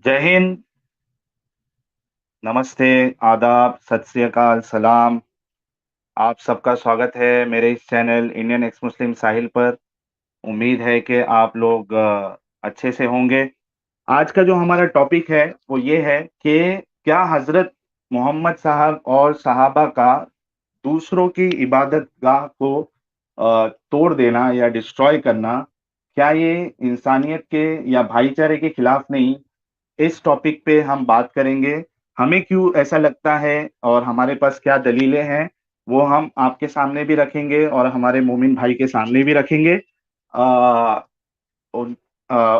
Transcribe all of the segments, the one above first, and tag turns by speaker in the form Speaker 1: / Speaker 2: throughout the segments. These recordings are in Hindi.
Speaker 1: जय हिंद, नमस्ते, आदाब, सत श्री अकाल, सलाम। आप सबका स्वागत है मेरे इस चैनल इंडियन एक्स मुस्लिम साहिल पर। उम्मीद है कि आप लोग अच्छे से होंगे। आज का जो हमारा टॉपिक है वो ये है कि क्या हज़रत मोहम्मद साहब और सहाबा का दूसरों की इबादतगाह को तोड़ देना या डिस्ट्रॉय करना, क्या ये इंसानियत के या भाईचारे के खिलाफ नहीं? इस टॉपिक पे हम बात करेंगे। हमें क्यों ऐसा लगता है और हमारे पास क्या दलीलें हैं, वो हम आपके सामने भी रखेंगे और हमारे मोमिन भाई के सामने भी रखेंगे। अ, उन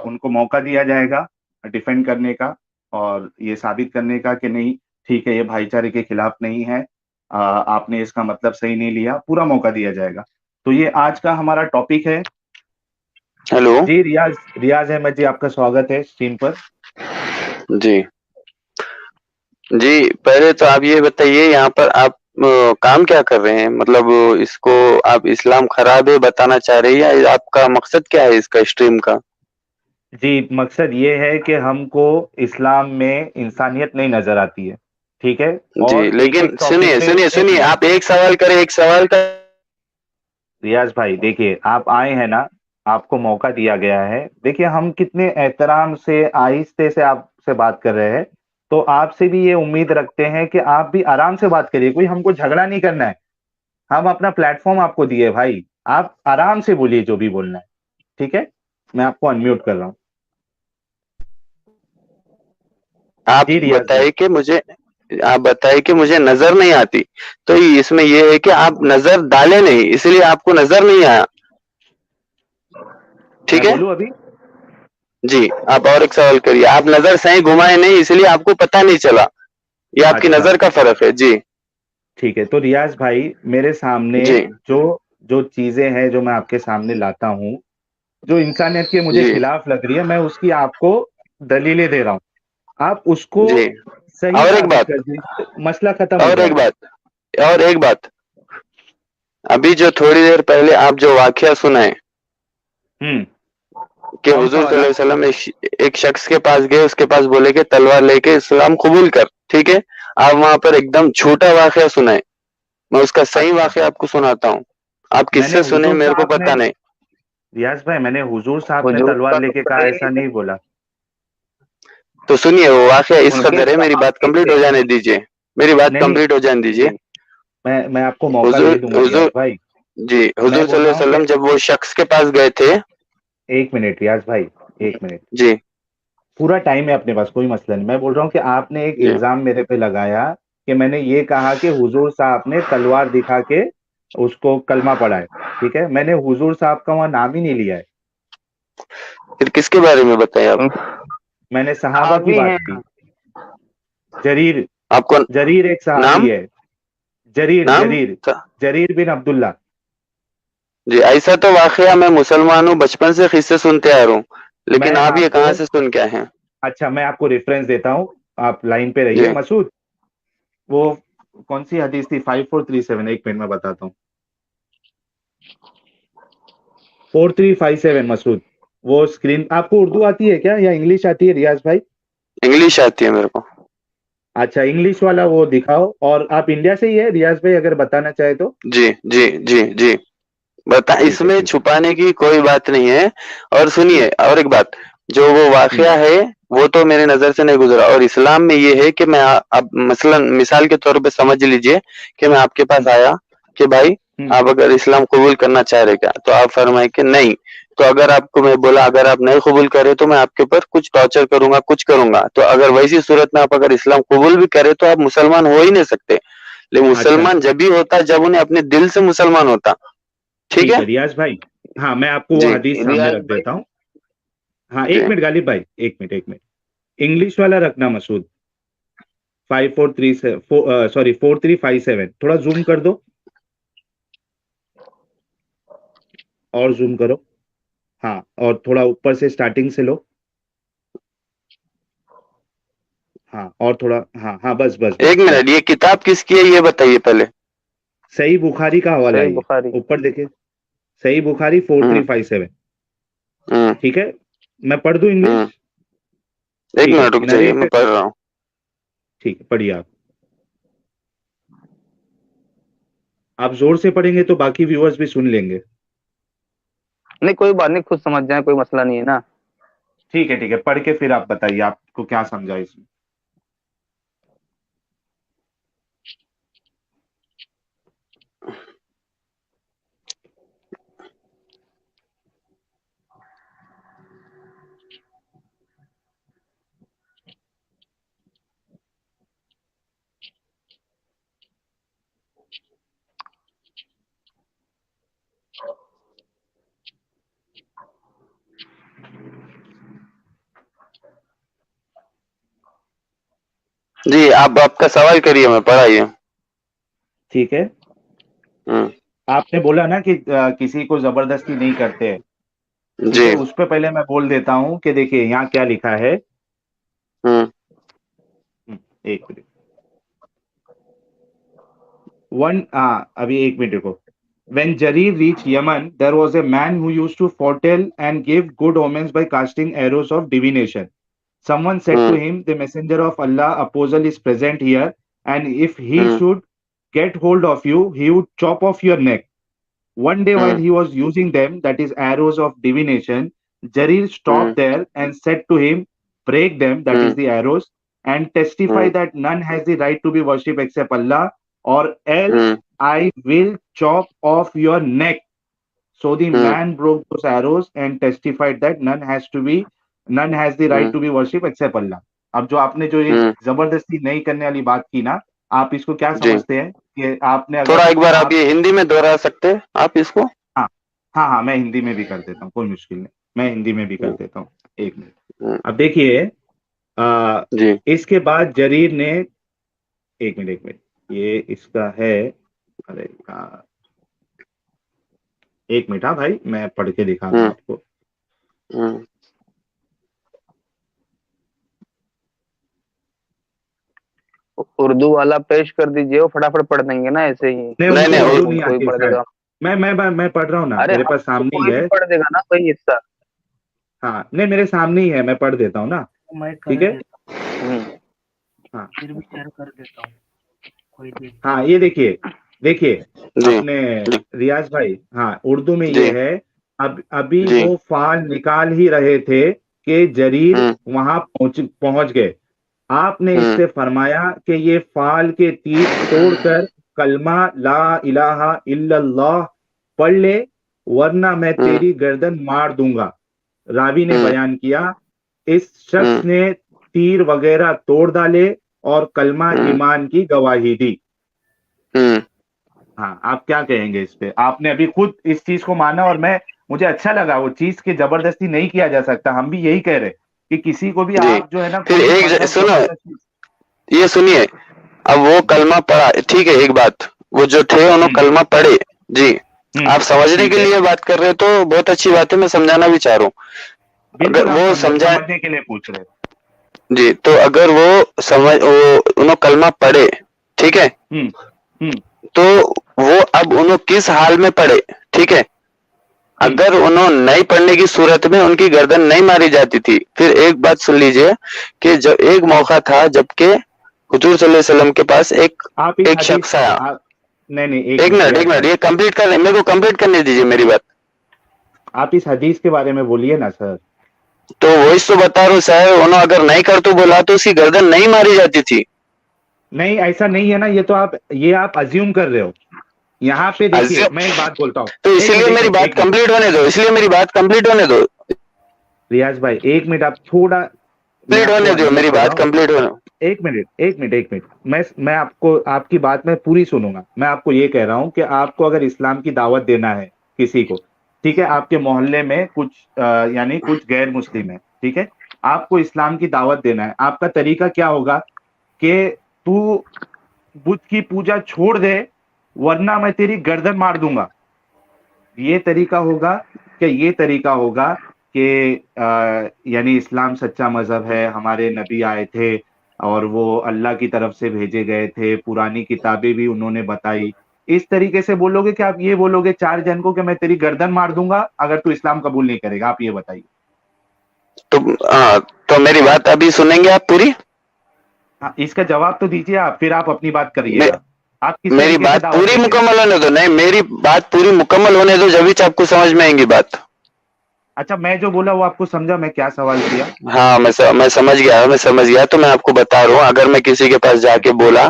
Speaker 1: उनको मौका दिया जाएगा डिफेंड करने का और ये साबित करने का कि नहीं, ठीक है, ये भाईचारे के खिलाफ नहीं है। आपने इसका मतलब सही नहीं लिया, पूरा मौका दिया जाएगा। तो ये आज का हमारा टॉपिक है।
Speaker 2: हेलो।
Speaker 1: जी, रियाज़ रियाज़ अहमद जी, आपका स्वागत है स्ट्रीम पर।
Speaker 2: जी, जी, पहले तो आप ये बताइए यहाँ पर आप काम क्या कर रहे हैं? मतलब इसको आप इस्लाम खराब है बताना चाह रहे हैं या आपका मकसद क्या है इसका स्ट्रीम का?
Speaker 1: जी, मकसद ये है कि हमको इस्लाम में इंसानियत नहीं नज़र आती है, ठीक है?
Speaker 2: जी,
Speaker 1: और
Speaker 2: लेकिन
Speaker 1: एक-एक टॉपिक
Speaker 2: सुनिए,
Speaker 1: पे
Speaker 2: सुनिए,
Speaker 1: 1
Speaker 2: सुनिए,
Speaker 1: मिनट,
Speaker 2: आप एक सवाल करें, एक सवाल का
Speaker 1: रियाज़ भाई देखिए, आप आए हैं ना, आपको मौका दिया गया है। देखिए, हम कितने एहतराम से, आहिस्ते से आपसे बात कर रहे हैं, तो आपसे भी ये उम्मीद रखते हैं कि आप भी आराम से बात करिए, कोई हमको झगड़ा नहीं करना है। हम अपना प्लेटफ़ॉर्म आपको दिए भाई, आप आराम से बोलिए जो भी बोलना है, ठीक है? मैं आपको अनम्यूट कर रहा हूँ।
Speaker 2: आप
Speaker 1: जी, रियाज़ भाई।
Speaker 2: बताइए कि मुझे आप बताइए कि मुझे नज़र नहीं आती। तो इसमें ये है कि आप नज़र डाले नहीं, इसलिए आपको नज़र नहीं आया, ठीक
Speaker 1: मैं
Speaker 2: है?
Speaker 1: बोलूँ अभी?
Speaker 2: जी, आप और एक सवाल करिए। आप नज़र सही घुमाए नहीं इसलिए आपको पता नहीं चला। ये आपकी
Speaker 1: अच्छा।
Speaker 2: नज़र का फ़र्क है। जी,
Speaker 1: ठीक है, तो रियाज़ भाई मेरे सामने
Speaker 2: जी,
Speaker 1: जो जो चीज़ें हैं जो मैं आपके सामने लाता हूँ, जो इंसानियत के मुझे
Speaker 2: जी,
Speaker 1: खिलाफ लग रही है, मैं उसकी आपको दलीलें दे रहा हूँ। आप उसको
Speaker 2: जी।
Speaker 1: सही
Speaker 2: और एक
Speaker 1: साबित
Speaker 2: बात
Speaker 1: कर दीजिए, मसला खत्म हो
Speaker 2: और एक
Speaker 1: जाएगा।
Speaker 2: बात और एक बात, अभी जो थोड़ी देर पहले आप जो वाक़या सुनाए
Speaker 1: हुँ,
Speaker 2: कि
Speaker 1: कौन-सा
Speaker 2: हुज़ूर
Speaker 1: वाला?
Speaker 2: सल्लल्लाहु अलैहि वसल्लम एक शख्स के पास गए, उसके पास बोले कि तलवार लेके इस्लाम कबूल कर, ठीक है? आप वहाँ पर एकदम झूठा वाक़या सुनाए। मैं उसका सही
Speaker 1: अच्छा,
Speaker 2: वाक़या आपको सुनाता हूँ। आप
Speaker 1: मैंने
Speaker 2: किससे सुने
Speaker 1: हुज़ूर
Speaker 2: मेरे को
Speaker 1: साहब ने
Speaker 2: पता नहीं।
Speaker 1: रियाज़ भाई, मैंने हुज़ूर साहब ने
Speaker 2: हुजूर
Speaker 1: तलवार
Speaker 2: का
Speaker 1: लेके कहा ऐसा नहीं बोला।
Speaker 2: तो सुनिए वो वाक़या इस
Speaker 1: उनके
Speaker 2: कदर है, मेरी बात
Speaker 1: सहाबी
Speaker 2: कंप्लीट
Speaker 1: थे।
Speaker 2: हो जाने दीजिए। मेरी बात
Speaker 1: नहीं, नहीं,
Speaker 2: कंप्लीट हो जाने दीजिए।
Speaker 1: मैं आपको मौका
Speaker 2: हुज़ूर
Speaker 1: दे दूँगा रियाज़
Speaker 2: हुज़ूर
Speaker 1: भाई।
Speaker 2: जी,
Speaker 1: मैं
Speaker 2: हुज़ूर
Speaker 1: बोल
Speaker 2: सल्लल्लाहु
Speaker 1: रहा
Speaker 2: अलैहि
Speaker 1: हूँ कि
Speaker 2: वसल्लम जब वो शख्स के पास गए थे।
Speaker 1: 1 मिनट रियाज़ भाई, 1 मिनट।
Speaker 2: जी,
Speaker 1: पूरा टाइम है अपने पास, कोई मसला नहीं। मैं बोल रहा हूँ कि आपने एक
Speaker 2: जी,
Speaker 1: इल्ज़ाम मेरे पे लगाया कि मैंने ये कहा कि हुज़ूर साहब ने तलवार दिखा के उसको कलमा पढ़ा है, ठीक है? मैंने हुज़ूर साहब का वहाँ नाम ही नहीं लिया है।
Speaker 2: फिर किसके बारे में बताएँ आप?
Speaker 1: मैंने सहाबा की
Speaker 2: सहाबी
Speaker 1: बात
Speaker 2: हैं।
Speaker 1: की। जरीर
Speaker 2: आपको
Speaker 1: जरीर एक सहाबी
Speaker 2: नाम
Speaker 1: है। जरीर
Speaker 2: नाम
Speaker 1: जरीर
Speaker 2: था?
Speaker 1: जरीर बिन अब्दुल्ला।
Speaker 2: जी, ऐसा तो वाक़या मैं मुसलमान हूँ, बचपन से किस्से सुनते आ रहा हूँ।
Speaker 1: मैं
Speaker 2: लेकिन आप ये
Speaker 1: आपको
Speaker 2: कहाँ से सुन के आए हैं?
Speaker 1: अच्छा, मैं आपको रेफ़रेंस देता हूँ, आप लाइन पे रहिए।
Speaker 2: जी,
Speaker 1: मसूद, वो कौन-सी हदीस थी? 5437, 1 मिनट में बताता हूँ। 4357 मसूद, वो स्क्रीन आपको उर्दू आती है क्या या इंग्लिश आती है रियाज़ भाई?
Speaker 2: इंग्लिश आती है मेरे को।
Speaker 1: अच्छा, इंग्लिश वाला वो दिखाओ। और आप इंडिया से ही है रियाज़ भाई, अगर बताना चाहें तो?
Speaker 2: जी, जी, जी, जी। बता
Speaker 1: ठीक है,
Speaker 2: इसमें
Speaker 1: ठीक है।
Speaker 2: छुपाने की कोई बात नहीं है। और
Speaker 1: जी।
Speaker 2: सुनिए और एक बात, जो वो
Speaker 1: हुँ,
Speaker 2: वाक़या है, वो तो मेरे नज़र से नहीं गुज़रा और इस्लाम में ये है कि मैं अब मसलन मिसाल के तौर पे समझ लीजिए कि मैं आपके पास
Speaker 1: हुँ,
Speaker 2: आया कि भाई
Speaker 1: हुँ।
Speaker 2: आप अगर इस्लाम कबूल करना चाह रहे क्या? तो आप फरमाए कि नहीं। तो अगर आपको मैं बोला अगर आप नहीं कबूल करे तो मैं आपके ऊपर कुछ टॉर्चर करूँगा, कुछ करूँगा। तो अगर वैसी सूरत में आप अगर इस्लाम कबूल भी करे तो आप मुसलमान हो ही नहीं सकते। लेकिन
Speaker 1: अच्छा,
Speaker 2: मुसलमान जब भी होता जब उन्हें अपने दिल से मुसलमान होता। ठीक
Speaker 1: ठीक
Speaker 2: है?
Speaker 1: है रियाज़ भाई। हाँ, मैं आपको वो
Speaker 2: जी,
Speaker 1: हदीस सामने
Speaker 2: रियाज़
Speaker 1: रख
Speaker 2: भाई।
Speaker 1: देता हूँ। हाँ,
Speaker 2: जी,
Speaker 1: 1 मिनट गालिब भाई, 1 मिनट, 1 मिनट। इंग्लिश वाला रखना मसूद, 5437 सॉरी 4357, थोड़ा ज़ूम कर दो और ज़ूम करो। हाँ, और थोड़ा ऊपर से स्टार्टिंग से लो। हाँ, और थोड़ा, हाँ, हाँ, बस, बस,
Speaker 2: एक
Speaker 1: बस,
Speaker 2: मिनट,
Speaker 1: बस।
Speaker 2: ये किताब किसकी है ये बताइए पहले?
Speaker 1: सही बुखारी का हवाला
Speaker 2: सही
Speaker 1: है ये,
Speaker 2: बुखारी।
Speaker 1: ऊपर देखिए। सही बुखारी
Speaker 2: हुँ,
Speaker 1: 4357,
Speaker 2: हुँ,
Speaker 1: ठीक है? मैं पढ़ दूँ इंग्लिश?
Speaker 2: हुँ। एक
Speaker 1: ठीक है,
Speaker 2: मिनट रुक जाइए, मैं
Speaker 1: नरेटर।
Speaker 2: पढ़ रहा हूँ।
Speaker 1: ठीक है, पढ़िए आप जोर से पढ़ेंगे तो बाकी व्यूअर्स भी सुन लेंगे।
Speaker 2: नहीं कोई बात नहीं, खुद समझ जाए, कोई मसला नहीं है ना।
Speaker 1: ठीक है, पढ़ के फिर आप बताइए आपको क्या समझा इसमें।
Speaker 2: जी आप आपका सवाल करिए, मैं पढ़ाइए।
Speaker 1: ठीक है,
Speaker 2: हम्म।
Speaker 1: आपने बोला ना कि किसी को जबरदस्ती नहीं करते हैं। ठीक
Speaker 2: जी।
Speaker 1: है, उस पे पहले मैं बोल देता हूँ कि देखिए यहाँ क्या लिखा है।
Speaker 2: हम्म।
Speaker 1: एक मिनट, अभी एक मिनट रुको। When Jarir reached Yemen, there was a man who used to foretell and give good omens by casting arrows of divination. Someone said to
Speaker 2: hmm.
Speaker 1: him, the messenger of Allah, apostle, is present here, and if he
Speaker 2: hmm.
Speaker 1: should get hold of you, he would chop off your neck. One day, while
Speaker 2: hmm.
Speaker 1: he was using them, that is, arrows of divination, Jarir
Speaker 2: hmm.
Speaker 1: stopped there and said to him, break them, that is,
Speaker 2: hmm.
Speaker 1: the arrows, and testify
Speaker 2: hmm.
Speaker 1: that none has the right to be worshipped except Allah, or else
Speaker 2: hmm.
Speaker 1: I will chop off your neck. So the
Speaker 2: hmm.
Speaker 1: man broke those arrows and testified that none has the right
Speaker 2: hmm.
Speaker 1: to be worshipped except Allah. अब जो आपने जो ये
Speaker 2: हम्म।
Speaker 1: जबरदस्ती नहीं करने वाली बात की ना, आप इसको क्या
Speaker 2: जी
Speaker 1: समझते हैं कि आपने
Speaker 2: थोड़ा
Speaker 1: अगर
Speaker 2: एक बार आप
Speaker 1: आप
Speaker 2: ये हिंदी में दोहरा सकते हैं आप इसको?
Speaker 1: हाँ हाँ, मैं हिंदी में भी कर देता हूँ, कोई मुश्किल नहीं, मैं हिंदी में भी कर
Speaker 2: हम्म।
Speaker 1: देता हूँ। एक मिनट।
Speaker 2: हम्म।
Speaker 1: अब देखिए, आ,
Speaker 2: जी।
Speaker 1: इसके बाद जरीर ने, एक मिनट, ये इसका है। अरे यार, एक मिनट, हाँ भाई, मैं पढ़ के दिखा रहा हूँ
Speaker 2: हम्म।
Speaker 1: आपको।
Speaker 2: हम्म। उर्दू वाला पेश कर दीजिए, वो फटाफट पढ़ देंगे ना ऐसे ही,
Speaker 1: नहीं,
Speaker 2: नहीं
Speaker 1: उनको
Speaker 2: नहीं
Speaker 1: उर्दू नहीं
Speaker 2: कोई
Speaker 1: आती है
Speaker 2: पढ़
Speaker 1: शायद।
Speaker 2: देगा।
Speaker 1: मैं पढ़ रहा हूँ ना,
Speaker 2: अरे
Speaker 1: मेरे
Speaker 2: हम
Speaker 1: पास
Speaker 2: तो
Speaker 1: सामने ही
Speaker 2: कोई भी
Speaker 1: है।
Speaker 2: पढ़ देगा ना कोई हिस्सा।
Speaker 1: हाँ, नहीं, मेरे सामने ही है, मैं पढ़ देता हूँ ना।
Speaker 3: मैं
Speaker 1: ठीक
Speaker 3: कर
Speaker 1: है।
Speaker 3: देता
Speaker 1: हाँ
Speaker 3: फिर भी शेयर कर देता हूँ, कोई देखता
Speaker 1: हाँ,
Speaker 3: है
Speaker 1: ये
Speaker 3: तो।
Speaker 1: देखिए, देखिए
Speaker 2: जी।
Speaker 1: अपने रियाज भाई, हाँ, उर्दू में
Speaker 2: जी।
Speaker 1: ये है। अब अभी
Speaker 2: जी।
Speaker 1: वो फाल निकाल ही रहे थे कि जरीर
Speaker 2: हम्म।
Speaker 1: वहां पहुंच पहुंच गए। आपने
Speaker 2: हम्म।
Speaker 1: इससे फरमाया कि ये फाल के तीर तोड़कर कलमा ला इलाहा इल्लल्लाह पढ़ ले, वरना मैं
Speaker 2: हम्म।
Speaker 1: तेरी गर्दन मार दूंगा। रावी ने
Speaker 2: हम्म।
Speaker 1: बयान किया, इस शख्स
Speaker 2: हम्म।
Speaker 1: ने तीर वगैरह तोड़ डाले और कलमा
Speaker 2: हम्म।
Speaker 1: ईमान की गवाही दी।
Speaker 2: हम्म।
Speaker 1: हाँ, आप क्या कहेंगे इस पे? आपने अभी खुद इस चीज को माना, और मैं मुझे अच्छा लगा, वो चीज की जबरदस्ती नहीं किया जा सकता। हम भी यही कह रहे कि किसी को भी
Speaker 2: जी
Speaker 1: आप जो है ना,
Speaker 2: फिर
Speaker 1: कोई भी
Speaker 2: एक
Speaker 1: मजहब
Speaker 2: सुनो,
Speaker 1: जबरदस्ती।
Speaker 2: ये सुनिए, अब वो
Speaker 1: जी।
Speaker 2: कलमा पढ़ा, ठीक है, एक बात, वो जो थे उन्होंने
Speaker 1: हम्म।
Speaker 2: कलमा पढ़े। जी।
Speaker 1: हम्म।
Speaker 2: आप समझने
Speaker 1: ठीक
Speaker 2: के
Speaker 1: है,
Speaker 2: लिए बात कर रहे हो तो बहुत अच्छी बात है, मैं समझाना भी चाह रहा हूँ। अगर
Speaker 1: बिल्कुल, हम
Speaker 2: वो समझा,
Speaker 1: समझने के लिए पूछ रहे हैं।
Speaker 2: जी, तो अगर वो समझ वो उन्होंने कलमा पढ़े, ठीक है,
Speaker 1: हम्म। हम्म।
Speaker 2: तो वो अब उन्होंने किस हाल में पढ़े, ठीक है,
Speaker 1: हम्म।
Speaker 2: अगर उन्होंने नहीं पढ़ने की सूरत में उनकी गर्दन नहीं मारी जाती थी। फिर एक बात सुन लीजिए कि जब एक मौका था जबकि हुजूर सल्लल्लाहु अलैहि वसल्लम के पास
Speaker 1: आप इस
Speaker 2: एक
Speaker 1: हदीस
Speaker 2: शख्स आया।
Speaker 1: आप नहीं नहीं,
Speaker 2: एक
Speaker 1: रियाज
Speaker 2: मिनट
Speaker 1: भाई,
Speaker 2: ये कंप्लीट कर, मेरे को कंप्लीट करने दीजिए मेरी बात।
Speaker 1: आप इस हदीस के बारे में बोलिए ना सर।
Speaker 2: तो वही तो बता रहा हूँ सर, उन्होंने अगर नहीं कर तो बोला तो उसकी गर्दन नहीं मारी जाती थी।
Speaker 1: नहीं, ऐसा नहीं है ना, ये आप अज्यूम कर रहे हो। यहाँ पे देखिए, मैं एक बात बोलता हूँ।
Speaker 2: तो
Speaker 1: एक मिनट,
Speaker 2: इसलिए
Speaker 1: एक
Speaker 2: मेरी
Speaker 1: मिनट,
Speaker 2: बात
Speaker 1: एक मिनट,
Speaker 2: कंप्लीट होने दो, इसलिए मेरी बात कंप्लीट होने दो,
Speaker 1: रियाज भाई, एक मिनट, आप थोड़ा, मैं
Speaker 2: कंप्लीट
Speaker 1: आपको
Speaker 2: होने दो,
Speaker 1: अंदर
Speaker 2: मेरी
Speaker 1: कर रहा
Speaker 2: बात
Speaker 1: हूँ।
Speaker 2: कंप्लीट होने।
Speaker 1: एक मिनट, मैं आपको, आपकी बात मैं पूरी सुनूंगा। मैं आपको ये कह रहा हूँ कि आपको अगर इस्लाम की दावत देना है किसी को, ठीक है, आपके मोहल्ले में कुछ यानी कुछ गैर मुस्लिम है, ठीक है, आपको इस्लाम की दावत देना है, आपका तरीका क्या होगा कि तू बुद्ध की पूजा छोड़ दे, वरना मैं तेरी गर्दन मार दूंगा। ये तरीका होगा कि ये तरीका होगा कि यानी इस्लाम सच्चा मजहब है, हमारे नबी आए थे और वो अल्लाह की तरफ से भेजे गए थे, पुरानी किताबें भी उन्होंने बताई। इस तरीके से बोलोगे कि आप ये बोलोगे चार जन को कि मैं तेरी गर्दन मार दूंगा अगर तू इस्लाम कबूल नहीं करेगा? आप ये बताइए।
Speaker 2: तो हाँ, तो मेरी बात अभी सुनेंगे आप पूरी?
Speaker 1: हाँ, इसका जवाब तो दीजिए आप, फिर आप अपनी बात
Speaker 2: मे,
Speaker 1: करिएगा। आप किस
Speaker 2: मेरी
Speaker 1: तरीके से
Speaker 2: बात
Speaker 1: दावत
Speaker 2: पूरी
Speaker 1: देते हैं?
Speaker 2: मुकम्मल होने दो। नहीं, मेरी बात पूरी मुकम्मल होने दो, जब भी आपको समझ में आएंगी बात।
Speaker 1: अच्छा, मैं जो बोला वो आपको समझा, मैं क्या सवाल किया?
Speaker 2: हाँ, मैं समझ गया। तो मैं आपको बता रहा हूँ, अगर मैं किसी के पास जाके बोला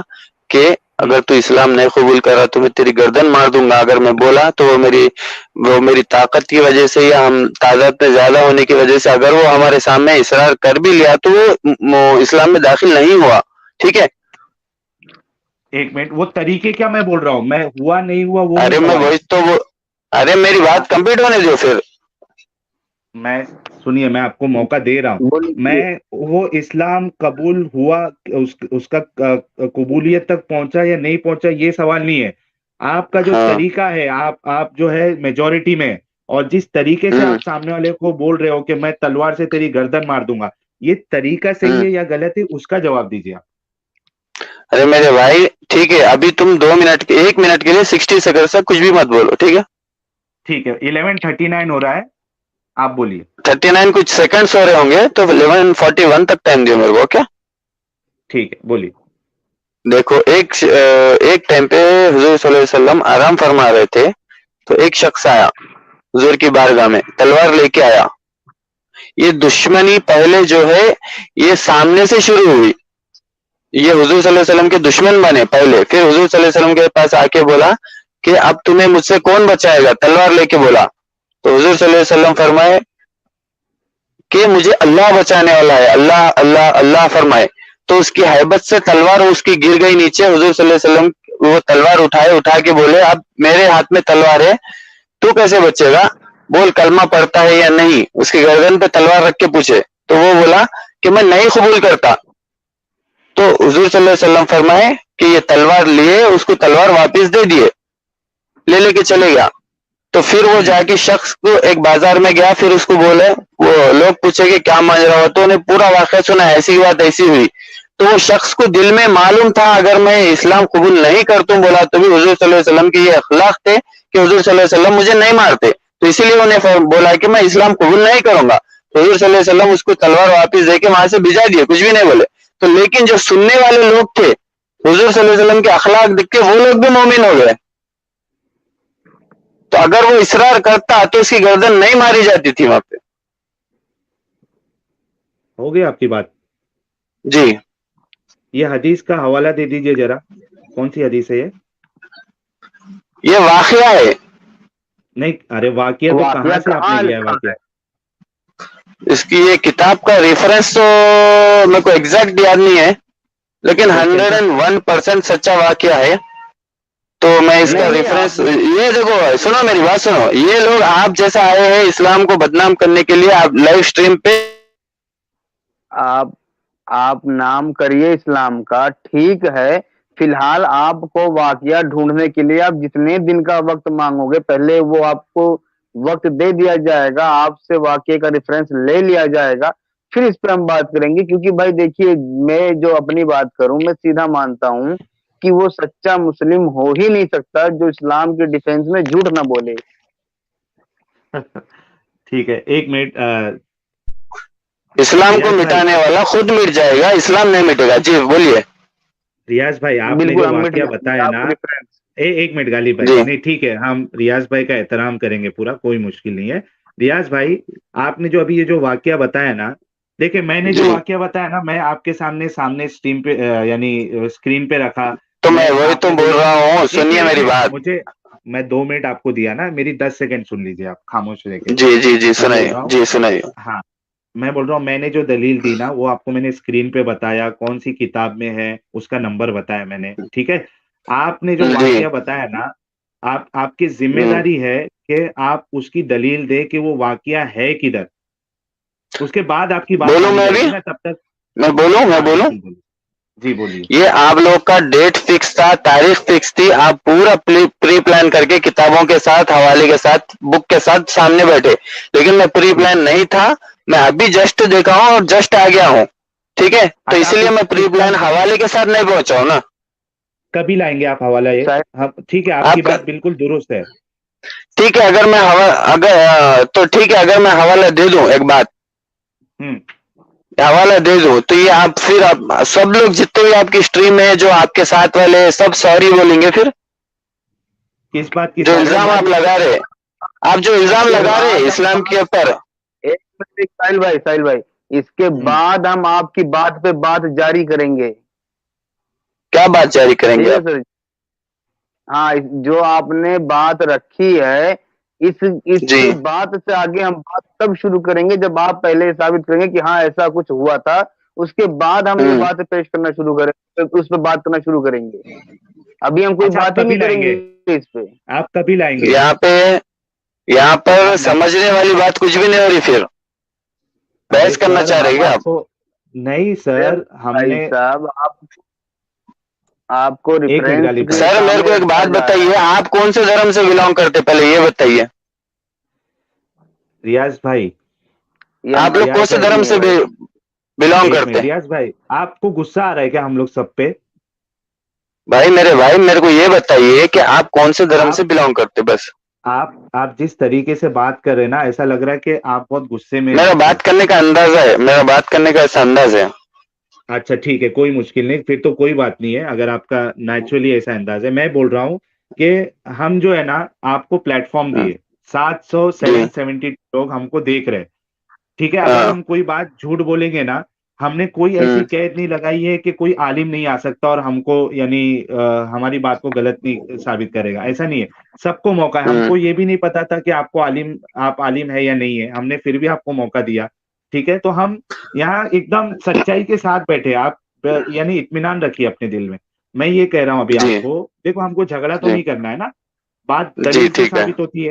Speaker 2: कि
Speaker 1: हम्म,
Speaker 2: अगर तू इस्लाम नहीं कबूल करा तो मैं तेरी गर्दन मार दूंगा, अगर मैं बोला तो वो मेरी ताकत की वजह से या हम तादाद में ज्यादा होने की वजह से अगर वो हमारे सामने इसरार कर भी लिया तो वो इस्लाम में दाखिल नहीं हुआ। ठीक है?
Speaker 1: एक मिनट, वो तरीके क्या मैं बोल रहा हूँ, मैं हुआ नहीं हुआ वो नहीं
Speaker 2: अरे मैं
Speaker 1: सवाल।
Speaker 2: वही तो वो अरे मेरी बात
Speaker 1: आप
Speaker 2: कंप्लीट होने दो फिर।
Speaker 1: मैं सुनिए, मैं आपको मौका दे रहा हूँ।
Speaker 3: बोलिए।
Speaker 1: मैं वो इस्लाम कबूल हुआ, उसका कबूलियत तक पहुंचा या नहीं पहुंचा, ये सवाल नहीं है। आपका जो
Speaker 2: हाँ।
Speaker 1: तरीका है, आप जो है मेजोरिटी में, और जिस तरीके से
Speaker 2: हम्म।
Speaker 1: आप सामने वाले को बोल रहे हो कि मैं तलवार से तेरी गर्दन मार दूंगा, ये तरीका सही
Speaker 2: हम्म।
Speaker 1: है या गलत है, उसका जवाब दीजिए आप।
Speaker 2: अरे मेरे भाई, ठीक है, अभी तुम 2 मिनट के 1 मिनट के लिए 60 सेकंड से कुछ भी मत बोलो, ठीक है?
Speaker 1: ठीक है, 11:39 हो रहा है, आप बोलिए।
Speaker 2: 39 कुछ सेकंड्स हो रहे होंगे, तो 11:41 तक टाइम दियो मेरे को, क्या?
Speaker 1: ठीक है, बोलिए।
Speaker 2: देखो, एक टाइम पे हुजूर सल्लल्लाहु अलैहि वसल्लम आराम फरमा रहे थे, तो एक शख्स आया हुजूर की बारगाह में, तलवार लेके आया। ये दुश्मनी पहले जो है, ये सामने से शुरू हुई। ये हुजूर सल्लल्लाहु अलैहि वसल्लम के दुश्मन बने पहले, फिर हुजूर सल्लल्लाहु अलैहि वसल्लम के पास आके बोला कि अब तुम्हें मुझसे कौन बचाएगा, तलवार लेके बोला। तो हुजूर सल्लल्लाहु अलैहि वसल्लम फरमाए कि मुझे अल्लाह बचाने वाला है, अल्लाह अल्लाह अल्लाह फरमाए। तो उसकी हैबत से तलवार उसकी गिर गई नीचे। हुजूर सल्लल्लाहु अलैहि वसल्लम वो तलवार उठा के बोले, अब मेरे हाथ में तलवार है, तू कैसे बचेगा, बोल कलमा पढ़ता है या नहीं। उसकी गर्दन पे तलवार रख के पूछे, तो वो बोला कि मैं नहीं कबूल करता। तो हुजूर सल्लल्लाहु अलैहि वसल्लम फरमाए कि ये तलवार लिए, उसको तलवार वापस दे दिए, लेके चले गया। तो फिर वो
Speaker 1: हम्म।
Speaker 2: जाके शख्स को एक बाजार में गया, फिर उसको बोले, वो लोग पूछे कि क्या माजरा हुआ, तो उन्हें पूरा वाकया सुना, ऐसी बात ऐसी हुई। तो वो शख्स को दिल में मालूम था अगर मैं इस्लाम कबूल नहीं करता बोला तो भी हुजूर सल्लल्लाहु अलैहि वसल्लम के ये अखलाक थे कि हुजूर सल्लल्लाहु अलैहि वसल्लम मुझे नहीं मारते, तो इसीलिए उन्हें बोला कि मैं इस्लाम कबूल नहीं करूंगा। तो हुजूर सल्लल्लाहु अलैहि वसल्लम उसको तलवार वापस देके वहां से भिजा दिए, कुछ भी नहीं बोले। तो लेकिन जो सुनने वाले लोग थे, हुजूर सल्लल्लाहु अलैहि वसल्लम के अखलाक देख के वो लोग भी मोमिन हो गए। तो अगर वो इसरार करता तो उसकी गर्दन नहीं मारी जाती थी वहां पे।
Speaker 1: हो गई आपकी बात।
Speaker 2: जी।
Speaker 1: ये हदीस का हवाला दे दीजिए जरा, कौन सी हदीस है ये?
Speaker 2: ये वाकया है।
Speaker 1: नहीं, अरे वाकया तो
Speaker 3: वाकया
Speaker 1: कहाँ से आपने
Speaker 3: कहाँ
Speaker 1: लिया है
Speaker 3: लिखा
Speaker 1: वाकया?
Speaker 3: है?
Speaker 2: इसकी ये किताब का रेफरेंस तो मेरे को एग्जैक्ट याद नहीं है, लेकिन
Speaker 1: तो कैसा?
Speaker 2: 101% सच्चा वाकया है। तो मैं इसका
Speaker 3: नहीं
Speaker 2: रेफरेंस,
Speaker 3: आपने
Speaker 2: ये देखो, सुनो मेरी बात सुनो, ये लोग आप जैसा आए हैं इस्लाम को बदनाम करने के लिए, आप लाइव स्ट्रीम पे
Speaker 3: आप आप नाम करिए इस्लाम का, ठीक है। फिलहाल आपको वाकया ढूंढने के लिए आप जितने दिन का वक्त मांगोगे, पहले वो आपको वक्त दे दिया जाएगा, आपसे वाकये का रेफरेंस ले लिया जाएगा, फिर इस पर हम बात करेंगे। क्योंकि भाई देखिए, मैं जो अपनी बात करूं, मैं सीधा मानता हूं कि वो सच्चा मुस्लिम हो ही नहीं सकता जो इस्लाम के डिफेंस में झूठ ना बोले।
Speaker 1: ठीक है, एक मिनट।
Speaker 2: इस्लाम को
Speaker 1: रियाज भाई,
Speaker 2: मिटाने वाला खुद मिट जाएगा, इस्लाम नहीं मिटेगा। जी बोलिए।
Speaker 1: रियाज भाई, आपने
Speaker 3: बिल्कुल
Speaker 1: जो
Speaker 3: हम मिट
Speaker 1: वाकया
Speaker 3: जाएंगे,
Speaker 1: बताया ना,
Speaker 3: आप रेफरेंस।
Speaker 1: एक मिनट गालिब भाई,
Speaker 2: जी।
Speaker 1: नहीं ठीक है, हम रियाज भाई का एहतराम करेंगे पूरा, कोई मुश्किल नहीं है। रियाज भाई, आपने जो अभी ये जो वाकया बताया ना, देखिए मैंने जो
Speaker 2: जी।
Speaker 1: वाकया बताया ना, मैं आपके सामने सामने स्ट्रीम पे यानी स्क्रीन पे रखा।
Speaker 2: तो मैं
Speaker 1: मैं
Speaker 2: वही तो
Speaker 1: आपने
Speaker 2: बोल
Speaker 1: बोले,
Speaker 2: रहा हूँ, सुनिए
Speaker 1: एक
Speaker 2: मेरी
Speaker 1: मिनट
Speaker 2: बात।
Speaker 1: मुझे, मैं 2 मिनट आपको दिया ना, मेरी 10 सेकंड सुन लीजिए आप खामोश रह के।
Speaker 2: जी जी जी,
Speaker 1: मैं बोल
Speaker 2: सुनाइए,
Speaker 1: रहा हूँ,
Speaker 2: जी सुनाइए।
Speaker 1: हाँ, मैं बोल रहा हूँ, मैंने जो दलील दी ना, वो आपको मैंने स्क्रीन पे बताया, कौन सी किताब में है, उसका नंबर बताया मैंने, ठीक है। आपने जो
Speaker 2: जी।
Speaker 1: वाकया बताया ना, आपकी
Speaker 2: हम्म।
Speaker 1: जिम्मेदारी है कि आप उसकी दलील दे कि वो वाकया है किधर, उसके बाद आपकी बात
Speaker 2: बोलूं
Speaker 1: मानी
Speaker 2: मैं अभी?
Speaker 1: जाएगी ना, तब तक।
Speaker 2: मैं
Speaker 1: हाँ
Speaker 2: बोलूं?
Speaker 1: बिल्कुल, बोलिए। जी बोलिए।
Speaker 2: ये आप लोग का डेट फिक्स था, तारीख फिक्स थी, आप पूरा प्री प्लान करके किताबों के साथ, हवाले के साथ, बुक के साथ सामने बैठे, लेकिन मैं प्री
Speaker 1: ठीक
Speaker 2: प्लान
Speaker 1: है।
Speaker 2: नहीं था। मैं अभी जस्ट देखा हूँ और जस्ट आ गया हूँ, ठीक है? तो
Speaker 1: अच्छा, आप
Speaker 2: इसलिए मैं प्री
Speaker 1: इसका
Speaker 2: प्लान हवाले के साथ नहीं पहुंचा हूँ ना।
Speaker 1: कभी लाएंगे आप हवाला ये?
Speaker 3: शायद
Speaker 1: हम, ठीक है, आपकी
Speaker 2: आप
Speaker 1: बात बिल्कुल दुरुस्त है।
Speaker 2: ठीक है, अगर मैं हवा अगर तो ठीक है, अगर मैं हवाला दे दूं, एक बात, हवाला दे दो, तो ये आप फिर आप सब लोग जितने भी आपकी स्ट्रीम है, जो आपके साथ वाले सब सॉरी बोलेंगे फिर?
Speaker 1: किस बात की
Speaker 2: जो
Speaker 1: सॉरी
Speaker 2: इल्जाम आप
Speaker 1: भाई?
Speaker 2: लगा रहे, आप जो इल्जाम
Speaker 3: इसके
Speaker 2: लगा रहे
Speaker 3: बाद
Speaker 2: इस्लाम के ऊपर।
Speaker 3: एक मिनट, साहिल भाई, इसके बाद हम आपकी बात पे बात जारी करेंगे।
Speaker 2: क्या बात जारी करेंगे
Speaker 3: ठीक है
Speaker 2: आप?
Speaker 3: सर। हाँ, जो आपने बात रखी है,
Speaker 2: जी।
Speaker 3: इसके बाद से आगे हम बात तब शुरू करेंगे जब आप पहले साबित करेंगे कि हाँ ऐसा कुछ हुआ था। उसके बाद हम ये बातें पेश करना शुरू करेंगे, उस पर बात करना शुरू करेंगे। अभी हम कोई
Speaker 1: अच्छा, आप
Speaker 3: बात ही
Speaker 1: कभी
Speaker 3: नहीं
Speaker 1: लाएंगे?
Speaker 3: करेंगे इस पे।
Speaker 1: आप कभी लाएंगे?
Speaker 2: यहाँ पर
Speaker 1: आप ला
Speaker 2: समझने वाली बात कुछ भी नहीं हो रही, फिर
Speaker 1: अरे
Speaker 2: बहस करना
Speaker 1: सर,
Speaker 2: चाह रहे
Speaker 1: हम
Speaker 2: हैं क्या आप?
Speaker 1: आपको नहीं
Speaker 3: अरे
Speaker 1: सर,
Speaker 3: भाई
Speaker 1: हमने
Speaker 3: साहब, आपको
Speaker 1: एक मिनट
Speaker 3: रेफरेंस
Speaker 1: गालिब भाई।
Speaker 3: के
Speaker 2: सर मेरे को
Speaker 3: सामने
Speaker 2: एक
Speaker 3: रखा
Speaker 2: बात
Speaker 3: जा रहा
Speaker 2: बताइए,
Speaker 3: है।
Speaker 2: आप कौन से धर्म से बिलोंग करते, पहले ये बताइए।
Speaker 1: रियाज भाई,
Speaker 3: ये
Speaker 2: आप लोग कौन
Speaker 1: रियाज
Speaker 2: से
Speaker 1: भाई,
Speaker 2: धर्म से बिलोंग
Speaker 1: एक
Speaker 2: करते
Speaker 1: मिनट
Speaker 2: हैं?
Speaker 1: रियाज भाई, आपको गुस्सा आ रहा है क्या हम लोग सब पे?
Speaker 2: भाई मेरे को ये बताइए कि आप कौन से धर्म से
Speaker 1: आप
Speaker 2: बिलोंग करते, बस।
Speaker 1: आप जिस तरीके से बात कर रहे हैं ना, ऐसा लग रहा है कि आप बहुत गुस्से में हैं
Speaker 2: मेरा
Speaker 1: हमसे।
Speaker 2: बात करने का अंदाजा है, मेरा बात करने का ऐसा अंदाज है।
Speaker 1: अच्छा ठीक है, कोई मुश्किल नहीं, फिर तो कोई बात नहीं है अगर आपका नेचुरली ऐसा अंदाज है। मैं बोल रहा हूँ कि हम जो है ना, आपको प्लेटफॉर्म
Speaker 2: हाँ,
Speaker 1: दिए, 700
Speaker 2: जी।
Speaker 1: 770 लोग हमको देख रहे हैं। ठीक है, अगर
Speaker 2: हाँ।
Speaker 1: हम कोई बात झूठ बोलेंगे ना, हमने कोई ऐसी कैद नहीं लगाई है कि कोई आलिम नहीं आ सकता और हमको यानी हमारी बात को गलत नहीं साबित करेगा, ऐसा नहीं है। सबको मौका है।
Speaker 2: हम्म।
Speaker 1: हमको ये भी नहीं पता था कि आप आलिम है या नहीं है, हमने फिर भी आपको मौका दिया। ठीक है, तो हम यहाँ एकदम सच्चाई के साथ बैठे। आप यानी इत्मीनान रखिए अपने दिल में। मैं ये कह रहा हूँ अभी
Speaker 2: जी।
Speaker 1: आपको, देखो हमको झगड़ा तो
Speaker 2: जी।
Speaker 1: नहीं करना है ना, बात
Speaker 2: जी,
Speaker 1: दलील से
Speaker 2: ठीक है।
Speaker 1: साबित होती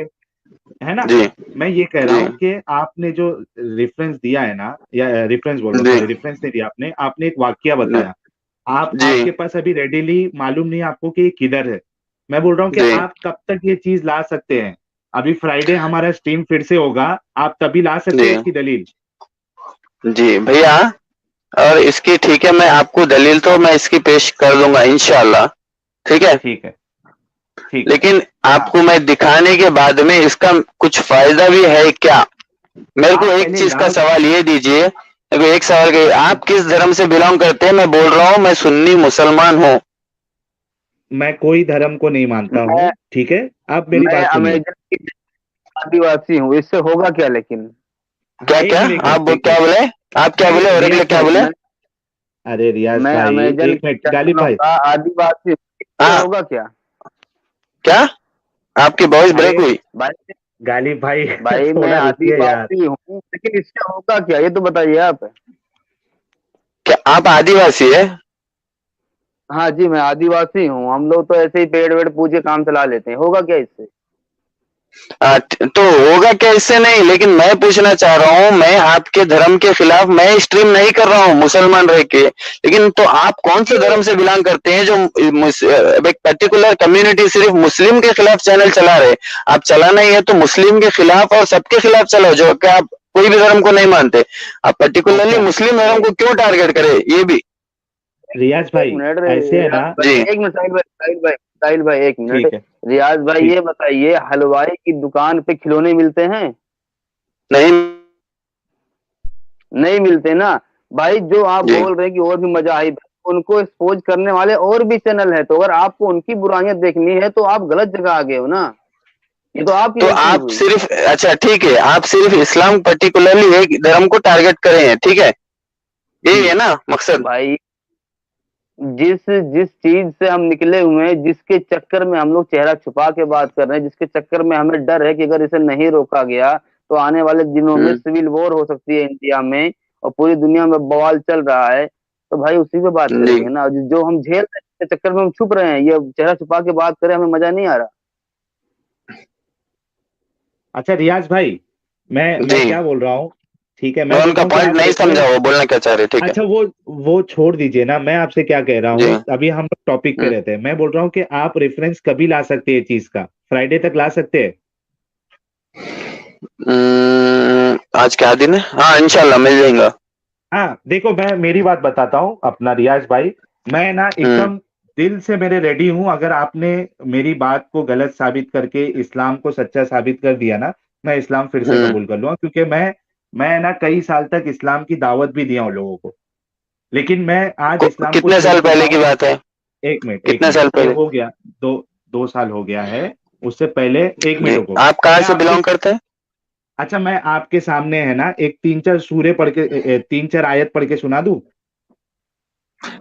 Speaker 1: है ना?
Speaker 2: जी।
Speaker 1: मैं ये कह रहा
Speaker 2: जी।
Speaker 1: हूँ कि आपने जो रेफरेंस दिया है ना, या रेफरेंस बोल रहा हूँ,
Speaker 2: जी।
Speaker 1: सॉरी, रेफरेंस नहीं दिया आपने, आपने एक वाकया बताया।
Speaker 2: जी।
Speaker 1: आपके पास अभी रेडीली मालूम नहीं आपको कि ये किधर है। मैं बोल रहा हूँ कि
Speaker 2: जी।
Speaker 1: आप कब तक ये चीज ला सकते हैं? अभी फ्राइडे हमारा स्ट्रीम फिर से होगा, आप तभी ला सकते हैं
Speaker 2: जी।
Speaker 1: इसकी दलील।
Speaker 2: जी भैया, और इसकी ठीक है, मैं आपको दलील तो मैं इसकी पेश कर दूंगा इंशाल्लाह। ठीक है।
Speaker 1: ठीक है, ठीक है।
Speaker 2: लेकिन
Speaker 1: हाँ,
Speaker 2: आपको मैं दिखाने के बाद में इसका कुछ फायदा भी है क्या? मेरे को
Speaker 1: आप
Speaker 2: एक
Speaker 1: पहले
Speaker 2: चीज का
Speaker 1: ला।
Speaker 2: सवाल ये दीजिए, मेरे को एक सवाल के, आप किस धर्म से बिलोंग करते हैं? मैं बोल रहा हूँ मैं सुन्नी मुसलमान हूँ।
Speaker 1: मैं कोई धर्म को नहीं मानता हूँ,
Speaker 3: मैं
Speaker 1: ठीक है, आप मेरी
Speaker 3: मैं
Speaker 1: बात सुनिए।
Speaker 3: अमेजन की आदिवासी हूँ, इससे होगा क्या लेकिन?
Speaker 1: हाँ,
Speaker 2: क्या
Speaker 1: एक
Speaker 2: क्या?
Speaker 1: मिनट एक
Speaker 2: आप
Speaker 1: मिनट एक
Speaker 2: क्या
Speaker 1: मिनट।
Speaker 2: बोले? आप क्या बोले? और अगले
Speaker 1: रियाज
Speaker 2: क्या
Speaker 1: भाई,
Speaker 2: बोले?
Speaker 1: अरे रियाज
Speaker 3: मैं
Speaker 1: भाई,
Speaker 3: अमेजन
Speaker 1: एक
Speaker 3: के
Speaker 1: मिनट, गालिब
Speaker 3: जंगलों
Speaker 1: भाई।
Speaker 3: का आदिवासी हूँ, इससे
Speaker 2: हाँ।
Speaker 3: होगा क्या?
Speaker 2: क्या? आपकी वॉइस
Speaker 1: अरे
Speaker 2: ब्रेक हुई।
Speaker 3: भाई
Speaker 1: गालिब भाई
Speaker 3: भाई मैं
Speaker 1: थोड़ा रुकिए यार।
Speaker 3: आदिवासी हूँ, लेकिन इससे होगा क्या, ये तो बताइए आप।
Speaker 2: क्या आप आदिवासी है?
Speaker 3: हाँ जी, मैं आदिवासी हूँ। हम लोग तो ऐसे ही पेड़ वेड़ पूजे काम चला लेते हैं, होगा क्या इससे?
Speaker 2: तो होगा क्या इससे? नहीं, लेकिन मैं पूछना चाह रहा हूँ, मैं आपके धर्म के खिलाफ मैं स्ट्रीम नहीं कर रहा हूँ मुसलमान रह के, लेकिन तो आप कौन से धर्म से बिलोंग करते हैं जो एक पर्टिकुलर कम्युनिटी सिर्फ मुस्लिम के खिलाफ चैनल चला रहे? आप चलाना ही है तो मुस्लिम के खिलाफ और सबके खिलाफ चलाओ, जो कि आप कोई भी धर्म को नहीं मानते। आप पर्टिकुलरली
Speaker 1: अच्छा
Speaker 2: मुस्लिम धर्म को क्यों टारगेट करें, ये भी।
Speaker 1: रियाज
Speaker 3: एक
Speaker 1: भाई,
Speaker 3: मिनट
Speaker 1: ऐसे है
Speaker 3: रियाज
Speaker 1: ना।
Speaker 2: जी।
Speaker 3: भाई, एक मिनट साहिल भाई, एक मिनट।
Speaker 1: ठीक है,
Speaker 3: रियाज भाई,
Speaker 1: ठीक।
Speaker 3: ये बताइए, हलवाई की दुकान पे खिलौने मिलते हैं?
Speaker 2: नहीं।
Speaker 3: नहीं मिलते ना। भाई जो आप
Speaker 2: जी।
Speaker 3: बोल रहे हैं कि और भी मजाहिब है, उनको एक्सपोज करने वाले और भी चैनल है, तो अगर आपको उनकी बुराइयां देखनी है तो आप गलत जगह आ गए हो ना। ये तो आपकी
Speaker 2: तो
Speaker 3: गलती
Speaker 2: आप
Speaker 3: हुई।
Speaker 2: सिर्फ, अच्छा ठीक है, आप सिर्फ इस्लाम पर्टिकुलरली एक धर्म को टारगेट करे हैं, ठीक है, यही है ना मकसद?
Speaker 3: भाई जिस जिस चीज से हम निकले हुए हैं, जिसके चक्कर में हम लोग चेहरा छुपा के बात कर रहे हैं, जिसके चक्कर में हमें डर है कि अगर इसे नहीं रोका गया तो आने वाले दिनों में सिविल वॉर हो सकती है इंडिया में, और पूरी दुनिया में बवाल चल रहा है, तो भाई उसी पे बात
Speaker 2: जी।
Speaker 3: करेंगे ना। जो हम झेल रहे हैं, इसके चक्कर में हम छुप रहे हैं, ये चेहरा छुपा के बात करें, हमें मजा नहीं आ रहा।
Speaker 1: अच्छा रियाज भाई, मैं
Speaker 2: जी।
Speaker 1: क्या बोल रहा हूँ, ठीक है,
Speaker 2: मैं
Speaker 1: मैं बोल
Speaker 2: उनका
Speaker 1: रहा हूँ कि
Speaker 2: पॉइंट
Speaker 1: आप
Speaker 2: नहीं समझा,
Speaker 1: रेफरेंस।
Speaker 2: वो बोलना क्या चाह रहे, ठीक है।
Speaker 1: अच्छा, वो छोड़ दीजिए ना, मैं आपसे क्या कह रहा
Speaker 2: जी।
Speaker 1: हूँ, अभी हम लोग टॉपिक पे
Speaker 2: हम्म।
Speaker 1: रहते हैं। मैं बोल रहा हूँ कि आप रेफरेंस कभी ला सकते हैं चीज का? फ्राइडे तक ला सकते हैं?
Speaker 2: आज क्या दिन है? हाँ, इंशाल्लाह मिल जाएगा।
Speaker 1: हाँ देखो, मैं मेरी बात बताता हूँ अपना रियाज भाई। मैं ना
Speaker 2: हम्म।
Speaker 1: एकदम दिल से मेरे रेडी हूँ, अगर आपने मेरी बात को गलत साबित करके इस्लाम को सच्चा साबित कर दिया ना, मैं इस्लाम फिर से
Speaker 2: हम्म।
Speaker 1: कबूल कर लूंगा, क्योंकि मैं मैं ना कई साल तक इस्लाम की दावत भी दिया हूँ लोगों को, लेकिन मैं आज इस्लाम को
Speaker 2: कितने
Speaker 1: छोड़
Speaker 2: साल
Speaker 1: चुका
Speaker 2: पहले की
Speaker 1: हूँ।
Speaker 2: बात है?
Speaker 1: एक मिनट, एक
Speaker 2: कितने
Speaker 1: मिनट,
Speaker 2: साल
Speaker 1: ये
Speaker 2: पहले?
Speaker 1: हो गया, दो 2 साल हो गया है। उससे पहले, एक मिनट
Speaker 2: जी,
Speaker 1: रुको।
Speaker 2: आप कहाँ
Speaker 1: मैं
Speaker 2: से
Speaker 1: आपके
Speaker 2: बिलोंग करते हैं?
Speaker 1: अच्छा, मैं आपके सामने है ना एक 3-4 सूरे पढ़ के 3-4 आयत पढ़ के सुना दूं?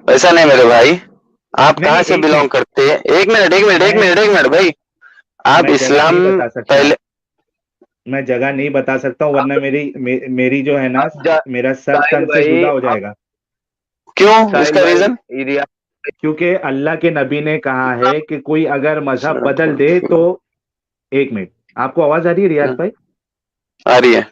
Speaker 2: वैसा नहीं मेरे भाई, आप
Speaker 1: नहीं
Speaker 2: कहाँ
Speaker 1: नहीं,
Speaker 2: से
Speaker 1: एक
Speaker 2: बिलोंग
Speaker 1: मिनट।
Speaker 2: करते हैं? एक मिनट, एक मिनट, एक
Speaker 1: मैं
Speaker 2: मिनट, एक मिनट भाई। आप
Speaker 1: मैं जगह
Speaker 2: इस्लाम
Speaker 1: नहीं बता सकता।
Speaker 2: पहले।
Speaker 1: मैं जगह नहीं बता सकता हूँ, वरना मेरी जो है ना,
Speaker 3: अब जा
Speaker 1: मेरा सर
Speaker 3: साहिल
Speaker 1: तन से
Speaker 3: भाई,
Speaker 1: जुदा हो
Speaker 3: अब
Speaker 1: जाएगा।
Speaker 2: क्यों,
Speaker 3: साहिल
Speaker 2: इसका
Speaker 3: भाई,
Speaker 2: रीजन?
Speaker 3: रिया
Speaker 1: क्योंकि अल्लाह के नबी ने कहा है कि कोई अगर मजहब बदल दे तो, एक मिनट, आपको आवाज आ रही है रियाज भाई?
Speaker 2: आ रही है।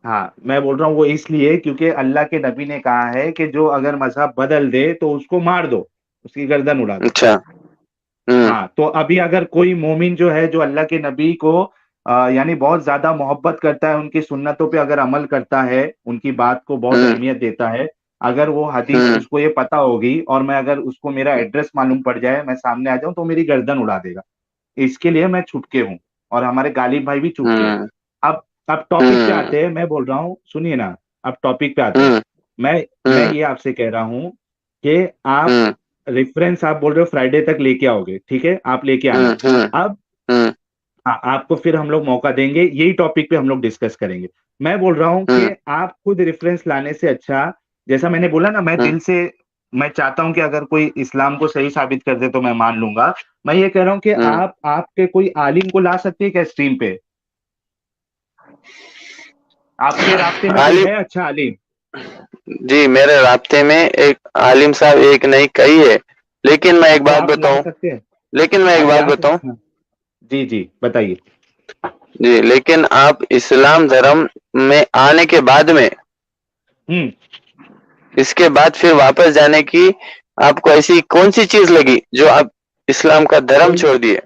Speaker 1: हाँ, मैं बोल रहा हूँ वो इसलिए क्योंकि अल्लाह के नबी ने कहा है कि जो अगर मजहब बदल दे तो उसको मार दो, उसकी गर्दन उड़ा दो।
Speaker 2: अच्छा। हम्म।
Speaker 1: हाँ, तो अभी अगर कोई मोमिन जो है, जो अल्लाह के नबी को यानी बहुत ज्यादा मोहब्बत करता है, उनकी सुन्नतों पे अगर अमल करता है, उनकी बात को बहुत
Speaker 2: हम्म।
Speaker 1: अहमियत देता है, अगर वो हदीस
Speaker 2: हम्म।
Speaker 1: उसको ये पता होगी और मैं अगर उसको मेरा एड्रेस मालूम पड़ जाए, मैं सामने आ जाऊं, तो मेरी गर्दन उड़ा देगा। इसके लिए मैं छुटके हूँ, और हमारे गालिब भाई भी छुटके हैं।
Speaker 2: हम्म।
Speaker 1: अब अब टॉपिक पे
Speaker 2: हम्म।
Speaker 1: आते हैं, मैं बोल रहा हूँ, सुनिए ना। अब टॉपिक पे आते हैं।
Speaker 2: हम्म।
Speaker 1: मैं
Speaker 2: हम्म।
Speaker 1: ये आपसे कह रहा हूँ कि आप
Speaker 2: हम्म।
Speaker 1: रेफरेंस, आप बोल रहे हो फ्राइडे तक लेके आओगे, ठीक है, आप लेके आना।
Speaker 2: हम्म। हम्म।
Speaker 1: अब
Speaker 2: हम्म।
Speaker 1: हाँ, आपको फिर हम लोग मौका देंगे, यही टॉपिक पे हम लोग डिस्कस करेंगे। मैं बोल रहा हूँ कि
Speaker 2: हम्म।
Speaker 1: आप खुद रेफरेंस लाने से अच्छा, जैसा मैंने बोला ना, मैं
Speaker 2: हम्म।
Speaker 1: दिल से मैं चाहता हूं कि अगर कोई इस्लाम को सही साबित कर दे तो मैं मान लूंगा। मैं ये कह रहा हूँ कि
Speaker 2: हम्म।
Speaker 1: आप आपके कोई आलिम को ला सकते हैं क्या स्ट्रीम पे? आपके रास्ते में कोई
Speaker 2: आलिम।
Speaker 1: है अच्छा आलिम?
Speaker 2: जी, मेरे राब्ते में एक आलिम साहब, एक नहीं कई है। लेकिन मैं एक
Speaker 1: तो
Speaker 2: बात
Speaker 1: आप ला
Speaker 2: बताऊं।
Speaker 1: सकते हैं?
Speaker 2: लेकिन मैं एक
Speaker 1: आप
Speaker 2: बात
Speaker 1: ला
Speaker 2: बताऊं।
Speaker 1: सकते हैं? जी जी, बताइए।
Speaker 2: जी, लेकिन आप इस्लाम धर्म में आने के बाद में,
Speaker 1: हम्म।
Speaker 2: इसके बाद फिर वापस जाने की आपको ऐसी कौन सी चीज लगी जो आप इस्लाम का धर्म
Speaker 1: वही
Speaker 2: छोड़ दिए?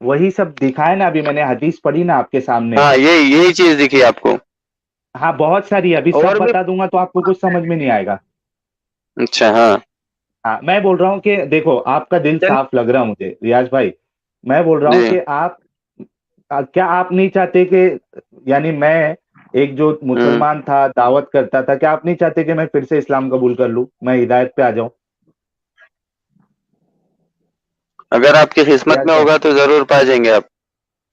Speaker 1: वही सब दिखाए ना, अभी मैंने हदीस पढ़ी ना आपके सामने।
Speaker 2: हाँ, यही चीज दिखी आपको?
Speaker 1: हाँ, बहुत सारी, अभी सब
Speaker 3: और भी
Speaker 1: बता दूंगा तो आपको कुछ समझ में नहीं आएगा।
Speaker 2: अच्छा। हाँ।
Speaker 1: हाँ, मैं बोल रहा हूँ कि देखो, आपका दिल साफ लग रहा है मुझे रियाज भाई। मैं बोल रहा हूँ
Speaker 2: जी।
Speaker 1: कि आप क्या आप नहीं चाहते कि, यानी मैं एक जो
Speaker 2: हम्म।
Speaker 1: मुसलमान था, दावत करता था, क्या आप नहीं चाहते कि मैं फिर से इस्लाम कबूल कर लूं, मैं हिदायत पे आ जाऊं?
Speaker 2: अगर आपकी किस्मत
Speaker 1: रियाज
Speaker 2: में
Speaker 1: भाई,
Speaker 2: होगा तो जरूर पा जाएंगे आप।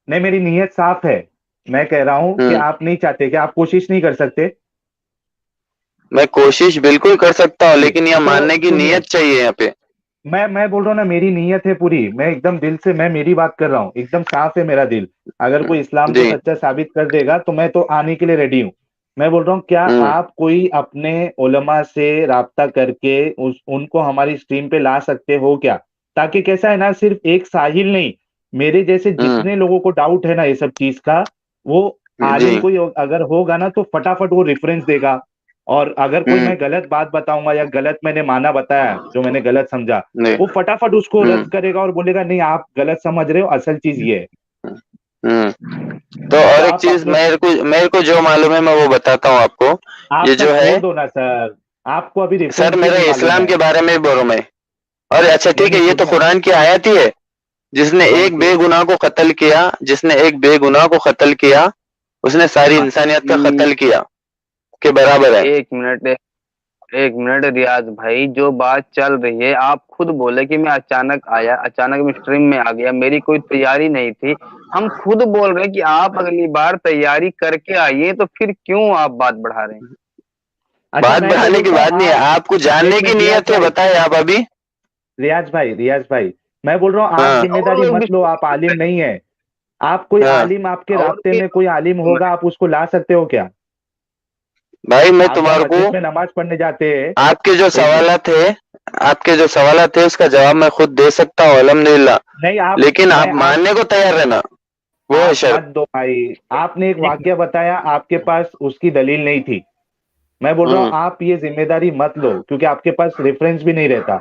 Speaker 1: नहीं, मेरी नीयत साफ है। मैं कह रहा हूं कि
Speaker 2: हम्म।
Speaker 1: आप नहीं चाहते, कि आप कोशिश नहीं कर सकते?
Speaker 2: मैं कोशिश बिल्कुल कर सकता हूँ,
Speaker 1: जी,
Speaker 2: लेकिन यह
Speaker 1: तो
Speaker 2: मानने की
Speaker 1: सुनिए,
Speaker 2: नीयत चाहिए यहाँ पे।
Speaker 1: मैं बोल रहा हूँ ना, मेरी नीयत है पूरी, मैं एकदम दिल से, मैं मेरी बात कर रहा हूँ, एकदम साफ है मेरा दिल। अगर कोई इस्लाम को
Speaker 2: जी।
Speaker 1: सच्चा साबित कर देगा तो मैं तो आने के लिए रेडी हूँ। मैं बोल रहा हूँ, क्या
Speaker 2: हम्म।
Speaker 1: आप कोई अपने उलमा से राब्ता करके उनको हमारी स्ट्रीम पे ला सकते हो क्या? ताकि कैसा है ना, सिर्फ एक साहिल नहीं, मेरे जैसे
Speaker 2: हम्म।
Speaker 1: जितने लोगों को डाउट है ना ये सब चीज का, वो
Speaker 2: जी।
Speaker 1: आलिम कोई अगर होगा ना तो फटाफट वो रेफरेंस देगा। और अगर कोई
Speaker 2: हम्म।
Speaker 1: मैं गलत बात बताऊंगा या गलत मैंने माना बताया, जो मैंने गलत समझा,
Speaker 2: जी।
Speaker 1: वो फटाफट उसको
Speaker 2: हम्म।
Speaker 1: रद्द करेगा और बोलेगा नहीं, आप गलत समझ रहे हो, असल चीज ये है।
Speaker 2: हम्म। तो
Speaker 1: तो
Speaker 2: और एक
Speaker 1: आप
Speaker 2: चीज,
Speaker 1: अपने,
Speaker 2: मेरे को जो मालूम है मैं वो बताता हूँ आपको।
Speaker 1: आप
Speaker 2: ये
Speaker 1: सब
Speaker 2: जो
Speaker 1: छोड़
Speaker 2: है,
Speaker 1: दो ना सर, आपको अभी
Speaker 2: सर
Speaker 1: रेफरेंस भी
Speaker 2: मेरे
Speaker 1: नहीं मालूम
Speaker 2: इस्लाम
Speaker 1: है।
Speaker 2: के बारे में बोल रहा हूं मैं। और अच्छा
Speaker 1: नहीं
Speaker 2: ठीक है,
Speaker 1: नहीं,
Speaker 2: ये तो
Speaker 1: सुनिए,
Speaker 2: कुरान की आयत ही है। जिसने
Speaker 1: कौन
Speaker 2: एक
Speaker 1: सी?
Speaker 2: बेगुनाह को कत्ल किया, जिसने एक बेगुनाह को कत्ल किया, उसने सारी
Speaker 1: हाँ,
Speaker 2: इंसानियत का
Speaker 3: भाई,
Speaker 2: कत्ल किया के बराबर है।
Speaker 3: एक मिनट, एक मिनट रियाज भाई, जो बात चल रही है, आप खुद बोले कि मैं अचानक आया, अचानक मैं स्ट्रीम में आ गया, मेरी कोई तैयारी नहीं थी। हम खुद बोल रहे हैं कि आप अगली बार तैयारी करके आइए, तो फिर क्यों आप बात बढ़ा रहे हैं?
Speaker 1: अच्छा,
Speaker 2: बात
Speaker 1: मैं तो
Speaker 2: बढ़ाने की
Speaker 1: बोलता हूँ
Speaker 2: बात नहीं है,
Speaker 1: आप,
Speaker 2: आपको
Speaker 1: एक
Speaker 2: जानने की
Speaker 1: मिनट रियाज
Speaker 2: नीयत है,
Speaker 1: भाई,
Speaker 2: बताए आप अभी।
Speaker 1: रियाज भाई, मैं बोल रहा हूँ आप
Speaker 2: हाँ।
Speaker 1: जिम्मेदारी
Speaker 3: और लोग भी
Speaker 1: मत लो, आप आलिम नहीं है। आप कोई
Speaker 2: हाँ।
Speaker 1: आलिम, आपके
Speaker 3: और
Speaker 1: रास्ते
Speaker 3: भी
Speaker 1: में कोई आलिम होगा, आप उसको ला सकते हो क्या?
Speaker 2: भाई मैं
Speaker 1: आप जब
Speaker 2: तुम्हारे को,
Speaker 1: मस्जिद में नमाज पढ़ने जाते हैं,
Speaker 2: आपके जो
Speaker 1: एक मिनट,
Speaker 2: सवाल थे, उसका जवाब मैं खुद दे सकता हूँ अल्हम्दुलिल्लाह।
Speaker 1: नहीं आप,
Speaker 2: लेकिन आप
Speaker 1: मैं आप
Speaker 2: मानने को तैयार रहना, वो है
Speaker 1: आप मत
Speaker 2: शर्त।
Speaker 1: दो भाई। आपने एक
Speaker 3: एक
Speaker 1: वाक्य बताया, आपके पास उसकी दलील नहीं थी। मैं बोल रहा हूँ
Speaker 2: हम्म।
Speaker 1: आप ये जिम्मेदारी मत लो, क्योंकि आपके पास रेफरेंस भी नहीं रहता।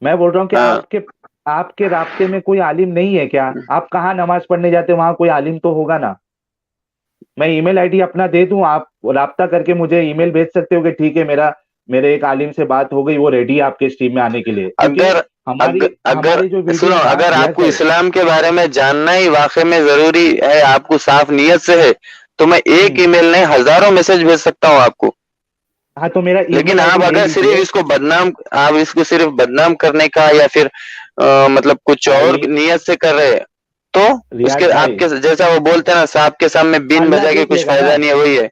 Speaker 1: मैं बोल रहा हूँ कि
Speaker 2: हाँ।
Speaker 1: आपके आपके रास्ते में कोई आलिम नहीं है क्या? आप कहाँ नमाज पढ़ने जाते हो, वहां कोई आलिम तो होगा ना। मैं ईमेल आईडी अपना दे दूं, आप राब्ता करके मुझे ईमेल भेज सकते हो कि ठीक है, मेरे एक आलिम से बात हो गई, वो रेडी है आपके स्ट्रीम में आने के लिए, क्योंकि
Speaker 2: अगर
Speaker 1: हमारी
Speaker 2: अगर अगर
Speaker 1: हमारी जो वीडियो
Speaker 2: सुनो,
Speaker 1: है ना
Speaker 2: अगर
Speaker 1: रियाज
Speaker 2: आपको
Speaker 1: भाई,
Speaker 2: इस्लाम के बारे में जानना ही वाकई में जरूरी है, आपको साफ नीयत से है, तो मैं एक ईमेल नहीं हजारों मैसेज भेज सकता हूँ आपको।
Speaker 1: हाँ तो मेरा
Speaker 2: लेकिन
Speaker 1: email
Speaker 2: आप
Speaker 1: ID ले
Speaker 2: अगर सिर्फ
Speaker 1: लीजिए।
Speaker 2: इसको बदनाम, आप इसको सिर्फ बदनाम करने का या फिर मतलब कुछ और
Speaker 1: भाई
Speaker 2: नियत से कर रहे हैं, तो उसके
Speaker 1: रियाज भाई,
Speaker 2: आपके जैसा वो बोलते हैं ना, सांप के सामने बीन
Speaker 1: अल्लाह
Speaker 2: बजा के
Speaker 1: देख
Speaker 2: कुछ
Speaker 1: लेगा ना,
Speaker 2: फायदा नहीं है, वही है।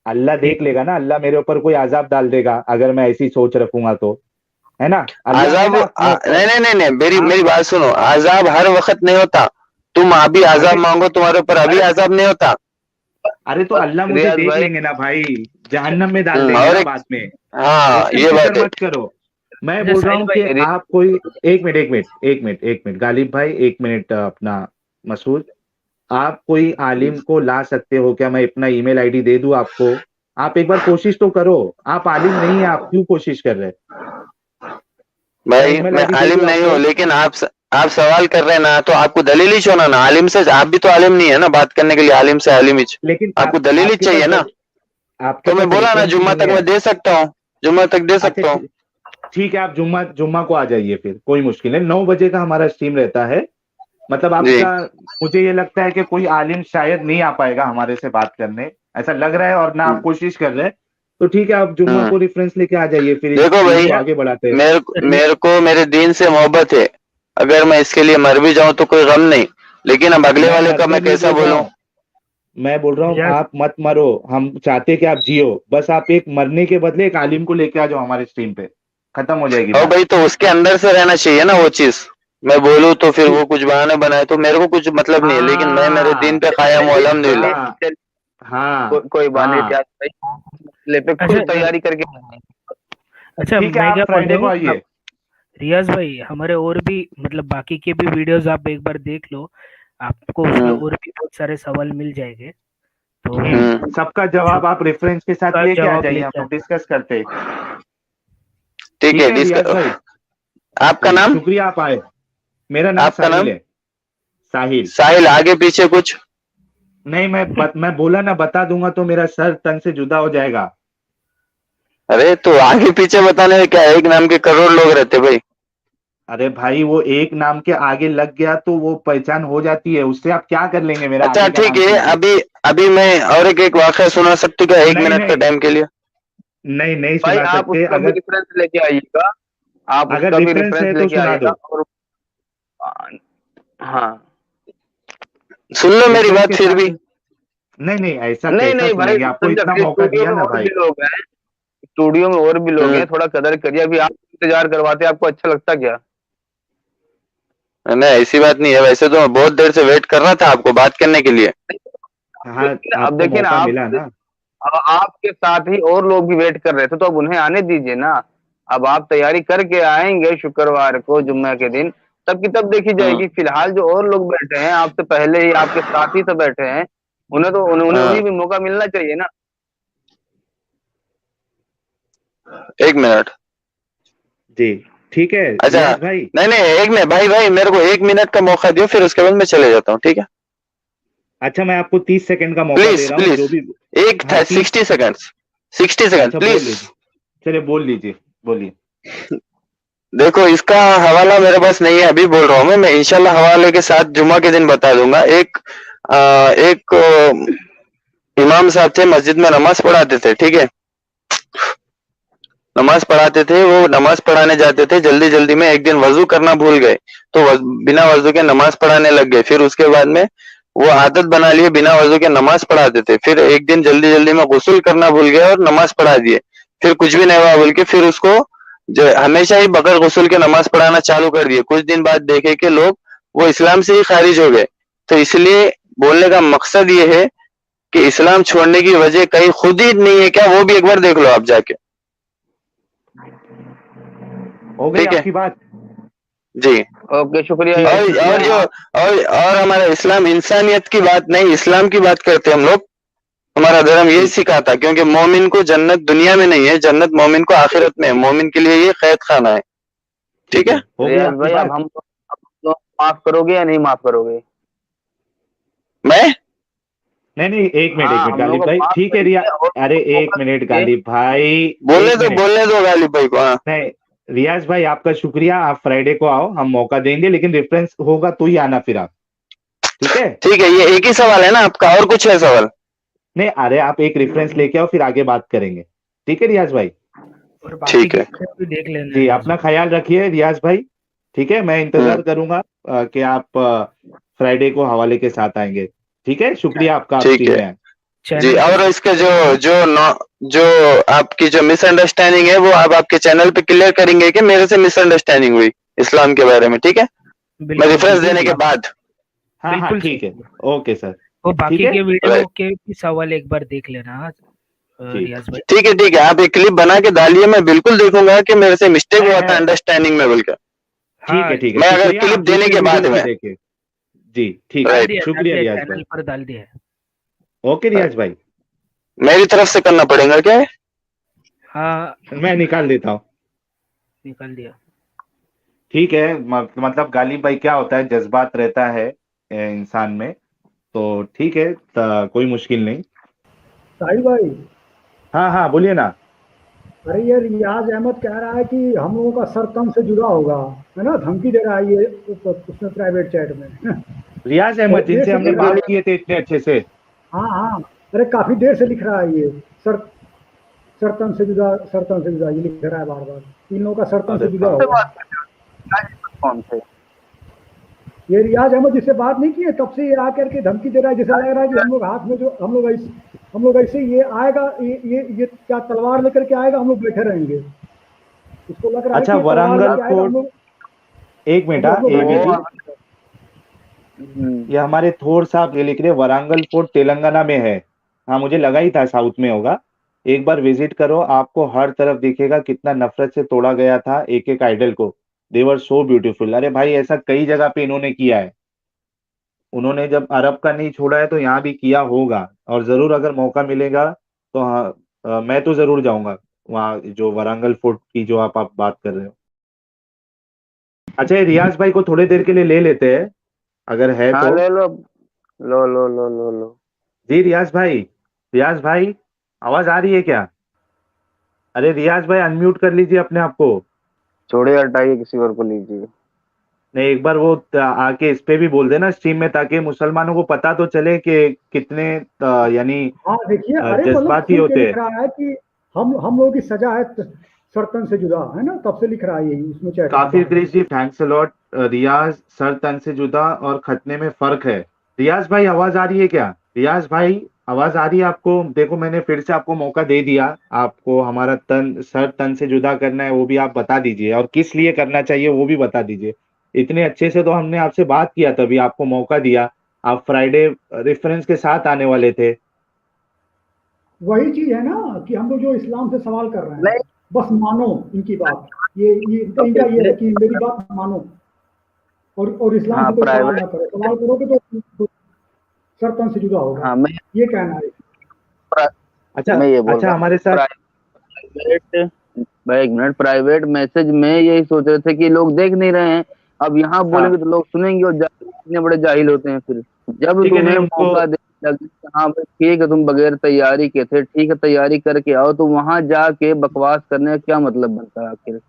Speaker 1: अल्लाह देख लेगा ना, अल्लाह मेरे ऊपर कोई अजाब डाल देगा अगर मैं ऐसी सोच रखूंगा तो, है ना? अल्लाह है
Speaker 2: आजाब
Speaker 1: ना अपने
Speaker 2: नहीं नहीं नहीं नहीं, मेरी
Speaker 1: आप।
Speaker 2: मेरी बात सुनो, आजाब हर वक्त नहीं होता। तुम अभी आजाब
Speaker 1: अरे
Speaker 2: मांगो, तुम्हारे ऊपर अभी आजाब नहीं होता।
Speaker 1: अरे तो अल्लाह मुझे
Speaker 3: रियाज
Speaker 1: देख
Speaker 3: भाई,
Speaker 1: लेंगे ना भाई, जहन्नम में डाल देंगे
Speaker 2: और
Speaker 1: ना
Speaker 2: एक,
Speaker 1: बाद में।
Speaker 2: हाँ
Speaker 1: ऐसे
Speaker 2: ये
Speaker 1: फिक्र
Speaker 2: बात है।
Speaker 1: मत करो। मैं
Speaker 4: अच्छा
Speaker 1: बोल रहा
Speaker 4: साहिल
Speaker 1: हूँ कि
Speaker 4: भाई,
Speaker 1: आप कोई, एक मिनट एक मिनट एक मिनट एक मिनट गालिब भाई, एक मिनट अपना मसूद, आप कोई आलिम को ला सकते हो क्या? मैं अपना ईमेल आईडी दे दूं आपको? आप एक बार कोशिश तो करो। आप आलिम नहीं है, आप क्यों कोशिश कर रहे हैं? मैं
Speaker 2: भाई
Speaker 1: ईमेल
Speaker 2: मैं
Speaker 1: आईडी दे
Speaker 2: आलिम
Speaker 1: दूं
Speaker 2: नहीं हूँ,
Speaker 1: आपको?
Speaker 2: लेकिन आप सवाल कर रहे हैं ना, तो आपको दलील ही छोड़ना ना, आलिम से आप भी तो आलिम नहीं है ना, बात करने के लिए आलिम से आलिम ही,
Speaker 1: लेकिन
Speaker 2: आपको
Speaker 1: आप
Speaker 2: दलील ही
Speaker 1: आपके
Speaker 2: चाहिए
Speaker 1: पास
Speaker 2: ना।
Speaker 1: आपके
Speaker 2: तो मैं
Speaker 1: पास
Speaker 2: बोला ना
Speaker 1: रेफरेंस ही
Speaker 2: जुम्मा
Speaker 1: नहीं
Speaker 2: तक
Speaker 1: है।
Speaker 2: मैं दे सकता हूँ, जुम्मा तक दे
Speaker 1: अच्छा
Speaker 2: सकता हूँ।
Speaker 1: ठीक है, आप जुम्मा जुम्मा को आ जाइए, फिर कोई मुश्किल नहीं। 9 बजे का हमारा स्ट्रीम रहता है। मतलब
Speaker 2: जी
Speaker 1: आपका, मुझे ये लगता है कि कोई आलिम शायद नहीं आ पाएगा हमारे से बात करने, ऐसा लग रहा है, और ना आप कोशिश कर रहे हैं। तो ठीक है, आप जुम्मा
Speaker 2: हम्म।
Speaker 1: को रेफरेंस लेके आ जाइए, फिर इस
Speaker 2: देखो
Speaker 1: स्ट्रीम
Speaker 2: भाई,
Speaker 1: को आगे बढ़ाते हैं।
Speaker 2: मेरे को मेरे दीन से मोहब्बत है, अगर मैं इसके लिए मर भी जाऊं तो कोई गम नहीं, लेकिन अब अगले
Speaker 1: मैं
Speaker 2: वाले का
Speaker 1: मरने
Speaker 2: मैं
Speaker 1: नहीं
Speaker 2: कैसा
Speaker 1: बोल रहा
Speaker 2: बोलूं।
Speaker 1: हूँ, मैं बोल रहा हूँ
Speaker 4: रियाज
Speaker 1: आप मत मरो। हम चाहते कि आप जियो, बस आप एक मरने के बदले एक आलिम को लेके आ जाओ हमारे स्ट्रीम पे, खत्म हो जाएगी
Speaker 2: और
Speaker 1: बात।
Speaker 2: भाई तो उसके अंदर से रहना चाहिए ना वो चीज। मैं बोलूं तो फिर वो कुछ बहाने बनाए तो मेरे को कुछ मतलब नहीं है, लेकिन मैं मेरे दीन
Speaker 1: हाँ
Speaker 2: पे कायम हूं,
Speaker 3: चलिए
Speaker 2: अल्हम्दुलिल्लाह।
Speaker 3: चलिए
Speaker 1: हाँ
Speaker 3: चलिए,
Speaker 1: हाँ
Speaker 3: कोई बात नहीं
Speaker 1: हाँ।
Speaker 3: रियाज भाई, मसले पे
Speaker 4: अच्छा
Speaker 3: खुद तैयारी करके
Speaker 4: अच्छा
Speaker 1: ठीक है,
Speaker 4: मैं क्या
Speaker 1: आप
Speaker 4: बोल रहा
Speaker 1: फ्राइडे को
Speaker 4: हूँ
Speaker 1: आइए।
Speaker 4: रियाज भाई, हमारे और भी मतलब बाकी के भी वीडियोस आप एक बार देख लो, आपको उसमें
Speaker 2: हम्म
Speaker 4: और भी बहुत सारे सवाल मिल जाएंगे, तो
Speaker 1: सबका जवाब आप रेफरेंस के साथ
Speaker 4: का
Speaker 1: लेके आ
Speaker 4: जवाब
Speaker 1: जाइए, हम
Speaker 4: लेके
Speaker 1: लोग
Speaker 4: आना।
Speaker 1: डिस्कस करते हैं।
Speaker 2: ठीक
Speaker 1: ठीक
Speaker 2: है,
Speaker 1: है
Speaker 2: जिसका
Speaker 1: रियाज भाई,
Speaker 2: आपका
Speaker 1: जी
Speaker 2: नाम,
Speaker 1: शुक्रिया आप आए। मेरा नाम
Speaker 2: आपका
Speaker 1: साहिल
Speaker 2: नाम
Speaker 1: है, साहिल।
Speaker 2: साहिल, आगे पीछे कुछ।
Speaker 1: नहीं, मैं बोला ना, बता दूंगा तो मेरा सर तन से जुदा हो जाएगा।
Speaker 2: अरे तो आगे पीछे बताने में क्या है, एक नाम के करोड़ लोग रहते भाई।
Speaker 1: अरे भाई, वो एक नाम के आगे लग गया तो वो पहचान हो जाती है, उससे आप क्या कर लेंगे मेरा
Speaker 2: अच्छा
Speaker 1: आगे का
Speaker 2: ठीक
Speaker 1: नाम
Speaker 2: है,
Speaker 1: सुन के?
Speaker 2: अभी अभी मैं और एक वाकया सुना सकती हूँ क्या, एक
Speaker 1: नहीं
Speaker 2: मिनट का
Speaker 1: नहीं
Speaker 2: टाइम के लिए।
Speaker 1: नहीं, नहीं
Speaker 3: भाई
Speaker 1: सुना
Speaker 3: आप
Speaker 1: सकते।
Speaker 3: उसका भी
Speaker 1: अगर
Speaker 3: रेफरेंस लेके आइएगा, आप
Speaker 1: अगर
Speaker 3: उसका भी
Speaker 1: रेफरेंस
Speaker 3: रेफरेंस
Speaker 1: है तो
Speaker 3: लेके
Speaker 1: सुना
Speaker 3: आइएगा।
Speaker 1: दो।
Speaker 3: और हाँ,
Speaker 2: सुन लो मेरी
Speaker 1: रेफरेंस
Speaker 2: बात
Speaker 1: के
Speaker 2: फिर
Speaker 1: साथ
Speaker 2: भी।
Speaker 1: नहीं नहीं, ऐसा
Speaker 3: नहीं
Speaker 1: कैसा
Speaker 3: नहीं भाई,
Speaker 1: सुनेंगे? आपको
Speaker 3: समझो
Speaker 1: इतना
Speaker 3: कि
Speaker 1: मौका
Speaker 3: स्टूडियो
Speaker 1: दिया
Speaker 3: में
Speaker 1: ना
Speaker 3: और
Speaker 1: भाई।
Speaker 3: भी लोग हैं, स्टूडियो में और भी लोग हैं, थोड़ा कदर करिए। अभी आप इंतजार करवाते, आपको अच्छा लगता क्या?
Speaker 2: नहीं ऐसी बात नहीं है, वैसे तो मैं बहुत देर से वेट कर रहा था आपको बात करने के लिए।
Speaker 1: हाँ,
Speaker 3: अब
Speaker 1: आपको
Speaker 3: देखिए ना,
Speaker 1: मौका
Speaker 3: आप
Speaker 1: मिला ना।
Speaker 3: आपके साथ ही और लोग भी वेट कर रहे थे, तो अब उन्हें आने दीजिए ना। अब आप तैयारी करके आएंगे शुक्रवार को जुम्मे के दिन, तब की तब देखी जाएगी। फिलहाल जो और लोग बैठे हैं आपसे पहले ही, आपके साथ ही तो बैठे हैं, उन्हें तो उन्हें
Speaker 2: हाँ
Speaker 3: भी मौका मिलना चाहिए ना।
Speaker 2: एक मिनट।
Speaker 1: जी ठीक है
Speaker 2: अच्छा
Speaker 1: रियाज भाई।
Speaker 2: नहीं नहीं, एक मिनट भाई, मेरे को एक मिनट का मौका दियो, फिर उसके बाद मैं चले जाता हूँ, ठीक है?
Speaker 1: अच्छा, मैं आपको 30 सेकंड का मौका
Speaker 2: प्लीज
Speaker 1: दे रहा हूँ, जो
Speaker 2: प्लीज,
Speaker 1: भी।
Speaker 2: एक
Speaker 1: हाँ
Speaker 2: 60 सेकंड, 60 सेकंड
Speaker 1: अच्छा बोल
Speaker 2: प्लीज।
Speaker 1: लीजिए, चलिए बोल लीजिए, बोलिए।
Speaker 2: देखो इसका हवाला मेरे पास नहीं है, अभी बोल रहा हूँ मैं इंशाल्लाह हवाले के साथ जुम्मा के दिन बता दूंगा। एक इमाम साहब थे, मस्जिद में नमाज पढ़ाते थे, ठीक है? नमाज पढ़ाते थे, वो नमाज पढ़ाने जाते थे, जल्दी जल्दी में एक दिन वजू करना भूल गए, तो बिना वजू के नमाज पढ़ाने लग गए। फिर उसके बाद में वो आदत बना लिए बिना वजू के नमाज पढ़ाते थे। फिर एक दिन जल्दी जल्दी में गुस्ल करना भूल गए और नमाज पढ़ा दिए। फिर कुछ भी नहीं हुआ बोल के फिर उसको जो हमेशा ही बगैर गुस्ल के नमाज पढ़ाना चालू कर दिए। कुछ दिन बाद देखे कि लोग वो इस्लाम से ही खारिज हो गए। तो इसलिए बोलने का मकसद ये है कि इस्लाम छोड़ने की वजह कहीं खुद ही नहीं है क्या, वो भी एक बार देख लो आप जाके।
Speaker 1: हो गई
Speaker 2: ठीक है
Speaker 1: आपकी बात?
Speaker 2: जी।
Speaker 3: ओके, शुक्रिया
Speaker 1: ठीक है,
Speaker 2: और
Speaker 1: शुक्रिया
Speaker 2: और जो
Speaker 1: आप।
Speaker 2: और हमारा इस्लाम इंसानियत की बात नहीं, इस्लाम की बात करते हैं हम लोग। हमारा धर्म यही
Speaker 1: ठीक है,
Speaker 2: सिखाता, क्योंकि मोमिन को जन्नत दुनिया में नहीं है, जन्नत मोमिन को आखिरत में है। मोमिन के लिए ये कैद खाना है, ठीक
Speaker 1: ठीक है,
Speaker 2: है?
Speaker 1: हो गई
Speaker 3: रियाज
Speaker 1: आपकी
Speaker 3: भाई, अब
Speaker 1: बात?
Speaker 3: हम तो माफ करोगे या नहीं माफ करोगे?
Speaker 2: मैं
Speaker 1: नहीं नहीं, एक मिनट एक
Speaker 3: हाँ,
Speaker 1: मिनट
Speaker 3: हम लोग
Speaker 1: गालिब
Speaker 3: को
Speaker 1: भाई,
Speaker 3: माफ
Speaker 1: ठीक है रिया।
Speaker 3: करिए और
Speaker 1: अरे एक
Speaker 3: मौका
Speaker 1: मिनट
Speaker 3: दीजिए।
Speaker 1: गालिब भाई,
Speaker 2: बोलने
Speaker 1: एक
Speaker 2: दो,
Speaker 1: मिनट।
Speaker 2: बोलने दो गालिब भाई को। हाँ
Speaker 1: नहीं, रियाज भाई आपका शुक्रिया, आप फ्राइडे को आओ, हम मौका देंगे, लेकिन रेफरेंस होगा तो ही आना फिर आप, ठीक है?
Speaker 2: ठीक है, ये एक ही सवाल है ना आपका, और कुछ है सवाल?
Speaker 1: नहीं, अरे आप एक रेफरेंस लेके आओ, फिर आगे बात करेंगे। ठीक है रियाज भाई?
Speaker 4: और बाकी
Speaker 2: ठीक
Speaker 4: के
Speaker 2: है।
Speaker 4: वीडियो भी देख लेना
Speaker 1: जी,
Speaker 4: रियाज
Speaker 1: अपना
Speaker 4: भाई।
Speaker 1: ख्याल रखिए रियाज भाई। ठीक है, मैं इंतजार करूंगा कि आप फ्राइडे को हवाले के साथ आएंगे। ठीक है, शुक्रिया आपका, आप
Speaker 2: ठीक
Speaker 1: स्ट्रीम
Speaker 2: है
Speaker 1: में आए।
Speaker 2: जी।
Speaker 4: चैनल को
Speaker 2: और इसका जो आपकी जो मिसअंडरस्टैंडिंग है वो आप आपके चैनल पे क्लियर करेंगे कि मेरे से मिसअंडरस्टैंडिंग हुई इस्लाम के बारे में, ठीक है? मैं
Speaker 4: बिल्कुल
Speaker 2: रेफरेंस
Speaker 1: जी
Speaker 2: देने
Speaker 1: जी,
Speaker 2: के बाद।
Speaker 1: हाँ हाँ
Speaker 4: बिल्कुल
Speaker 1: ठीक
Speaker 4: सही
Speaker 1: है।
Speaker 4: है।
Speaker 1: Okay sir.
Speaker 4: वो
Speaker 1: ठीक
Speaker 4: बाकी
Speaker 1: है।
Speaker 4: के वीडियो
Speaker 2: राइट।
Speaker 4: के भी सवाल एक बार देख लेना
Speaker 1: जी
Speaker 4: रियाज भाई।
Speaker 2: ठीक है, ठीक है। आप एक क्लिप बना के डालिए, मैं बिल्कुल देखूंगा कि मेरे से मिस्टेक हुआ था
Speaker 1: है।
Speaker 2: अंडरस्टैंडिंग में बोलकर।
Speaker 1: ठीक
Speaker 4: हाँ
Speaker 1: है, ठीक है,
Speaker 2: मैं अगर
Speaker 1: शुक्रिया,
Speaker 2: क्लिप
Speaker 1: आप
Speaker 2: देने
Speaker 1: दूसरे
Speaker 2: के बाद
Speaker 1: वीडियोस भी
Speaker 2: में।
Speaker 1: देखिए। जी ठीक है,
Speaker 2: राइट।
Speaker 4: डाल
Speaker 1: शुक्रिया
Speaker 4: दिया
Speaker 1: रियाज भाई।
Speaker 4: चैनल पर डाल दिया है।
Speaker 1: ओके रियाज भाई,
Speaker 2: मेरी तरफ से करना पड़ेगा क्या है?
Speaker 4: हाँ
Speaker 1: मैं निकाल देता हूँ।
Speaker 4: निकाल दिया।
Speaker 1: ठीक है, मतलब गालिब भाई क्या होता है, जज्बात रहता है इंसान में, तो ठीक है, कोई मुश्किल नहीं।
Speaker 5: साहिल भाई,
Speaker 1: हाँ हाँ, बोलिए ना।
Speaker 5: अरे ये रियाज अहमद कह रहा है कि हम लोगों का सर तन से जुड़ा होगा, है ना? धमकी दे रहा है ये उसमें प्राइवेट चैट में।
Speaker 1: रियाज
Speaker 5: बहुत
Speaker 1: अहमद,
Speaker 5: देर
Speaker 1: जिनसे
Speaker 5: से
Speaker 1: हमने
Speaker 5: लिख रहा
Speaker 1: बात
Speaker 5: है।
Speaker 1: किए थे इतने अच्छे से।
Speaker 5: हाँ हाँ, अरे काफी देर से लिख रहा है ये। सर सर तन से जुड़ा, सर तन से जुड़ा, ये लिख रहा है बार बार। इन लोगों का सर तन
Speaker 1: अरे
Speaker 5: से जुड़ा
Speaker 1: बाप
Speaker 3: से
Speaker 1: रे।
Speaker 5: होगा।
Speaker 3: बात कर रहे हो कौन से?
Speaker 5: ये रियाज अहमद जिससे बात नहीं की है तब से ये आकर के धमकी दे रहा है, जैसा लग रहा है कि हम लोग हाथ में जो हम लोग ऐसे ये आएगा, ये क्या तलवार लेकर के आएगा, हम लोग बैठे रहेंगे। इसको लग रहा है
Speaker 1: अच्छा,
Speaker 5: कि ये तलवार
Speaker 1: वरंगल
Speaker 5: लेके आएगा,
Speaker 1: फोर्ट, एक मिनट, हाँ
Speaker 5: हम लोग
Speaker 1: ए बी
Speaker 5: बैठे
Speaker 1: जी,
Speaker 5: रहेंगे।
Speaker 1: ये हमारे थोर साहब ये लिख रहे हैं, वरंगल फोर्ट तेलंगाना में है। हाँ, मुझे लगा ही था साउथ में होगा। एक बार विजिट करो, आपको हर तरफ दिखेगा कितना नफरत से तोड़ा गया था एक एक आइडल को। देवर सो ब्यूटीफुल। अरे भाई, ऐसा कई जगह पे इन्होंने किया है। उन्होंने जब अरब का नहीं छोड़ा है तो यहाँ भी किया होगा, और जरूर अगर मौका मिलेगा तो हाँ, मैं तो जरूर जाऊंगा वहाँ, जो वरंगल फोर्ट की जो आप बात कर रहे हो। अच्छा, ये रियाज भाई को थोड़ी देर के लिए ले लेते हैं, अगर है
Speaker 3: हाँ
Speaker 1: तो।
Speaker 3: ले लो, लो।
Speaker 1: जी रियाज भाई, रियाज भाई, आवाज आ रही है क्या? अरे रियाज भाई, अनम्यूट कर लीजिए अपने आप को।
Speaker 3: छोड़िए, हटाइए, किसी और को लीजिए।
Speaker 1: नहीं, एक बार वो आके इस पे भी बोल देना स्ट्रीम में, ताकि मुसलमानों को पता तो चले कि कितने यानी
Speaker 5: हाँ देखिए, अरे मतलब
Speaker 1: जज्बाती
Speaker 5: खुल के
Speaker 1: होते
Speaker 5: लिख
Speaker 1: हैं।
Speaker 5: रहा है कि हम लोगों की सजा है सरतन से जुदा, है ना? तब से लिख रहा है यही उसमें चैट में
Speaker 1: काफिर
Speaker 5: बार बार।
Speaker 1: Krish ji, thanks a lot. Riyaz, सर तन से जुदा और खतने में फर्क है। रियाज भाई, आवाज आ रही है क्या? रियाज भाई, आवाज आ रही है आपको? देखो, मैंने फिर से आपको मौका दे दिया। आपको हमारा तन, सर तन से जुदा करना है, वो भी आप बता दीजिए, और किस लिए करना चाहिए वो भी बता दीजिए। इतने अच्छे से तो हमने आपसे बात किया, तभी आपको मौका दिया। आप फ्राइडे रेफरेंस के साथ आने वाले थे।
Speaker 5: वही चीज है ना कि हम लोग जो इस्लाम से सवाल कर रहे हैं,
Speaker 3: नहीं,
Speaker 5: बस मानो इनकी बात। ये इनका ये है कि मेरी बात मानो, और इस्लाम
Speaker 3: हाँ
Speaker 5: से कोई सवाल
Speaker 3: प्राइवेट।
Speaker 5: ना करो। सवाल करोगे तो सरतन से जुदा होगा,
Speaker 3: हाँ मैं
Speaker 5: ये कहना है।
Speaker 1: अच्छा
Speaker 3: मैं ये बोल
Speaker 1: अच्छा,
Speaker 3: रहा
Speaker 1: हमारे
Speaker 3: हूँ
Speaker 1: साथ।
Speaker 3: प्राइवेट। भाई एक मिनट, प्राइवेट मैसेज में यही सोच रहे थे कि लोग देख नहीं रहे हैं, अब यहाँ
Speaker 1: हाँ
Speaker 3: बोलेंगे तो लोग सुनेंगे, और इतने बड़े जाहिल होते हैं फिर। जब
Speaker 1: ठीक है, नहीं
Speaker 3: तुम्हें
Speaker 1: उनको।
Speaker 3: मौका दे लगे कि हाँ भाई ठीक है, तुम बगैर तैयारी के थे, ठीक है तैयारी करके आओ, तो वहां जाके बकवास करने का क्या मतलब बनता है आखिर?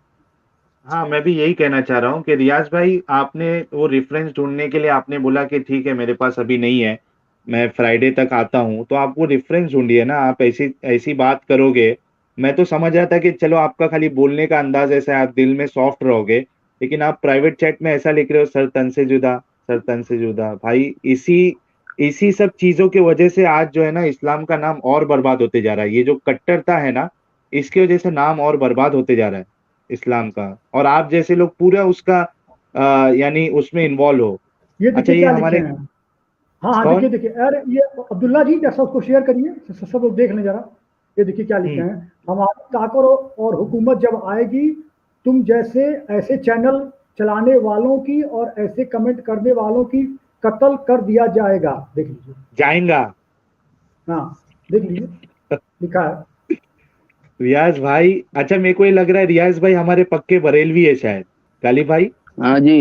Speaker 1: हाँ, मैं भी यही कहना चाह रहा हूँ कि रियाज भाई, आपने वो रेफरेंस ढूंढने के लिए आपने बोला कि ठीक है, मेरे पास अभी नहीं है, मैं फ्राइडे तक आता हूँ, तो आप वो रेफरेंस ढूंढिए ना। आप ऐसी ऐसी बात करोगे, मैं तो समझ रहा था कि चलो आपका खाली बोलने का अंदाज ऐसा है, आप दिल में सॉफ्ट रहोगे, लेकिन आप प्राइवेट चैट में ऐसा लिख रहे हो, सर तन से जुदा, सर तन से जुदा। भाई, इसी इसी सब चीजों की वजह से आज जो है ना, इस्लाम का नाम और बर्बाद होते जा रहा है। ये जो कट्टरता है ना, इसकी वजह से नाम और बर्बाद होते जा रहा है इस्लाम का, और आप जैसे लोग पूरा उसका यानी उसमें इन्वॉल्व हो।
Speaker 5: ये
Speaker 1: अच्छा,
Speaker 5: देखिए
Speaker 1: ये
Speaker 5: क्या लिखे
Speaker 1: हमारे
Speaker 5: हैं। हाँ हाँ,
Speaker 1: कौन?
Speaker 5: देखिए देखिए, अरे ये अब्दुल्ला जी, जैसा उसको शेयर करिए, सब लोग देख लें जरा। ये देखिए क्या लिखे
Speaker 1: हम्म।
Speaker 5: हैं। हमारी ताकत और हुकूमत जब आएगी, तुम जैसे ऐसे चैनल चलाने वालों की और ऐसे कमेंट करने वालों की कत्ल कर दिया जाएगा। देख लीजिए।
Speaker 1: जाएगा।
Speaker 5: हाँ देख लीजिए, लिखा है।
Speaker 1: रियाज भाई, अच्छा, मेरे को ये लग रहा है रियाज भाई हमारे पक्के बरेलवी है शायद। गालिब भाई,
Speaker 3: हाँ जी।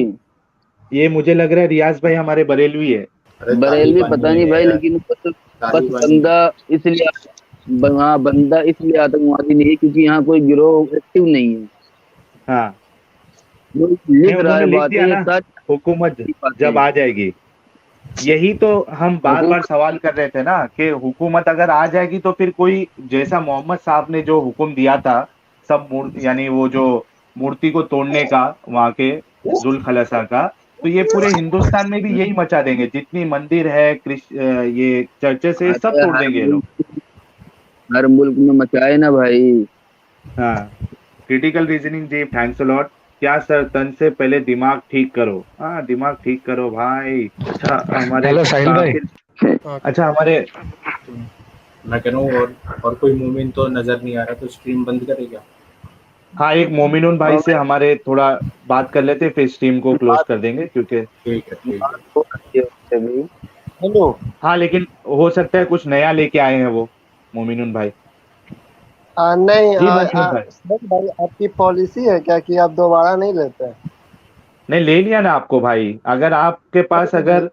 Speaker 1: ये मुझे लग रहा है रियाज भाई हमारे बरेलवी है।
Speaker 2: अरे
Speaker 3: बरेलवी
Speaker 2: तालिबानी
Speaker 3: पता नहीं
Speaker 2: है
Speaker 3: भाई,
Speaker 2: यार,
Speaker 3: लेकिन बस
Speaker 2: तालिबानी।
Speaker 3: बंदा इसलिए, हाँ बंदा इसलिए आतंकवादी नहीं है क्योंकि यहाँ कोई गिरोह एक्टिव नहीं है।
Speaker 1: हाँ,
Speaker 3: जो
Speaker 1: नहीं,
Speaker 3: लिख रहा
Speaker 1: उन्होंने
Speaker 3: है
Speaker 1: लिख
Speaker 3: बातें
Speaker 1: दिया
Speaker 3: ये
Speaker 1: ना,
Speaker 3: सच
Speaker 1: हुकूमत
Speaker 3: की बातें
Speaker 1: जब
Speaker 3: हैं।
Speaker 1: आ जाएगी। यही तो हम बार
Speaker 2: जी
Speaker 1: बार सवाल कर रहे थे ना कि हुकूमत अगर आ जाएगी तो फिर कोई जैसा मोहम्मद साहब ने जो हुक्म दिया था सब यानी वो जो मूर्ति को तोड़ने का वहां के जुल खलसा का, तो ये पूरे हिंदुस्तान में भी यही मचा देंगे, जितनी मंदिर है ये चर्चेस है सब
Speaker 3: अरे
Speaker 1: तोड़ देंगे ये लोग।
Speaker 3: हर मुल्क में मचाए ना भाई।
Speaker 1: हाँ, क्रिटिकल रीजनिंग जी, थैंक्स अ लॉट। क्या सर, तन से पहले दिमाग ठीक करो। हाँ, दिमाग ठीक करो भाई। अच्छा हमारे
Speaker 6: हेलो साहिल भाई।
Speaker 1: अच्छा हमारे
Speaker 6: मैं कह रहा हूँ और कोई मोमिन तो नजर नहीं आ रहा, तो स्ट्रीम बंद करे क्या?
Speaker 1: हाँ, एक मोमिनुन भाई से हमारे थोड़ा बात कर लेते, फिर स्ट्रीम को क्लोज कर देंगे क्योंकि
Speaker 6: ठीक है ठीक है।
Speaker 3: बात हो रही है उससे भी।
Speaker 2: हेलो।
Speaker 1: हाँ, लेकिन हो सकता है कुछ नया लेके आए हैं वो मोमिनुन भाई।
Speaker 2: नहीं
Speaker 1: जी मोमिनुन भाई,
Speaker 2: सर भाई, आपकी पॉलिसी है क्या कि आप दोबारा नहीं लेते हैं?
Speaker 1: नहीं ले लिया ना आपको भाई, अगर आपके पास अगर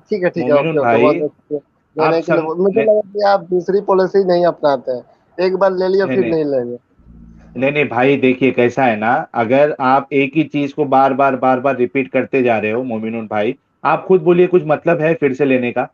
Speaker 2: ठीक है ठीक है,
Speaker 1: मोमिनुन
Speaker 2: ओके ओके,
Speaker 1: भाई
Speaker 2: बहुत अच्छा।
Speaker 1: आप
Speaker 2: लेने के लिए मुझे
Speaker 1: नहीं
Speaker 2: लगा कि आप दूसरी पॉलिसी नहीं अपनाते हैं, एक बार ले लिया
Speaker 1: नहीं
Speaker 2: फिर
Speaker 1: नहीं
Speaker 2: नहीं लेंगे।
Speaker 1: नहीं नहीं भाई, देखिए कैसा है ना, अगर आप एक ही चीज को बार बार रिपीट करते जा रहे हो मोमिनुन भाई, आप खुद बोलिए कुछ मतलब है फिर से लेने का?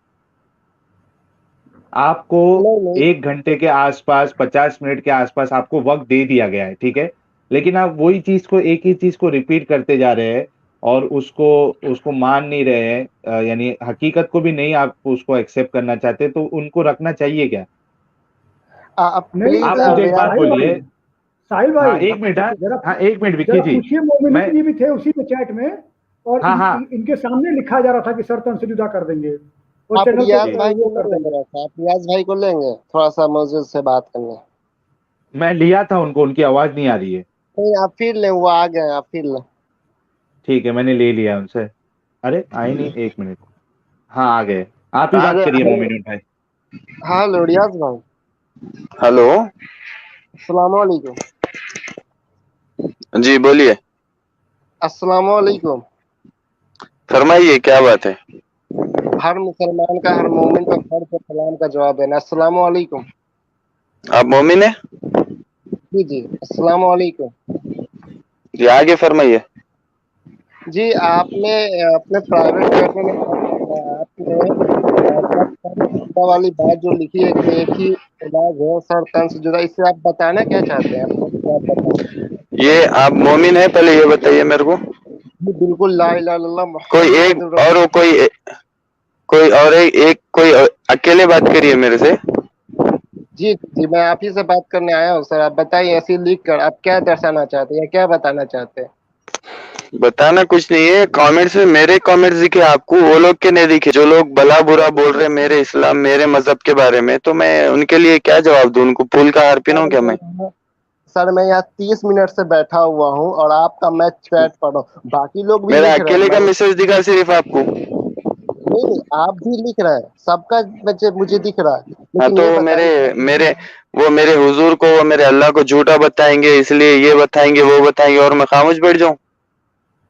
Speaker 1: आपको
Speaker 2: नहीं नहीं।
Speaker 1: 1 घंटे के आसपास 50 मिनट के आसपास आपको वक्त दे दिया गया है, ठीक है, लेकिन आप वही चीज को एक ही चीज को रिपीट करते जा रहे हैं और उसको उसको मान नहीं रहे हैं, यानी हकीकत को भी नहीं आप उसको एक्सेप्ट करना चाहते, तो उनको रखना चाहिए क्या?
Speaker 2: आप
Speaker 5: नहीं
Speaker 1: आप
Speaker 2: प्लीज
Speaker 1: मुझे एक बात
Speaker 5: साहिल भाई,
Speaker 1: बोलिए।
Speaker 5: साहिल
Speaker 1: हाँ
Speaker 5: भाई,
Speaker 1: एक मिनट, हाँ
Speaker 5: जरा
Speaker 1: हाँ, एक मिनट विक्की
Speaker 5: जरा
Speaker 1: जी।
Speaker 5: पूछिए,
Speaker 1: मैं
Speaker 5: मोमिनुल जी भी थे उसी में चैट में, और
Speaker 1: हाँ हाँ
Speaker 5: इनके सामने लिखा जा रहा था कि सर तन से जुदा कर देंगे और
Speaker 2: आप
Speaker 5: चैनल को
Speaker 2: रियाज
Speaker 1: जी,
Speaker 2: भाई
Speaker 5: वो
Speaker 2: को
Speaker 5: कर
Speaker 2: लेंगे
Speaker 5: देंगे।
Speaker 2: मेरे साथ, आप रियाज भाई को लेंगे थोड़ा सा मौजूद से बात करने?
Speaker 1: मैं लिया था उनको, उनकी आवाज नहीं आ रही है।
Speaker 2: नहीं आप फिर लें, वो आ गए, आप फिर लें।
Speaker 1: ठीक है, मैंने ले लिया उनसे। अरे आई नहीं, 1 मिनट। हाँ आ गए, आप ही
Speaker 2: आ
Speaker 1: बात
Speaker 2: गए।
Speaker 1: करिए मोमिनुल भाई।
Speaker 2: हाँ हेलो रियाज भाई। हेलो। अस्सलाम वालेकुम। जी बोलिए। अस्सलाम वालेकुम। फरमाइए क्या बात है? हर मुसलमान का, हर मोमिन का फर्ज है सलाम का जवाब देना। अस्सलाम वालेकुम। आप मोमिन है? जी जी, अस्सलाम वालेकुम। जी आगे फरमाइए। जी आपने अपने प्राइवेट चैट में आपने वाली बात जो लिखी है कि एक ही इलाज है सर तन से जुदा, इससे आप बताना क्या चाहते हैं? अपने बात बताएं। ये आप मोमिन है पहले ये बताइए मेरे को। जी बिल्कुल, ला इलाहा इल्लल्लाह कोई एक
Speaker 7: मोहम्मद
Speaker 2: और वो कोई और एक कोई अकेले बात करिए मेरे से। जी जी, मैं आप ही से बात करने आया हूँ सर। आप बताइए ऐसे लिख कर आप क्या दर्शाना चाहते हैं या क्या बताना चाहते हैं? बताना कुछ नहीं है, कमेंट्स में मेरे कमेंट्स दिखे आपको, वो लोग के नहीं दिखे जो लोग भला बुरा बोल रहे हैं मेरे इस्लाम मेरे मजहब के बारे में, तो मैं उनके लिए क्या जवाब दूं? उनको फूल का हार पहनाऊं क्या मैं? सर मैं यहाँ 30 मिनट से बैठा हुआ हूँ और आपका मैं चैट पढ़ रहा हूँ, बाकी लोग भी मेरा अकेले का मैसेज दिखा सिर्फ आपको? नहीं नहीं, आप भी लिख रहे हैं, सबका मुझे दिख रहा है। हाँ तो मेरे मेरे वो मेरे हुजूर को, वो मेरे अल्लाह को झूठा बताएंगे, इसलिए ये बताएंगे वो बताएंगे और मैं खामोश बैठ जाऊं?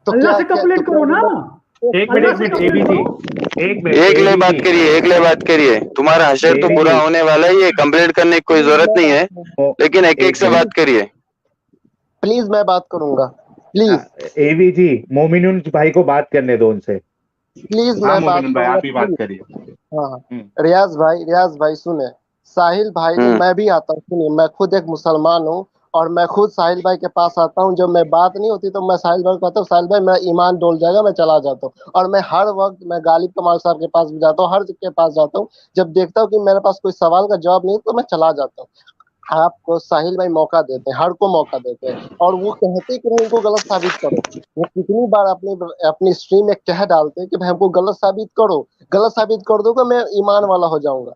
Speaker 2: तो
Speaker 5: अल्लाह
Speaker 2: क्या
Speaker 5: से
Speaker 2: क्या
Speaker 5: कंप्लेंट
Speaker 2: तो
Speaker 5: करो ना,
Speaker 1: एक
Speaker 5: अल्लाह
Speaker 1: मिनट
Speaker 5: से
Speaker 1: एबी
Speaker 5: कंप्लेंट
Speaker 1: जी,
Speaker 5: करो।
Speaker 1: एक मिनट
Speaker 2: एक ले
Speaker 1: एबी
Speaker 2: बात
Speaker 1: जी,
Speaker 2: करिए, एक ले बात करिए, तुम्हारा हशर तो
Speaker 1: एबी
Speaker 2: पूरा
Speaker 1: जी,
Speaker 2: होने वाला ही है, कंप्लेंट करने की कोई जरूरत नहीं है, लेकिन एक एक
Speaker 1: एक
Speaker 2: से
Speaker 1: मिनट,
Speaker 2: बात करिए। प्लीज मैं बात करूंगा, प्लीज
Speaker 1: एबी जी, मोमिनुल भाई को बात करने दो उनसे।
Speaker 2: प्लीज
Speaker 1: हाँ
Speaker 2: मैं बात
Speaker 1: मोमिनुल भाई
Speaker 2: करूंगा
Speaker 1: आप ही बात
Speaker 2: प्लीज।
Speaker 1: करिए।
Speaker 2: हाँ रियाज भाई सुने, साहिल भाई ने, मैं भी आता हूँ, सुनिए मैं खुद एक मुसलमान हूँ और मैं खुद साहिल भाई के पास आता हूँ, जब मैं बात नहीं होती तो मैं साहिल भाई को कहता हूँ साहिल भाई मेरा ईमान डोल जाएगा, मैं चला जाता हूँ। और मैं हर वक्त मैं गालिब कमाल साहब के पास भी जाता हूँ, हर के पास जाता हूँ, जब देखता हूँ कि मेरे पास कोई सवाल का जवाब नहीं तो मैं चला जाता हूँ। आपको साहिल भाई मौका देते हैं, हर को मौका देते हैं, और वो कहते हैं कि भाई इनको गलत साबित करो। वो कितनी बार अपनी अपनी स्ट्रीम में कह डालते हैं कि भाई हमको गलत साबित करो, गलत साबित कर दोगे मैं ईमान वाला हो जाऊंगा।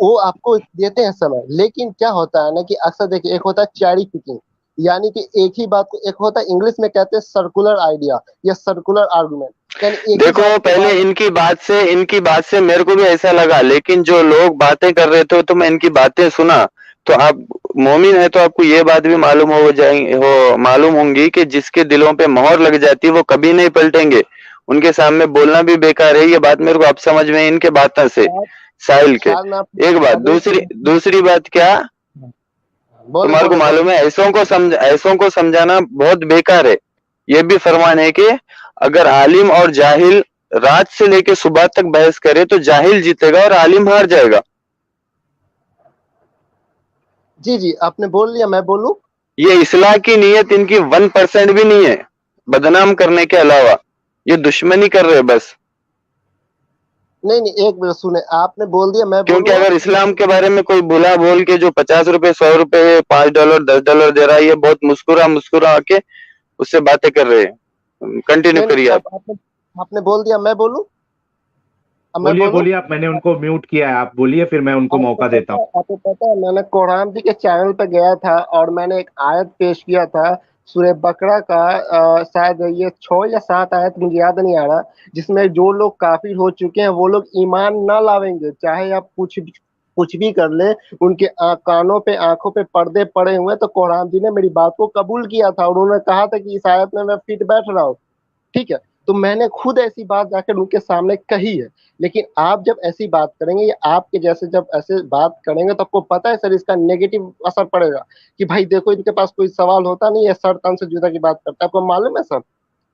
Speaker 2: वो आपको देते हैं समय, लेकिन क्या होता है ना कि अक्सर देखिए, एक होता है चैरी पिकिंग, यानी कि एक ही बात को, एक होता है इंग्लिश में कहते हैं सर्कुलर आइडिया या सर्कुलर आर्गुमेंट, यानी देखो पहले इनकी बात से मेरे को भी ऐसा लगा, लेकिन जो लोग बातें कर रहे थे तो मैं इनकी बातें सुना, तो आप मोमिन है तो आपको ये बात भी मालूम मालूम होंगी कि जिसके दिलों पे मोहर लग जाती है वो कभी नहीं पलटेंगे, उनके सामने बोलना भी बेकार है। ये बात मेरे को अब समझ में इनके बातों से, साहिल के। एक बात, दूसरी बात क्या, तुम्हारे को मालूम है ऐसों को समझाना बहुत बेकार है, ये भी फरमान है कि अगर आलिम और जाहिल रात से लेके सुबह तक बहस करे तो जाहिल जीतेगा और आलिम हार जाएगा।
Speaker 7: जी जी, आपने बोल लिया, मैं बोलूं?
Speaker 2: ये इस्लाह की नीयत इनकी 1% भी नहीं है, बदनाम करने के अलावा ये दुश्मनी कर रहे बस।
Speaker 7: नहीं नहीं, एक मिनट सुने, आपने बोल दिया, मैं
Speaker 2: क्योंकि
Speaker 7: बोलूं?
Speaker 2: अगर इस्लाम के बारे में कोई बुला बोल के जो 50 रुपए, 100 रुपए, $5, $10 दे रहा है, ये बहुत मुस्कुरा मुस्कुरा के उससे बातें कर रहे हैं। कंटिन्यू
Speaker 7: नहीं
Speaker 2: करिए
Speaker 7: नहीं,
Speaker 2: आप।
Speaker 7: अब आपने बोल दिया, मैं बोलूं? अब मैं
Speaker 1: बोलिए
Speaker 7: बोलूं?
Speaker 1: बोलिए, आप, मैंने उनको म्यूट किया है, आप बोलिए, फिर मैं उनको मौका देता हूँ।
Speaker 7: आपको पता है, मैंने कुरान जी के चैनल पे गया था और मैंने एक आयत पेश किया था सूरह बकरा का, शायद ये 6 या 7 आयत, मुझे याद नहीं आ रहा, जिसमें जो लोग काफिर हो चुके हैं वो लोग ईमान ना लावेंगे, चाहे आप कुछ भी कर ले, उनके कानों पे, आंखों पे पर्दे पड़े हुए। तो कुरान जी ने मेरी बात को कबूल किया था और उन्होंने कहा था कि इस आयत में मैं फिट बैठ रहा हूँ, ठीक है। तो मैंने खुद ऐसी बात जाकर उनके सामने कही है। लेकिन आप जब ऐसी बात करेंगे या आपके जैसे जब ऐसे बात करेंगे तो आपको पता है सर इसका नेगेटिव असर पड़ेगा कि भाई देखो इनके पास कोई सवाल होता नहीं है, सर तन से जुदा की बात करता है। आपको मालूम है सर,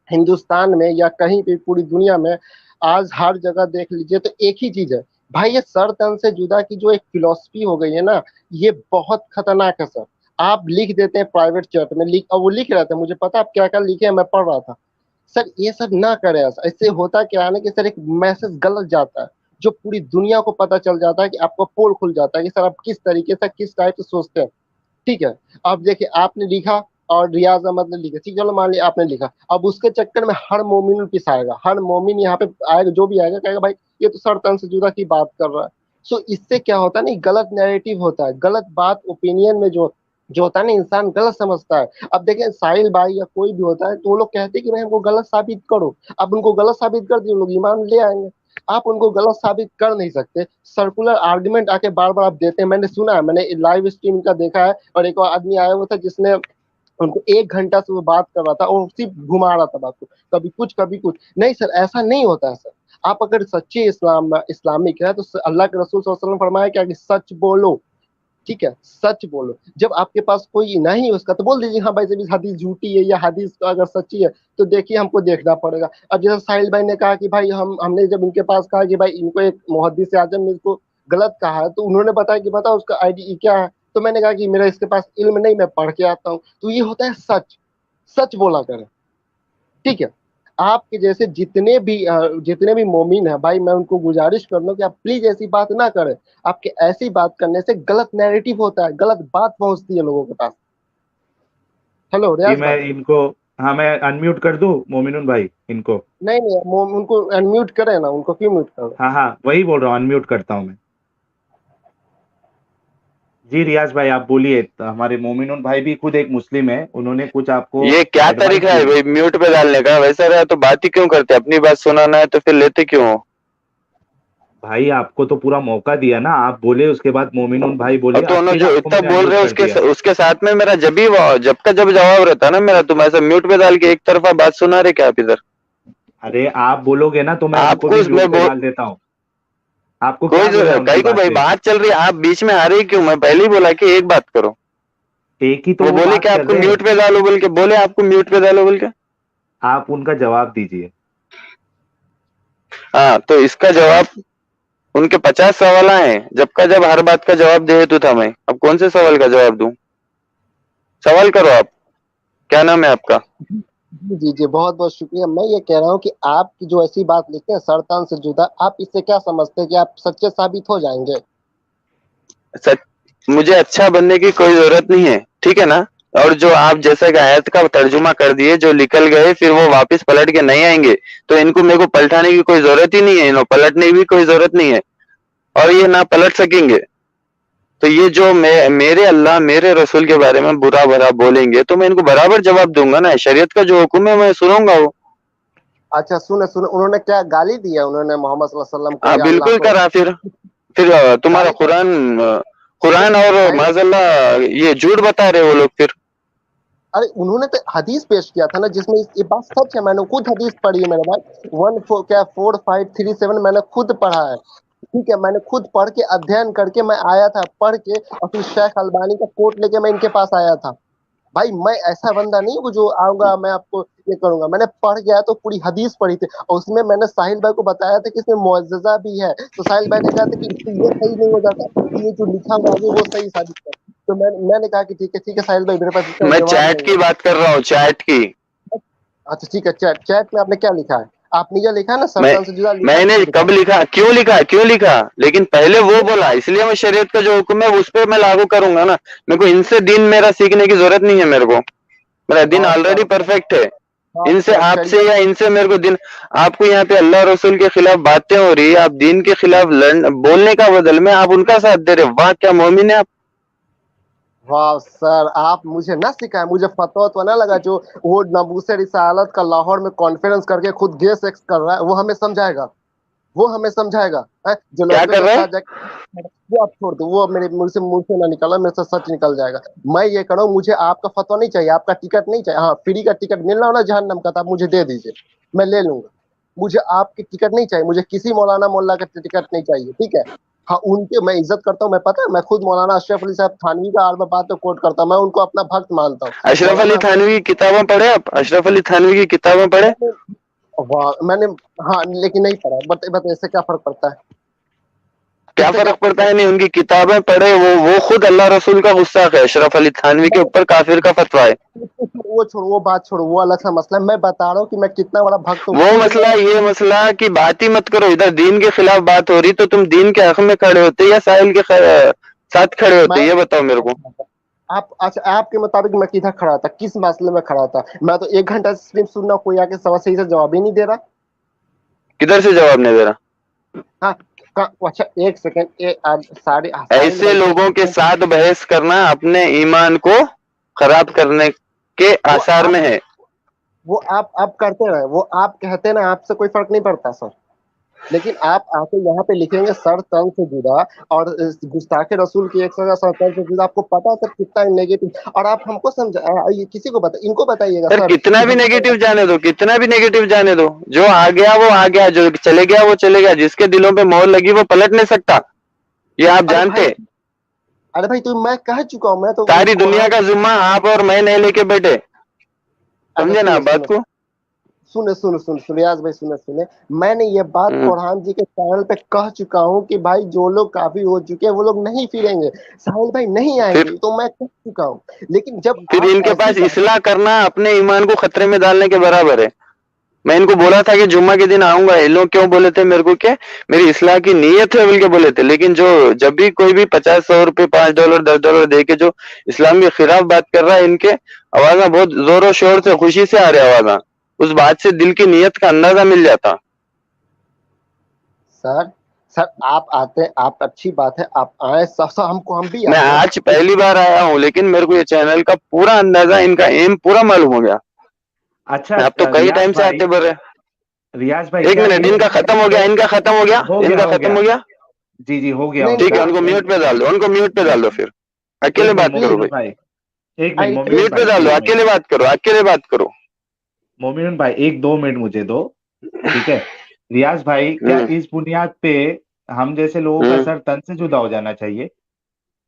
Speaker 7: हिंदुस्तान में या कहीं भी पूरी दुनिया में आज हर जगह देख लीजिए तो एक ही चीज है भाई, ये सर तन से जुदा की जो एक फिलॉसफी हो गई है ना, ये बहुत खतरनाक है सर। आप लिख देते हैं प्राइवेट चैट में, लिख, और वो लिख रहे थे, मुझे पता आप क्या क्या लिखे हैं, मैं पढ़ रहा था। सर ये सब ना करें ऐसा, इससे होता क्या है ना कि सर एक मैसेज गलत जाता है जो पूरी दुनिया को पता चल जाता है कि आपका पोल खुल जाता है कि सर आप किस तरीके से, किस टाइप से सोचते हैं, ठीक है। अब देखिए आपने लिखा और रियाज अहमद ने लिखा, ठीक, चलो मान लिया आपने लिखा, अब उसके चक्कर में हर मोमिन पिसाएगा, हर मोमिन यहाँ पे आएगा, जो भी आएगा कहेगा भाई ये तो सर तन से जुदा की बात कर रहा है। सो इससे क्या होता है ना, गलत नैरेटिव होता है, गलत बात ओपिनियन में जो जो होता है ना, इंसान गलत समझता है। अब देखें साहिल भाई या कोई भी होता है तो वो लोग कहते हैं कि भाई हमको गलत साबित करो, अब उनको गलत साबित कर दिए, लोग ईमान ले आएंगे। आप उनको गलत साबित कर नहीं सकते, सर्कुलर आर्गुमेंट आके बार बार आप देते हैं। मैंने सुना है, मैंने लाइव स्ट्रीम का देखा है, और एक और आदमी आया हुआ था जिसने उनको 1 घंटा से वो बात कर रहा था और सिर्फ घुमा रहा था बात को, कभी कुछ कभी कुछ नहीं। सर ऐसा नहीं होता है सर, आप अगर सच्चे इस्लामिक है तो अल्लाह के रसूल सल्लल्लाहु अलैहि वसल्लम फरमाया क्या कि सच बोलो, ठीक है, सच बोलो। जब आपके पास कोई नहीं उसका तो बोल दीजिए हाँ भाई जब इस हदीस झूठी है या हदीस अगर सच्ची है तो देखिए हमको देखना पड़ेगा। अब जैसे साहिल भाई ने कहा कि भाई हमने जब इनके पास कहा कि भाई इनको एक मुहद्दिस आजम ने इसको गलत कहा है, तो उन्होंने बताया कि बताओ उसका आईडी क्या है, तो मैंने कहा कि मेरा इसके पास इल्म नहीं, मैं पढ़ के आता हूँ। तो ये होता है सच, सच बोला करें, ठीक है। आपके जैसे जितने भी मोमिन है भाई, मैं उनको गुजारिश कर लूं कि आप प्लीज ऐसी बात ना करें। आपके ऐसी बात करने से गलत नैरेटिव होता है, गलत बात पहुंचती है लोगों के पास। हेलो
Speaker 1: जी
Speaker 7: रियाज
Speaker 1: मैं
Speaker 7: भाई।
Speaker 1: इनको, हाँ, मैं अनम्यूट कर दूं मोमिनुल भाई इनको?
Speaker 7: नहीं नहीं, उनको अनम्यूट करें ना, उनको क्यों म्यूट करें?
Speaker 1: हाँ हाँ, वही बोल रहा हूँ, अनम्यूट करता हूँ मैं। जी रियाज भाई आप बोलिए, तो हमारे मोमिनुल भाई भी खुद एक मुस्लिम है, उन्होंने कुछ आपको
Speaker 2: ये क्या
Speaker 1: एडवाइस
Speaker 2: तरीका
Speaker 1: दी
Speaker 2: है
Speaker 1: है।
Speaker 2: भाई म्यूट पे डालने का? वैसा रहा तो बात ही क्यों करते? अपनी बात सुनाना है तो फिर लेते क्यों हो?
Speaker 1: भाई आपको तो पूरा मौका दिया ना, आप बोले, उसके बाद मोमिनुल भाई
Speaker 2: और
Speaker 1: बोले,
Speaker 2: तो
Speaker 1: अब
Speaker 2: उन्होंने
Speaker 1: फिर
Speaker 2: जो
Speaker 1: आपको
Speaker 2: इतना
Speaker 1: मैंने
Speaker 2: बोल
Speaker 1: अनम्यूट
Speaker 2: रहे
Speaker 1: कर दिया।
Speaker 2: उसके साथ में मेरा जब का जब जवाब रहता ना मेरा, तुम ऐसा म्यूट पे डाल के एक तरफा बात सुना रहे क्या आप इधर?
Speaker 1: अरे आप बोलोगे ना तो मैं उनको
Speaker 2: आपको
Speaker 1: भी म्यूट
Speaker 2: उसमें
Speaker 1: पे डाल देता हूँ। आपको
Speaker 2: कोई
Speaker 1: क्या बुरा है उनकी
Speaker 2: कहीं को
Speaker 1: बात
Speaker 2: भाई
Speaker 1: पे?
Speaker 2: बात चल रही है, आप बीच में आ रही क्यों? मैं पहले ही बोला कि एक बात करो।
Speaker 1: एक ही तो
Speaker 2: वो
Speaker 1: वो
Speaker 2: बोले
Speaker 1: बात
Speaker 2: कि
Speaker 1: कर
Speaker 2: आपको
Speaker 1: रहे हैं,
Speaker 2: म्यूट पे डालो बोल के, बोले आपको म्यूट पे डालो बोल के।
Speaker 1: आप उनका जवाब दीजिए।
Speaker 2: हाँ तो इसका जवाब, उनके 50 सवाल आए, जब का जब हर बात का जवाब दे हेतु था मैं, अब कौन से सवाल का जवाब दूं? सवाल करो आप, क्या नाम है आपका?
Speaker 7: जी जी जी, बहुत बहुत शुक्रिया। मैं ये कह रहा हूँ कि आप जो ऐसी बात लिखते हैं सरतान से जुदा, आप इससे क्या समझते हैं कि आप सच्चे साबित हो जाएंगे?
Speaker 2: सच, मुझे अच्छा बनने की कोई जरूरत नहीं है, ठीक है ना? और जो आप जैसे कि आयत का तर्जुमा कर दिए, जो निकल गए फिर वो वापस पलट के नहीं आएंगे, तो इनको मेरे को पलटाने की कोई जरूरत ही नहीं है, इनको पलटने की भी कोई जरूरत नहीं है, और ये ना पलट सकेंगे। तो ये जो मेरे अल्लाह मेरे रसूल के बारे में बुरा भला बोलेंगे तो मैं इनको बराबर जवाब दूंगा ना, शरीयत का जो हुक्म है मैं सुनूंगा वो।
Speaker 7: अच्छा सुने सुने, उन्होंने क्या गाली दी है उन्होंने मोहम्मद सल्लल्लाहु अलैहि वसल्लम को
Speaker 2: हाँ
Speaker 7: या अल्लाह
Speaker 2: बिल्कुल
Speaker 7: को?
Speaker 2: करा। फिर तुम्हारा
Speaker 7: गाली कर,
Speaker 2: कुरान,
Speaker 7: अरे
Speaker 2: कुरान और
Speaker 7: गाली,
Speaker 2: माजल्ला ये झूठ बता रहे वो लोग फिर।
Speaker 7: अरे उन्होंने तो हदीस पेश किया था ना जिसमें ये बात सच है, मैंने खुद हदीस पढ़ी है मेरे भाई, 144537 मैंने खुद पढ़ा है, ठीक है। मैंने खुद पढ़ के अध्ययन करके मैं आया था, पढ़ के, और फिर शेख अलबानी का कोट लेके मैं इनके पास आया था। भाई मैं ऐसा बंदा नहीं हूँ जो आऊंगा मैं आपको ये करूंगा। मैंने पढ़ गया तो पूरी हदीस पढ़ी थी, और उसमें मैंने साहिल भाई को बताया था कि इसमें मुअज्जज़ा भी है। तो साहिल भाई ने कहा था कि इससे ये सही नहीं हो जाता, तो ये जो लिखा हुआ है वो सही साबित कर। तो मैंने कहा कि ठीक है साहिल भाई, मेरे पास इसका
Speaker 2: मैं
Speaker 7: जवाब
Speaker 2: चैट
Speaker 7: नहीं
Speaker 2: की
Speaker 7: है।
Speaker 2: बात कर रहा हूँ, चैट की।
Speaker 7: अच्छा ठीक है, चैट में आपने क्या लिखा है? आपने ये लिखा है ना,
Speaker 2: मैं
Speaker 7: सरतन से जुदा लिखा
Speaker 2: मैंने
Speaker 7: है?
Speaker 2: कब लिखा, क्यों लिखा, लेकिन पहले वो बोला, इसलिए मैं शरीयत का जो हुक्म है उस पर मैं लागू करूंगा ना। मेरे को इनसे दिन मेरा सीखने की जरूरत नहीं है। मेरे को मेरा दिन
Speaker 7: हाँ
Speaker 2: ऑलरेडी
Speaker 7: सर,
Speaker 2: परफेक्ट है।
Speaker 7: हाँ
Speaker 2: इनसे,
Speaker 7: सर,
Speaker 2: आपसे
Speaker 7: चलिए।
Speaker 2: या इनसे मेरे को दिन, आपको यहाँ पे अल्लाह रसूल के खिलाफ बातें हो रही है, आप दीन के खिलाफ बोलने का बदल में आप उनका साथ दे रहे हो। वाह क्या मोमिन है आप।
Speaker 7: वाह सर, आप मुझे ना सिखाए, मुझे फतवा तो ना लगा जो वो नबूसे रिसालत का लाहौर में कॉन्फ्रेंस करके खुद गे सेक्स कर रहा है वो हमें समझाएगा, वो हमें समझाएगा है? जो
Speaker 2: क्या
Speaker 7: लड़के
Speaker 2: कर
Speaker 7: के
Speaker 2: रहे
Speaker 7: साथ
Speaker 2: हैं?
Speaker 7: जाके, वो आप छोड़ दो, वो मेरे मुंह से ना निकला, मेरे से सच निकल जाएगा। मैं ये कह रहा हूँ, मुझे आपका फतवा नहीं चाहिए, आपका टिकट नहीं चाहिए। हाँ, फ्री का टिकट मिल रहा हो ना जहन्नम का, तो आप मुझे दे दीजिए, मैं ले लूंगा। मुझे आपकी टिकट नहीं चाहिए, मुझे किसी मौलाना मोल्ला का टिकट नहीं चाहिए, ठीक है? हाँ, उनके मैं इज्जत करता हूँ, मैं पता है, मैं खुद मौलाना अशरफ अली साहब थानवी का हर बात को कोट करता हूँ, मैं उनको अपना भक्त मानता हूँ।
Speaker 2: अशरफ अली
Speaker 7: मौलाना
Speaker 2: थानवी की किताबें पढ़े आप? अशरफ अली थानवी की किताबें पढ़े?
Speaker 7: मैंने, हाँ लेकिन नहीं पढ़ा। बता इससे क्या फर्क पड़ता है?
Speaker 2: क्या
Speaker 7: इससे क्या
Speaker 2: फर्क
Speaker 7: फर्क
Speaker 2: पड़ता है?
Speaker 7: पड़ता
Speaker 2: नहीं, उनकी किताबें पढ़े, वो खुद अल्लाह रसूल का गुस्ताख है। अशरफ अली थानवी के
Speaker 7: है?
Speaker 2: ऊपर काफिर का फतवा है।
Speaker 7: वो छोड़ो, वो बात छोड़ो, वो अलग सा मसला है। मैं बता रहा हूँ कि मैं कितना बड़ा भक्त हूँ,
Speaker 2: वो
Speaker 7: खुद
Speaker 2: मसला,
Speaker 7: मैं।
Speaker 2: ये मसला की बात ही मत करो। इधर दीन के खिलाफ बात हो रही, तो तुम दीन के हक में खड़े होते या साहिल के साथ खड़े होते,
Speaker 7: मैं
Speaker 2: ये बताओ मेरे को।
Speaker 7: आप, अच्छा आपके मुताबिक मैं किधर खड़ा था, किस मसले में खड़ा था? मैं तो 1 घंटा से स्क्रीन सुनना, कोई आके सवाल सही से जवाब ही नहीं दे रहा।
Speaker 2: किधर से जवाब नहीं दे रहा?
Speaker 7: हाँ, अच्छा एक सेकंड, आप सारे साहिल
Speaker 2: ऐसे
Speaker 7: भाई से
Speaker 2: लोगों के साथ बहस करना अपने ईमान को खराब करने के
Speaker 7: वो
Speaker 2: आसार में
Speaker 7: आप
Speaker 2: है।
Speaker 7: वो आप करते रहे, वो आप कहते ना, आपसे कोई फर्क नहीं पड़ता सर। लेकिन आप आके यहाँ पे लिखेंगे सर तन से जुदा, और गुस्ताखे रसूल की एक सजा सर तन से जुदा, आपको पता है सर कितना नेगेटिव? और आप हमको ये किसी को बता, इनको बताइएगा
Speaker 2: सर
Speaker 7: सर
Speaker 2: कितना
Speaker 7: कि
Speaker 2: भी
Speaker 7: हम।
Speaker 2: नेगेटिव जाने दो, कितना भी नेगेटिव जाने दो, जो आ गया वो आ गया, जो चले गया वो चले गया। जिसके दिलों पे मोहर लगी वो पलट नहीं सकता, ये आप
Speaker 7: अरे
Speaker 2: जानते
Speaker 7: भाई,
Speaker 2: हैं।
Speaker 7: तो मैं कह चुका हूँ, मैं तो
Speaker 2: सारी दुनिया
Speaker 7: कुरान।
Speaker 2: का जिम्मा आप और मैं नहीं लेके बैठे।
Speaker 7: अच्छा
Speaker 2: समझे ना
Speaker 7: सुनो
Speaker 2: आप बात
Speaker 7: सुनो
Speaker 2: को?
Speaker 7: सुनो रियाज भाई, सुने, मैंने ये बात
Speaker 2: हम्म।
Speaker 7: कुरान जी के चैनल पे कह चुका हूँ कि भाई जो लोग काफी हो चुके हैं वो लोग नहीं फिरेंगे, साहिल भाई नहीं
Speaker 2: फिर
Speaker 7: आएंगे, तो मैं कह चुका हूँ। लेकिन जब
Speaker 2: फिर
Speaker 7: आप
Speaker 2: इनके
Speaker 7: ऐसी
Speaker 2: पास इस्लाह करना अपने ईमान को खतरे में डालने के बराबर है। मैं इनको बोला था कि जुम्मा के दिन आऊंगा, ये लोग क्यों बोले थे मेरे को, क्या मेरी इस्लाह की नीयत है बोल के बोले थे। लेकिन जो जब भी कोई भी 50-100 रुपए, $5 $10 दे के जो इस्लाम के खिलाफ बात कर रहा है, इनके आवाजा बहुत जोरों शोर से खुशी से आ रही आवाजा, उस बात से दिल की नीयत का अंदाजा मिल जाता।
Speaker 7: सर, आप आते हैं, आप अच्छी बात है, आप आए, सब हमको, हम भी
Speaker 2: मैं
Speaker 7: आते हैं।
Speaker 2: आज पहली बार आया हूँ, लेकिन मेरे को ये चैनल का पूरा अंदाजा, इनका एम पूरा मालूम हो गया।
Speaker 1: अच्छा
Speaker 2: आप तो कई टाइम से आते बढ़ रहे।
Speaker 1: रियाज भाई
Speaker 2: एक
Speaker 1: क्या
Speaker 2: मिनट,
Speaker 1: इस
Speaker 2: इनका खत्म हो गया, इनका खत्म हो गया,
Speaker 1: हो गया
Speaker 2: इनका
Speaker 1: हो
Speaker 2: खत्म
Speaker 1: गया
Speaker 2: हो गया।
Speaker 1: जी जी हो गया
Speaker 7: नहीं
Speaker 2: ठीक है,
Speaker 1: उनका
Speaker 2: उनको म्यूट पे डाल दो, उनको म्यूट पे डाल दो, फिर
Speaker 1: एक
Speaker 2: अकेले
Speaker 1: मिनट
Speaker 2: बात करो
Speaker 1: मोमिन
Speaker 2: भाई।
Speaker 1: भाई, एक मिनट मोमिन
Speaker 2: म्यूट पे
Speaker 1: भाई,
Speaker 2: डाल दो,
Speaker 1: एक मिनट
Speaker 2: अकेले बात करो, अकेले बात करो।
Speaker 1: मोमिन भाई, 1-2 मिनट मुझे दो, ठीक है? रियाज भाई, क्या
Speaker 2: हम्म।
Speaker 1: इस बुनियाद पे हम जैसे लोगों का
Speaker 2: हम्म।
Speaker 1: सर तन से जुदा हो जाना चाहिए?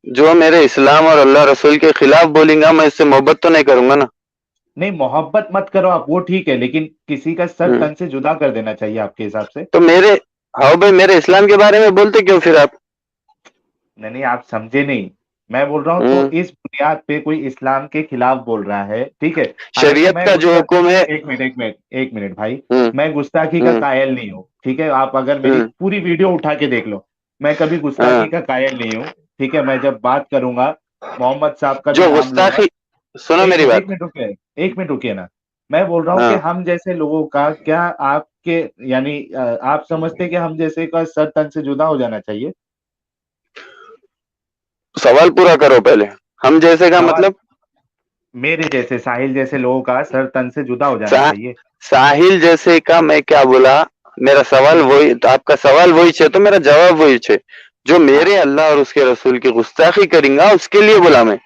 Speaker 2: जो मेरे इस्लाम और अल्लाह रसूल के खिलाफ बोलेगा, मैं इससे मोहब्बत तो नहीं करूंगा ना।
Speaker 1: नहीं, मोहब्बत मत करो आप, वो ठीक है, लेकिन किसी का सर
Speaker 2: हम्म।
Speaker 1: तन से जुदा कर देना चाहिए आपके हिसाब से?
Speaker 2: तो मेरे, हाँ भाई, मेरे इस्लाम के बारे में बोलते क्यों फिर आप?
Speaker 1: नहीं नहीं, आप समझे नहीं। मैं बोल रहा हूँ, तो
Speaker 2: हम्म।
Speaker 1: इस बुनियाद पे कोई इस्लाम के खिलाफ बोल रहा है, ठीक है? हालांकि
Speaker 2: शरीयत
Speaker 1: मैं
Speaker 2: का जो
Speaker 1: गुस्ता
Speaker 2: हुक्म है।
Speaker 1: एक मिनट भाई,
Speaker 2: हम्म।
Speaker 1: मैं गुस्ताखी का
Speaker 2: हम्म।
Speaker 1: कायल नहीं हूँ, ठीक है? आप अगर मेरी
Speaker 2: हम्म।
Speaker 1: पूरी वीडियो उठा के देख लो, मैं कभी गुस्ताखी
Speaker 2: हाँ।
Speaker 1: का कायल नहीं हूँ, ठीक है? मैं जब बात करूंगा, मोहम्मद साहब का भी
Speaker 2: जो
Speaker 1: नाम लूंगा।
Speaker 2: गुस्ताखी, सुनो मेरी
Speaker 1: एक
Speaker 2: बात।
Speaker 1: मिनट रुकिए, 1 मिनट रुकिए ना। मैं बोल रहा हूँ कि
Speaker 2: हाँ,
Speaker 1: हम जैसे लोगों का क्या आपके, यानी आप समझते कि हम जैसे का सर तन से जुदा हो जाना चाहिए?
Speaker 2: सवाल पूरा करो पहले। हम जैसे का
Speaker 1: सवाल,
Speaker 2: मतलब?
Speaker 1: मेरे जैसे, साहिल जैसे लोगों का सर तन से जुदा हो जाना
Speaker 2: सा,
Speaker 1: चाहिए?
Speaker 2: साहिल जैसे का मैं क्या बोला? मेरा सवाल वही, तो आपका सवाल वही छे, तो मेरा जवाब वही छे। जो
Speaker 1: हाँ,
Speaker 2: मेरे अल्लाह और उसके रसूल की गुस्ताखी करेंगा, उसके लिए बोला मैं।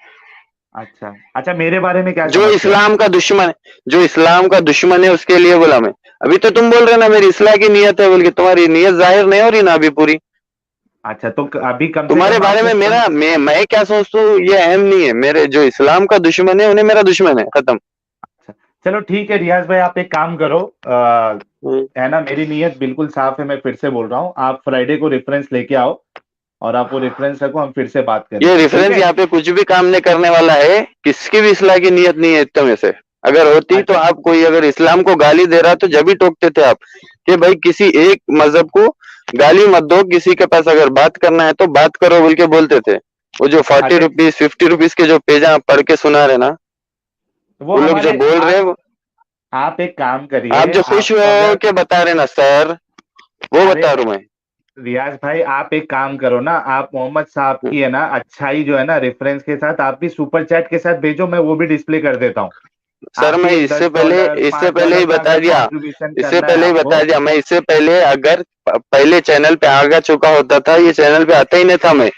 Speaker 1: अच्छा अच्छा, मेरे बारे में क्या
Speaker 2: जो
Speaker 1: समझते हो आप?
Speaker 2: इस्लाम का दुश्मन है, जो इस्लाम का दुश्मन है, उसके लिए बोला मैं। अभी तो तुम बोल रहे ना मेरी इस्लाह की नीयत है बोल के, तुम्हारी नीयत जाहिर नहीं हो रही ना अभी पूरी।
Speaker 1: अच्छा, तो अभी कम से
Speaker 2: तुम्हारे
Speaker 1: कम
Speaker 2: बारे में
Speaker 1: आपको
Speaker 2: मेरा मैं क्या सोचता हूँ ये अहम नहीं है, मेरे जो इस्लाम का दुश्मन है उन्हें मेरा दुश्मन है, खत्म।
Speaker 1: अच्छा, चलो ठीक है रियाज भाई, आप एक काम करो,
Speaker 2: हम्म।
Speaker 1: है ना, मेरी नीयत बिल्कुल साफ है, मैं फिर से बोल रहा हूँ, आप फ्राइडे को रेफरेंस लेके आओ और आप वो रेफरेंस रखो, हम फिर से बात
Speaker 2: ये
Speaker 1: करेंगे, ठीक
Speaker 2: रेफरेंस
Speaker 1: है?
Speaker 2: यहाँ पे कुछ भी काम नहीं करने वाला है, किसकी भी इस्लाह की नीयत नहीं है इतने में से। अगर होती तो
Speaker 1: अच्छा,
Speaker 2: आप, कोई अगर इस्लाम को गाली दे रहा तो जब भी टोकते थे आप कि भाई किसी एक मजहब को गाली मत दो, किसी के पास अगर बात करना है तो बात करो बोल के बोलते थे। वो जो
Speaker 1: अच्छा,
Speaker 2: 40 रुपीज 50 रुपीज के जो पेज आप पढ़ के सुना रहे ना,
Speaker 1: वो
Speaker 2: वो लोग जो
Speaker 1: हमारे
Speaker 2: बोल रहे हैं,
Speaker 1: आप एक काम
Speaker 2: आप
Speaker 1: करिए,
Speaker 2: जो खुश
Speaker 1: आपको
Speaker 2: हो
Speaker 1: अगर,
Speaker 2: के बता रहे ना सर, वो
Speaker 1: अरे
Speaker 2: बता रहा हूं मैं।
Speaker 1: रियाज भाई, आप एक काम करो ना, आप मोहम्मद साहब की है ना अच्छाई जो है ना रेफरेंस के साथ आप भी सुपर चैट के साथ भेजो, मैं वो भी डिस्प्ले कर देता हूँ।
Speaker 2: सर
Speaker 1: आप भी
Speaker 2: मैं
Speaker 1: एक
Speaker 2: इससे पहले
Speaker 1: $10
Speaker 2: इससे पहले ही
Speaker 1: $5 का
Speaker 2: बता
Speaker 1: अगर
Speaker 2: दिया,
Speaker 1: कंट्रीब्यूशन
Speaker 2: इससे
Speaker 1: करना है
Speaker 2: पहले ही
Speaker 1: आपको।
Speaker 2: बता दिया, मैं इससे पहले अगर पहले चैनल पे आगा चुका होता था, ये चैनल पे आता ही नहीं था मैं,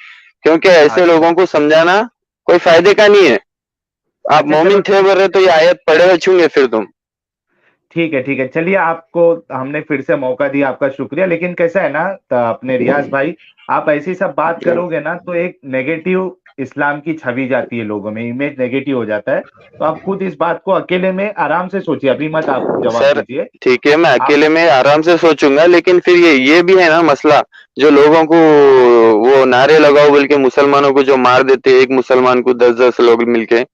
Speaker 2: क्योंकि ऐसे
Speaker 1: अच्छा,
Speaker 2: लोगों को समझाना कोई फायदे का नहीं है। आप
Speaker 1: अच्छा, चलो
Speaker 2: मोमिन थे बोल रहे तो ये आयत पढ़े हुए छूंगे फिर तुम।
Speaker 1: ठीक है, ठीक है, चलिए, आपको हमने फिर से मौका दिया, आपका शुक्रिया, लेकिन कैसा है ना, अपने रियाज भाई, आप ऐसी सब बात करोगे ना तो एक नेगेटिव इस्लाम की छवि जाती है लोगों में, इमेज नेगेटिव हो जाता है, तो आप खुद इस बात को अकेले में आराम से सोचिए, अभी मत आप जवाब
Speaker 2: सर
Speaker 1: दीजिए।
Speaker 2: ठीक है, मैं
Speaker 1: आप,
Speaker 2: अकेले में आराम से सोचूंगा, लेकिन फिर ये भी है ना मसला, जो लोगों को वो नारे लगाओ बोल के मुसलमानों को जो मार देते, एक मुसलमान को 10-10 लोग मिलके,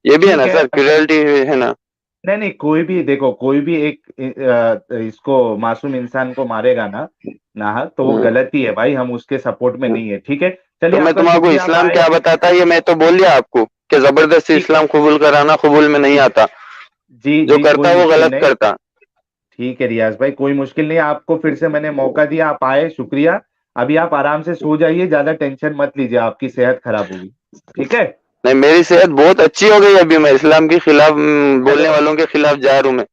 Speaker 2: ये भी है
Speaker 1: ठीक
Speaker 2: ना
Speaker 1: है,
Speaker 2: सर, क्रुएल्टी है ना।
Speaker 1: नहीं नहीं, कोई भी देखो, कोई भी एक इसको मासूम इंसान को मारेगा ना नाहक, तो वो
Speaker 2: हम्म।
Speaker 1: गलती है भाई, हम उसके सपोर्ट में
Speaker 2: हम्म।
Speaker 1: नहीं है, ठीक है?
Speaker 2: तो
Speaker 1: चलिए,
Speaker 2: मैं
Speaker 1: आपका
Speaker 2: तुम्हारा
Speaker 1: शुक्रिया, आप
Speaker 2: इस्लाम
Speaker 1: आए।
Speaker 2: क्या बताता है ये मैं तो बोल दिया आपको कि जबरदस्ती
Speaker 1: ठीक,
Speaker 2: इस्लाम कबूल कराना कबूल में नहीं आता,
Speaker 1: जी
Speaker 2: जो
Speaker 1: जी, कोई
Speaker 2: करता वो
Speaker 1: मुश्किल
Speaker 2: गलत
Speaker 1: नहीं,
Speaker 2: करता।
Speaker 1: ठीक है रियाज भाई, कोई मुश्किल नहीं, आपको फिर से मैंने मौका दिया, आप आए, शुक्रिया। अभी आप आराम से सो जाइए, ज्यादा टेंशन मत लीजिए, आपकी सेहत खराब होगी, ठीक है?
Speaker 2: नहीं मेरी सेहत बहुत अच्छी हो गई, अभी मैं इस्लाम के खिलाफ
Speaker 1: चलो,
Speaker 2: बोलने वालों के खिलाफ जा रहा हूं मैं।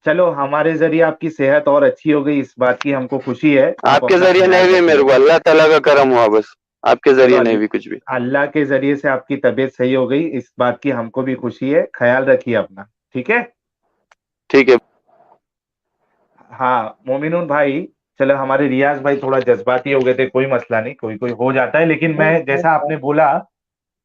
Speaker 1: चलो, हमारे जरिए आपकी सेहत और अच्छी हो गई, इस बात की हमको खुशी है, आप
Speaker 2: आपके
Speaker 1: अपना
Speaker 2: जरिए
Speaker 1: ख्याल
Speaker 2: नहीं भी, मेरे
Speaker 1: रखिए।
Speaker 2: को अल्लाह ताला का करम हुआ बस, आपके
Speaker 1: चलो,
Speaker 2: जरिए नहीं भी कुछ भी।
Speaker 1: अल्लाह के जरिए से आपकी तबीयत सही हो गई, इस बात की हमको भी खुशी है, ख्याल रखिए अपना, ठीक है?
Speaker 2: ठीक है।
Speaker 1: हाँ मोमिनुन भाई, चलो, हमारे रियाज भाई थोड़ा जज्बाती हो गए थे, कोई मसला नहीं, कोई कोई हो जाता है, लेकिन मैं, जैसा आपने बोला,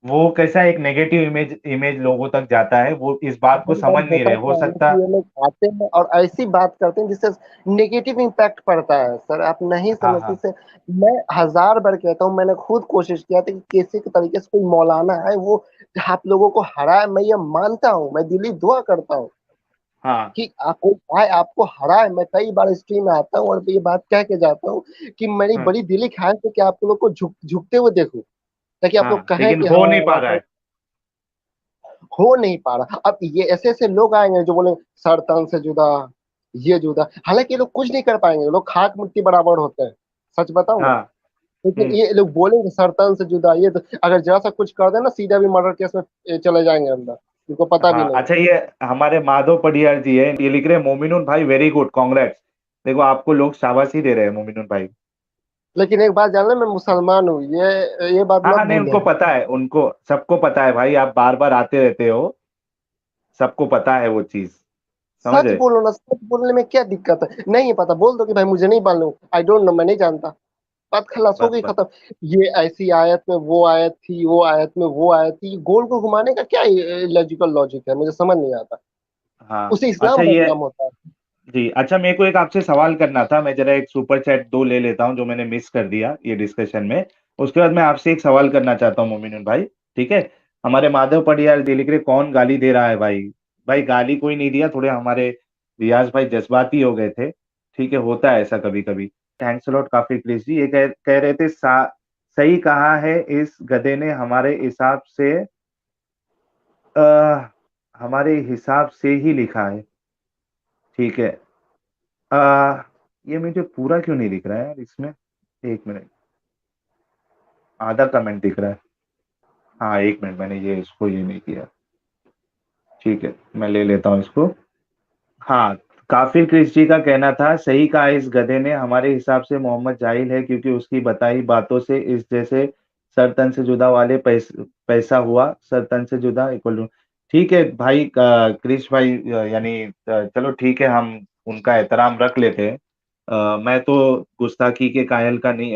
Speaker 1: वो कैसा एक नेगेटिव इमेज इमेज लोगों तक जाता है, वो इस बात को
Speaker 7: हर बार
Speaker 1: समझ नहीं
Speaker 7: होता
Speaker 1: रहे, हो
Speaker 7: क्या है
Speaker 1: सकता।
Speaker 7: कि ये लोग आते हैं और ऐसी बात करते हैं जिससे नेगेटिव इम्पैक्ट पड़ता है। सर आप नहीं
Speaker 1: हाँ
Speaker 7: समझते
Speaker 1: हाँ
Speaker 7: से, मैं 1000 बार कहता हूँ, मैंने खुद कोशिश किया था कि किसी के तरीके से कोई मौलाना है वो आप लोगों को हराए, मैं ये मानता हूँ, मैं दिली दुआ करता हूँ
Speaker 1: हाँ
Speaker 7: कि आपको आए, आपको हराए। मैं कई बार स्ट्रीम में आता हूँ और ये बात कह के जाता हूँ कि मेरी
Speaker 1: हाँ
Speaker 7: बड़ी दिली ख्वाहिश है कि आप लोग को झुकते हुए देखूं, ताकि आप लोग
Speaker 1: हाँ,
Speaker 7: कहें
Speaker 1: लेकिन
Speaker 7: कि
Speaker 1: हो
Speaker 7: हाँ
Speaker 1: नहीं पा रहा
Speaker 7: वाकई
Speaker 1: है।
Speaker 7: हो नहीं पा रहा। अब ये ऐसे ऐसे लोग आएंगे जो बोले सर तन से जुदा, ये जुदा, हालांकि ये लोग कुछ नहीं कर पाएंगे, ये लोग खाक मिट्टी बराबर होते हैं, सच बताऊं ना।
Speaker 1: हाँ।
Speaker 7: लेकिन
Speaker 1: हम्म।
Speaker 7: ये लोग बोलेंगे सर तन से जुदा, ये तो अगर जरा सा कुछ कर देना सीधा भी मर्डर केस में चले जाएंगे अंदर, इनको पता भी
Speaker 1: हाँ,
Speaker 7: नहीं।
Speaker 1: अच्छा, ये हमारे माधव पडियार जी है, ये लिख रहे हैं, मोमिनुन भाई वेरी गुड, कांग्रेट्स। देखो, आपको लोग शाबाशी दे रहे हैं मोमिनुन भाई।
Speaker 7: लेकिन एक बात जान ले, मैं मुसलमान हूँ, ये बात
Speaker 1: हाँ
Speaker 7: मत
Speaker 1: हाँ, नहीं,
Speaker 7: भूलना।
Speaker 1: उनको पता है, उनको सबको पता है भाई, आप बार बार आते रहते हो, सबको पता है वो चीज,
Speaker 7: सच
Speaker 1: समझे?
Speaker 7: बोलो ना, सच बोलने में क्या दिक्कत है? नहीं पता बोल दो कि भाई मुझे नहीं मालूम, आई डोंट नो, मैं नहीं जानता, बात खलास हो
Speaker 1: बस
Speaker 7: गई,
Speaker 1: बस।
Speaker 7: खत्म। ये ऐसी आयत में वो आयत थी, वो आयत में वो आयत थी, गोल को घुमाने का क्या लॉजिकल लॉजिक है, मुझे समझ नहीं आता।
Speaker 1: हाँ,
Speaker 7: उसे
Speaker 1: अच्छा,
Speaker 7: इस्लाम
Speaker 1: ये,
Speaker 7: बदनाम होता है।
Speaker 1: जी, अच्छा, मेरे को एक आपसे सवाल करना था, मैं जरा एक सुपर चैट दो ले लेता हूँ जो मैंने मिस कर दिया ये डिस्कशन में, उसके बाद मैं आपसे एक सवाल करना चाहता हूँ मोमिनुल भाई, ठीक है? हमारे माधव पडियाल जी लिख रहे, कौन गाली दे रहा है भाई? भाई, गाली कोई नहीं दिया, थोड़े हमारे रियाज भाई जज्बाती हो गए थे, ठीक है, होता है ऐसा कभी कभी। थैंक्स लॉट काफी प्लीज जी, ये कह रहे थे, सही कहा है इस गधे ने, आ, हमारे हिसाब से ही लिखा है, ठीक है। आ, ये मुझे पूरा क्यों नहीं दिख रहा है यार इसमें, एक मिनट, आधा कमेंट दिख रहा है, हाँ, एक मिनट, मैंने ये इसको ये नहीं किया, ठीक है, मैं ले लेता हूँ इसको। हाँ, काफिर क्रिश जी का कहना था, सही कहा इस गधे ने, हमारे हिसाब से मोहम्मद जाहिल है, क्योंकि उसकी बताई बातों से इस जैसे सर तन से जुदा वाले पैसा हुआ, सर तन से जुदा इक्वल टू, ठीक है भाई, क्रिश भाई, यानी चलो ठीक है, हम उनका एहतराम रख लेते हैं, मैं तो गुस्ताखी के कायल का नहीं,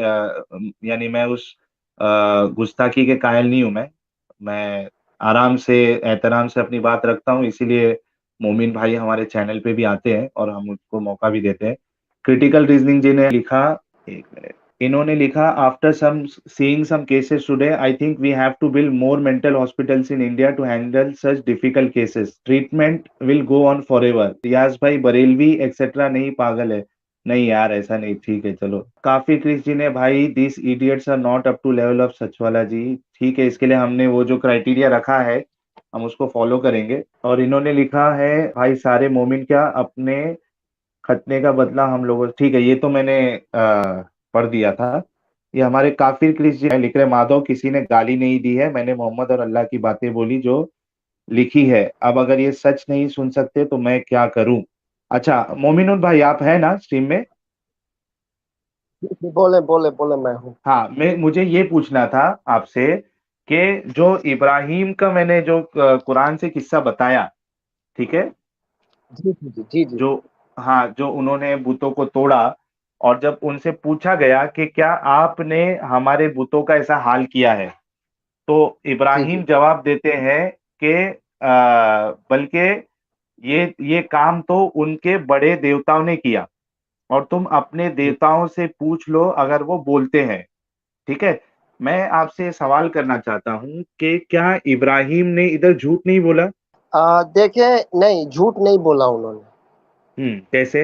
Speaker 1: यानी मैं उस गुस्ताखी के कायल नहीं हूं। मैं आराम से एहतराम से अपनी बात रखता हूँ, इसीलिए मोमिन भाई हमारे चैनल पे भी आते हैं और हम उनको मौका भी देते हैं। क्रिटिकल रीजनिंग जी ने लिखा, एक मिनट, इन्होंने लिखा, after some seeing some cases today I think we have to build more mental hospitals in India to handle such difficult cases, treatment will go on for ever. Riyaz भाई बरेलवी एक्सेट्रा नहीं पागल है? नहीं यार ऐसा नहीं, ठीक है चलो। काफी क्रिस जी ने, भाई this idiots are not up to level of सचवाला जी। ठीक है, इसके लिए हमने वो जो क्राइटेरिया रखा है हम उसको फॉलो करेंगे। और इन्होंने लिखा है, भाई सारे मोमिन क्या अपने खतने का बदला हम लोगों, ठीक है ये तो मैंने पढ़ दिया था। ये हमारे काफिर क्रिस जी लिख रहे, माधव किसी ने गाली नहीं दी है, मैंने मोहम्मद और अल्लाह की बातें बोली जो लिखी है। अब अगर ये सच नहीं सुन सकते तो मैं क्या करूं? अच्छा मोमिनुल भाई आप है ना स्ट्रीम में?
Speaker 7: बोले बोले बोले, मैं हूँ।
Speaker 1: हाँ, मैं मुझे ये पूछना था आपसे कि जो इब्राहिम का मैंने जो कुरान से किस्सा बताया, ठीक है,
Speaker 7: जी जी जी जी जी
Speaker 1: जो, हाँ, जो उन्होंने बुतों को तोड़ा और जब उनसे पूछा गया कि क्या आपने हमारे बुतों का ऐसा हाल किया है, तो
Speaker 7: जी जी।
Speaker 1: इब्राहिम जवाब देते हैं कि बल्कि ये काम तो उनके बड़े देवताओं ने किया और तुम अपने देवताओं से पूछ लो अगर वो बोलते हैं। ठीक है, मैं आपसे सवाल करना चाहता हूँ कि क्या इब्राहिम ने इधर झूठ नहीं बोला?
Speaker 7: देखिए, नहीं झूठ नहीं बोला उन्होंने।
Speaker 1: कैसे?